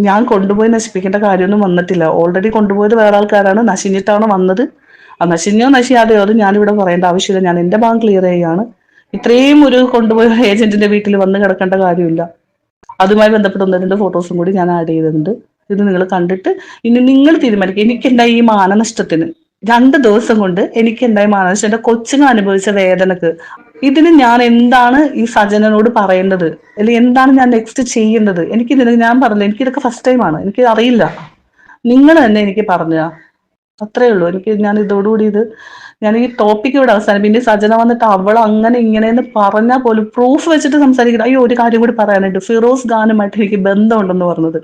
ഞാൻ കൊണ്ടുപോയി നശിപ്പിക്കേണ്ട കാര്യമൊന്നും വന്നിട്ടില്ല. ഓൾറെഡി കൊണ്ടുപോയത് വേറെ ആൾക്കാരാണ്. നശിഞ്ഞിട്ടാണ് വന്നത്. ആ നശിഞ്ഞോ നശിയാതെയോ അത് ഞാനിവിടെ പറയേണ്ട ആവശ്യമില്ല. ഞാൻ എൻ്റെ ഭാഗം ക്ലിയർ ചെയ്യുകയാണ്. ഇത്രയും ഒരു കൊണ്ടുപോയ ഏജന്റിന്റെ വീട്ടിൽ വന്ന് കിടക്കേണ്ട കാര്യമില്ല. അതുമായി ബന്ധപ്പെട്ട 1-2 ഫോട്ടോസും കൂടി ഞാൻ ആഡ് ചെയ്തിട്ടുണ്ട്. ഇത് നിങ്ങൾ കണ്ടിട്ട് ഇനി നിങ്ങൾ തീരുമാനിക്കുക. എനിക്കുണ്ടായ ഈ മാനനഷ്ടത്തിന് 2 ദിവസം കൊണ്ട് എനിക്കുണ്ടായ മാനനഷ്ടം, എൻ്റെ കൊച്ചിന് അനുഭവിച്ച വേദനക്ക്, ഇതിന് ഞാൻ എന്താണ് ഈ സജനനോട് പറയേണ്ടത്, അല്ലെങ്കിൽ എന്താണ് ഞാൻ നെക്സ്റ്റ് ചെയ്യേണ്ടത്? ഞാൻ പറഞ്ഞില്ല, എനിക്കിതൊക്കെ ഫസ്റ്റ് ടൈമാണ്, എനിക്ക് അറിയില്ല. നിങ്ങൾ തന്നെ എനിക്ക് പറഞ്ഞ അത്രേ ഉള്ളൂ. ഞാൻ ഇതോടുകൂടി ഞാൻ ഈ ടോപ്പിക്ക് ഇവിടെ അവസാനം. പിന്നെ സജന വന്നിട്ട് അവൾ അങ്ങനെ ഇങ്ങനെയെന്ന് പറഞ്ഞാൽ പോലും പ്രൂഫ് വെച്ചിട്ട് സംസാരിക്കണം. അയ്യോ, ഒരു കാര്യം കൂടി പറയാനുണ്ട്. ഫിറോസ് ഖാനുമായിട്ട് എനിക്ക് ബന്ധമുണ്ടെന്ന് പറഞ്ഞത്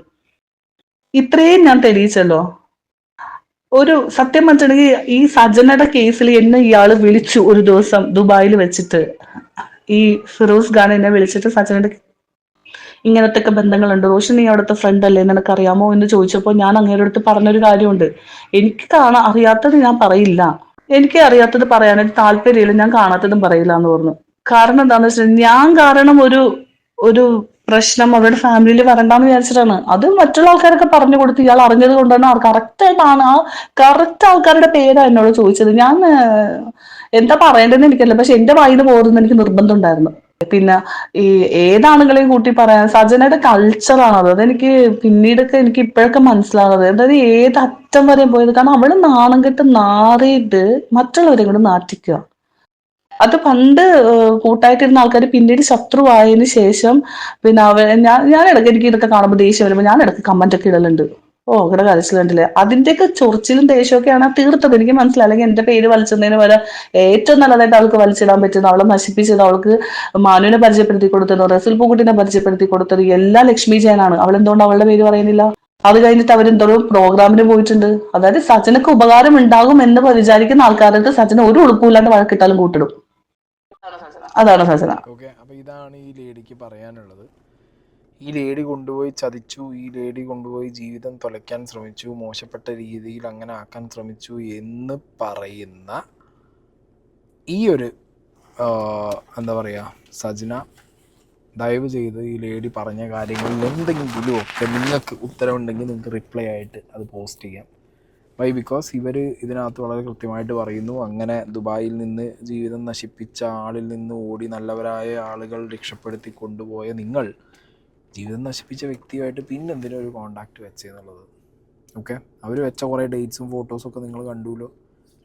ഇത്രയും ഞാൻ തെളിയിച്ചല്ലോ. ഒരു സത്യം പറഞ്ഞിട്ടുണ്ടെങ്കിൽ ഈ സജനയുടെ കേസിൽ എന്നെ ഇയാള് വിളിച്ചു ഒരു ദിവസം ദുബായിൽ വെച്ചിട്ട്. ഈ ഫിറോസ് ഖാൻ എന്നെ വിളിച്ചിട്ട് സജനയുടെ ഇങ്ങനത്തെ ഒക്കെ ബന്ധങ്ങളുണ്ട്, റോഷൻ നീ അവിടുത്തെ ഫ്രണ്ട് അല്ലേ, നിനക്കറിയാമോ എന്ന് ചോദിച്ചപ്പോൾ ഞാൻ അങ്ങേരുടെ അടുത്ത് പറഞ്ഞൊരു കാര്യമുണ്ട്. എനിക്ക് അറിയാത്തത് ഞാൻ പറയില്ല, എനിക്ക് അറിയാത്തത് പറയാനായിട്ട് താല്പര്യമില്ല, ഞാൻ കാണാത്തതും പറയില്ല എന്ന് പറഞ്ഞു. കാരണം എന്താണെന്ന് വെച്ചാൽ ഞാൻ കാരണം ഒരു പ്രശ്നം അവരുടെ ഫാമിലിയിൽ വരണ്ടെന്ന് വിചാരിച്ചിട്ടാണ്. അത് മറ്റുള്ള ആൾക്കാരൊക്കെ പറഞ്ഞു കൊടുത്ത് ഇയാൾ അറിഞ്ഞത് കൊണ്ടാണ് കറക്റ്റായിട്ടാണ് ആ കറക്റ്റ് ആൾക്കാരുടെ പേരാ എന്നോട് ചോദിച്ചത്. ഞാൻ എന്താ പറയേണ്ടതെന്ന് എനിക്കല്ല, പക്ഷെ എന്റെ വായിന്ന് പോകുന്നത് എനിക്ക് നിർബന്ധം ഉണ്ടായിരുന്നു. പിന്നെ ഈ ഏതാണുങ്ങളെയും കൂട്ടി പറയാൻ സജനയുടെ കൾച്ചറാണത്. അതെനിക്ക് പിന്നീടൊക്കെ എനിക്ക് ഇപ്പോഴൊക്കെ മനസ്സിലാകുന്നത്. അതായത് ഏത് അറ്റം വരെ പോയത്. കാരണം അവള് നാണം കെട്ട് നാറിയിട്ട് മറ്റുള്ളവരെ കൂടെ നാട്ടിക്കുക. അത് പണ്ട് കൂട്ടായിട്ടിരുന്ന ആൾക്കാർ പിന്നീട് ശത്രുവായതിനു ശേഷം പിന്നെ ഞാൻ ഇടയ്ക്ക് എനിക്ക് ഇതൊക്കെ കാണുമ്പോൾ ദേഷ്യം വരുമ്പോൾ ഞാൻ ഇടയ്ക്ക് കമന്റ് ഒക്കെ ഇടലുണ്ട്. ഓ ഇവിടെ കരച്ചിൽ കണ്ടില്ലേ, അതിന്റെയൊക്കെ ചൊറിച്ചിലും ദേഷ്യമൊക്കെയാണ് തീർത്തത്. എനിക്ക് മനസ്സിലായി. അല്ലെങ്കിൽ എന്റെ പേര് വലിച്ചതിന് വരെ ഏറ്റവും നല്ലതായിട്ട് അവൾക്ക് വലിച്ചിടാൻ പറ്റുന്നത്, അവളെ നശിപ്പിച്ചത്, അവൾക്ക് മാനുവിനെ പരിചയപ്പെടുത്തി കൊടുത്തത്, റസൂൽ പൂക്കുട്ടിനെ പരിചയപ്പെടുത്തി കൊടുത്തത് എല്ലാം ലക്ഷ്മി ജയനാണ്. അവൾ എന്തുകൊണ്ട് അവളുടെ പേര് പറയുന്നില്ല? അത് കഴിഞ്ഞിട്ട് അവരെന്തോ പ്രോഗ്രാമിന് പോയിട്ടുണ്ട്. അതായത് സജനക്ക് ഉപകാരം ഉണ്ടാകും എന്ന് വിചാരിക്കുന്ന ആൾക്കാർക്ക് സജന ഒരു ഉളുപ്പില്ലാണ്ട് വഴക്കിട്ടാലും കൂട്ടിടും. അതാണ് സജന. ഓക്കെ, അപ്പോൾ ഇതാണ് ഈ ലേഡിക്ക് പറയാനുള്ളത്. ഈ ലേഡി കൊണ്ടുപോയി ചതിച്ചു, ഈ ലേഡി കൊണ്ടുപോയി ജീവിതം തുലയ്ക്കാൻ ശ്രമിച്ചു, മോശപ്പെട്ട രീതിയിൽ അങ്ങനെ ആക്കാൻ ശ്രമിച്ചു എന്ന് പറയുന്ന ഈ ഒരു എന്താ പറയുക, സജന ദയവ് ചെയ്ത് ഈ ലേഡി പറഞ്ഞ കാര്യങ്ങളിൽ എന്തെങ്കിലും ഒക്കെ നിങ്ങൾക്ക് ഉത്തരവുണ്ടെങ്കിൽ നിങ്ങൾക്ക് റിപ്ലൈ ആയിട്ട് അത് പോസ്റ്റ് ചെയ്യാം. വൈ? ബിക്കോസ് ഇവർ ഇതിനകത്ത് വളരെ കൃത്യമായിട്ട് പറയുന്നു, അങ്ങനെ ദുബായിൽ നിന്ന് ജീവിതം നശിപ്പിച്ച ആളിൽ നിന്ന് ഓടി നല്ലവരായ ആളുകൾ രക്ഷപ്പെടുത്തി കൊണ്ടുപോയ നിങ്ങൾ ജീവിതം നശിപ്പിച്ച വ്യക്തിയുമായിട്ട് പിന്നെ എന്തിനും ഒരു കോണ്ടാക്റ്റ് വെച്ചെന്നുള്ളത്. ഓക്കെ, അവർ വെച്ച കുറേ ഡേറ്റ്സും ഫോട്ടോസും ഒക്കെ നിങ്ങൾ കണ്ടുല്ലോ.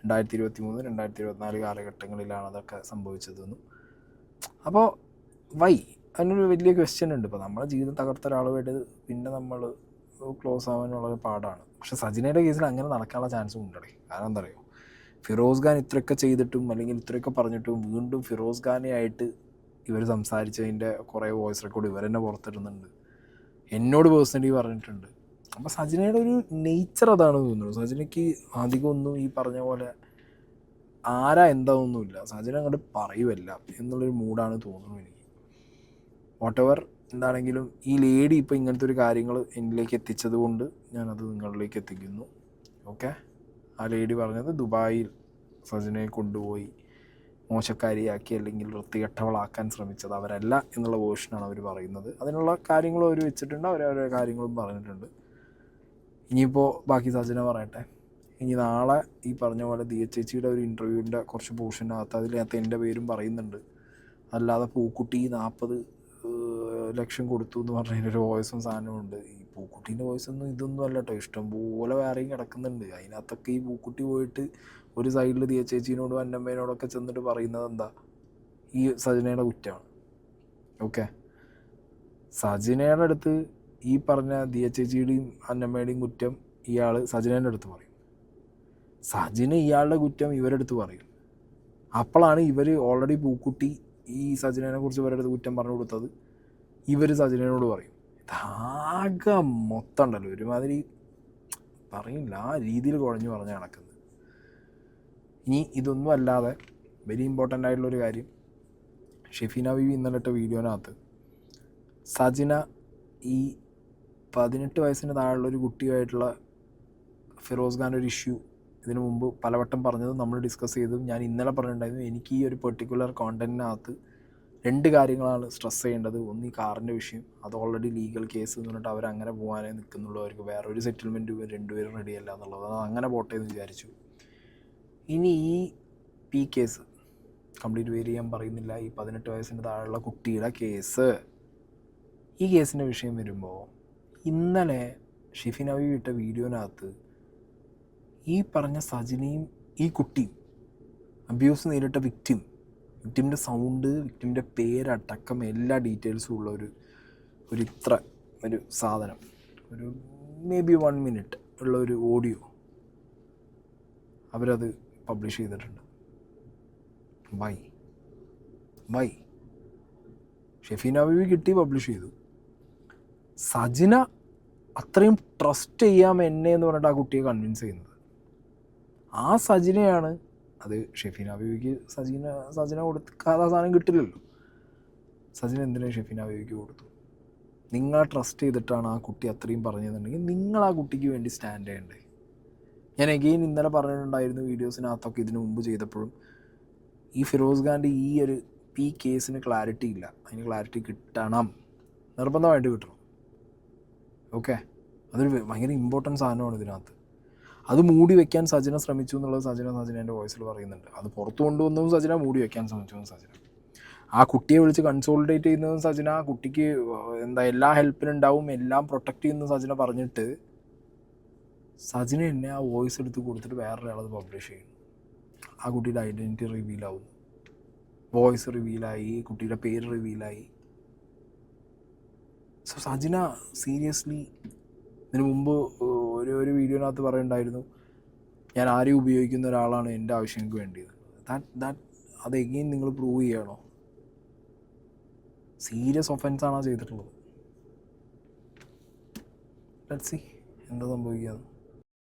2023, 2024 കാലഘട്ടങ്ങളിലാണ് അതൊക്കെ സംഭവിച്ചതെന്നും. അപ്പോൾ വൈ? അതിനൊരു വലിയ ക്വസ്റ്റ്യൻ ഉണ്ട്. ഇപ്പോൾ നമ്മളെ ജീവിതം തകർത്ത ഒരാളുമായിട്ട് പിന്നെ നമ്മൾ ക്ലോസ് ആവാൻ വളരെ പാടാണ്. പക്ഷെ സജിനയുടെ കേസിൽ അങ്ങനെ നടക്കാനുള്ള ചാൻസും ഉണ്ടേ. കാരണം എന്താ പറയുക, ഫിറോസ് ഖാൻ ഇത്രയൊക്കെ ചെയ്തിട്ടും അല്ലെങ്കിൽ ഇത്രയൊക്കെ പറഞ്ഞിട്ടും വീണ്ടും ഫിറോസ് ഖാനെ ആയിട്ട് ഇവർ സംസാരിച്ചതിൻ്റെ കുറേ വോയിസ് റെക്കോർഡ് ഇവർ തന്നെ പുറത്തിടുന്നുണ്ട്, എന്നോട് പേഴ്സണലി പറഞ്ഞിട്ടുണ്ട്. അപ്പോൾ സജിനയുടെ ഒരു നേച്ചർ അതാണ് തോന്നുന്നത്. സജിനയ്ക്ക് അധികമൊന്നും ഈ പറഞ്ഞ പോലെ ആരാ എന്താണെന്നൊന്നുമില്ല, സജിന അങ്ങോട്ട് പറയുമല്ല എന്നുള്ളൊരു മൂഡാണ് തോന്നുന്നത് എനിക്ക്. വാട്ടെവർ, എന്താണെങ്കിലും ഈ ലേഡി ഇപ്പോൾ ഇങ്ങനത്തെ ഒരു കാര്യങ്ങൾ എന്നിലേക്ക് എത്തിച്ചത് കൊണ്ട് ഞാനത് നിങ്ങളിലേക്ക് എത്തിക്കുന്നു. ഓക്കെ, ആ ലേഡി പറഞ്ഞത് ദുബായിൽ സജനയെ കൊണ്ടുപോയി മോശക്കാരിയാക്കി അല്ലെങ്കിൽ വൃത്തികെട്ടവളാക്കാൻ ശ്രമിച്ചത് അവരല്ല എന്നുള്ള വേർഷനാണ് അവർ പറയുന്നത്. അതിനുള്ള കാര്യങ്ങളും അവർ വെച്ചിട്ടുണ്ട്, അവരവരുടെ കാര്യങ്ങളും പറഞ്ഞിട്ടുണ്ട്. ഇനിയിപ്പോൾ ബാക്കി സജന പറയട്ടെ. ഇനി നാളെ ഈ പറഞ്ഞ പോലെ ദിയ ചേച്ചിയുടെ ഒരു ഇൻ്റർവ്യൂവിൻ്റെ കുറച്ച് പോർഷനകത്ത് അതിനകത്ത് എൻ്റെ പേരും പറയുന്നുണ്ട്. അല്ലാതെ പൂക്കുട്ടി 40 ലക്ഷം കൊടുത്തു എന്ന് പറഞ്ഞതിൻ്റെ വോയിസും സാധനവും ഉണ്ട്. ഈ പൂക്കുട്ടീൻ്റെ വോയിസൊന്നും ഇതൊന്നും അല്ല കേട്ടോ, ഇഷ്ടംപോലെ വേറെയും കിടക്കുന്നുണ്ട്. അതിനകത്തൊക്കെ ഈ പൂക്കുട്ടി പോയിട്ട് ഒരു സൈഡിൽ ദിയ ചേച്ചീനോടും അന്നമ്മേനോടൊക്കെ ചെന്നിട്ട് പറയുന്നത് എന്താ, ഈ സജനയുടെ കുറ്റമാണ്. ഓക്കെ, സജനയുടെ അടുത്ത് ഈ പറഞ്ഞ ദിയ ചേച്ചിയുടെയും അന്നമ്മയുടെയും കുറ്റം ഇയാൾ സജനേൻ്റെ അടുത്ത് പറയും, സജന ഇയാളുടെ കുറ്റം ഇവരുടെ അടുത്ത് പറയും. അപ്പോഴാണ് ഇവർ ഓൾറെഡി പൂക്കുട്ടി ഈ സജനേനെ കുറിച്ച് ഇവരുടെ അടുത്ത് കുറ്റം പറഞ്ഞു കൊടുത്തത് ഇവർ സജനേനോട് പറയും. ഇതാകെ മൊത്തം ഉണ്ടല്ലോ ഒരുമാതിരി പറയില്ല, ആ രീതിയിൽ കുഴഞ്ഞു പറഞ്ഞ് നടക്കുന്നത്. ഇനി ഇതൊന്നും അല്ലാതെ വെരി ഇമ്പോർട്ടൻ്റ് ആയിട്ടുള്ളൊരു കാര്യം, ഷെഫീന ബീവി ഇന്നലെ ഇട്ട വീഡിയോനകത്ത് സജന ഈ 18 വയസ്സിന് താഴെയുള്ളൊരു കുട്ടിയുമായിട്ടുള്ള ഫിറോസ് ഖാൻ്റെ ഒരു ഇഷ്യൂ ഇതിനു മുമ്പ് പലവട്ടം പറഞ്ഞതും നമ്മൾ ഡിസ്കസ് ചെയ്തതും ഞാൻ ഇന്നലെ പറഞ്ഞിട്ടുണ്ടായിരുന്നു. എനിക്ക് ഈ ഒരു പെർട്ടിക്കുലർ കോണ്ടൻറ്റിനകത്ത് 2 കാര്യങ്ങളാണ് സ്ട്രെസ് ചെയ്യേണ്ടത്. ഒന്ന് ഈ കാറിൻ്റെ വിഷയം, അത് ഓൾറെഡി ലീഗൽ കേസ് എന്ന് പറഞ്ഞിട്ട് അവരങ്ങനെ പോകാനേ നിൽക്കുന്നുള്ളൂ, അവർക്ക് വേറൊരു സെറ്റിൽമെൻറ്റ് രണ്ടുപേരും റെഡിയല്ല എന്നുള്ളത്, അത് അങ്ങനെ പോട്ടെ എന്ന് വിചാരിച്ചു. ഇനി ഈ കേസ് കംപ്ലീറ്റ് പേര് ചെയ്യാൻ പറയുന്നില്ല, ഈ 18 വയസ്സിന് താഴെയുള്ള കുട്ടിയുടെ കേസ്, ഈ കേസിൻ്റെ വിഷയം വരുമ്പോൾ ഇന്നലെ ഷെഫീന ബീവി ഇട്ട വീഡിയോനകത്ത് ഈ പറഞ്ഞ സജിനയും ഈ കുട്ടിയും അബ്യൂസ് നേരിട്ട വിക്ടിമിൻ്റെ സൗണ്ട്, വിക്ടിമിൻ്റെ പേരടക്കം എല്ലാ ഡീറ്റെയിൽസും ഉള്ള ഒരു ഇത്ര ഒരു സാധനം, ഒരു മേ ബി 1 മിനിറ്റ് ഉള്ള ഒരു ഓഡിയോ അവരത് പബ്ലിഷ് ചെയ്തിട്ടുണ്ട്. വൈ ഷെഫീന ബീവി കിട്ടി പബ്ലിഷ് ചെയ്തു. സജിന അത്രയും ട്രസ്റ്റ് ചെയ്യാം എന്നെ എന്ന് പറഞ്ഞിട്ട് ആ കുട്ടിയെ കൺവിൻസ് ചെയ്യുന്നത്. ആ സജിനയാണ് അത്. ഷെഫീന ബീവിക്ക് സജിന കൊടുക്കാതെ സാധനം കിട്ടില്ലല്ലോ. സജിന എന്തിനാ ഷെഫീന ബീവിക്ക് കൊടുത്തു? നിങ്ങളെ ട്രസ്റ്റ് ചെയ്തിട്ടാണ് ആ കുട്ടി അത്രയും പറഞ്ഞതെന്നുണ്ടെങ്കിൽ നിങ്ങൾ ആ കുട്ടിക്ക് വേണ്ടി സ്റ്റാൻഡ് ചെയ്യണ്ടേ. ഞാൻ എഗെയിൻ ഇന്നലെ പറഞ്ഞിട്ടുണ്ടായിരുന്നു വീഡിയോസിനകത്തൊക്കെ ഇതിനു മുമ്പ് ചെയ്തപ്പോഴും, ഈ ഫിറോസ് ഖാൻ്റെ ഈ കേസിന് ക്ലാരിറ്റി ഇല്ല, അതിന് ക്ലാരിറ്റി കിട്ടണം, നിർബന്ധമായിട്ട് കിട്ടണം. ഓക്കെ, അതൊരു ഭയങ്കര ഇമ്പോർട്ടൻറ്റ് സാധനമാണ് ഇതിനകത്ത്. അത് മൂടി വെക്കാൻ സജന ശ്രമിച്ചു എന്നുള്ളത് സജനേൻ്റെ വോയിസിൽ പറയുന്നുണ്ട്. അത് പുറത്തു കൊണ്ടുവന്നതും സജന, മൂടി വെക്കാൻ ശ്രമിച്ചതും സജന. ആ കുട്ടിയെ വിളിച്ച് കൺസോൾട്ടേറ്റ് ചെയ്യുന്നതും സജന, ആ കുട്ടിക്ക് എല്ലാ ഹെൽപ്പിനുണ്ടാവും, എല്ലാം പ്രൊട്ടക്റ്റ് ചെയ്യുന്ന സജന പറഞ്ഞിട്ട് സജന എന്നെ ആ വോയിസ് എടുത്ത് കൊടുത്തിട്ട് വേറൊരാളത് പബ്ലിഷ് ചെയ്യുന്നു. ആ കുട്ടിയുടെ ഐഡൻറ്റിറ്റി റിവീലാവുന്നു, വോയിസ് റിവീലായി, കുട്ടിയുടെ പേര് റിവീലായി. സോ സജന സീരിയസ്ലി ഇതിനു മുമ്പ് ഒരു വീഡിയോനകത്ത് പറയുന്നുണ്ടായിരുന്നു, ഞാൻ ആരെയും ഉപയോഗിക്കുന്ന ഒരാളാണ് എൻ്റെ ആവശ്യങ്ങൾക്ക് വേണ്ടിയത്. അത് എഗെയിൻ നിങ്ങൾ പ്രൂവ് ചെയ്യണോ? സീരിയസ് ഒഫൻസാണ് ചെയ്തിട്ടുള്ളത്. ലെറ്റ്സ് സീ എന്താ സംഭവിക്കുക.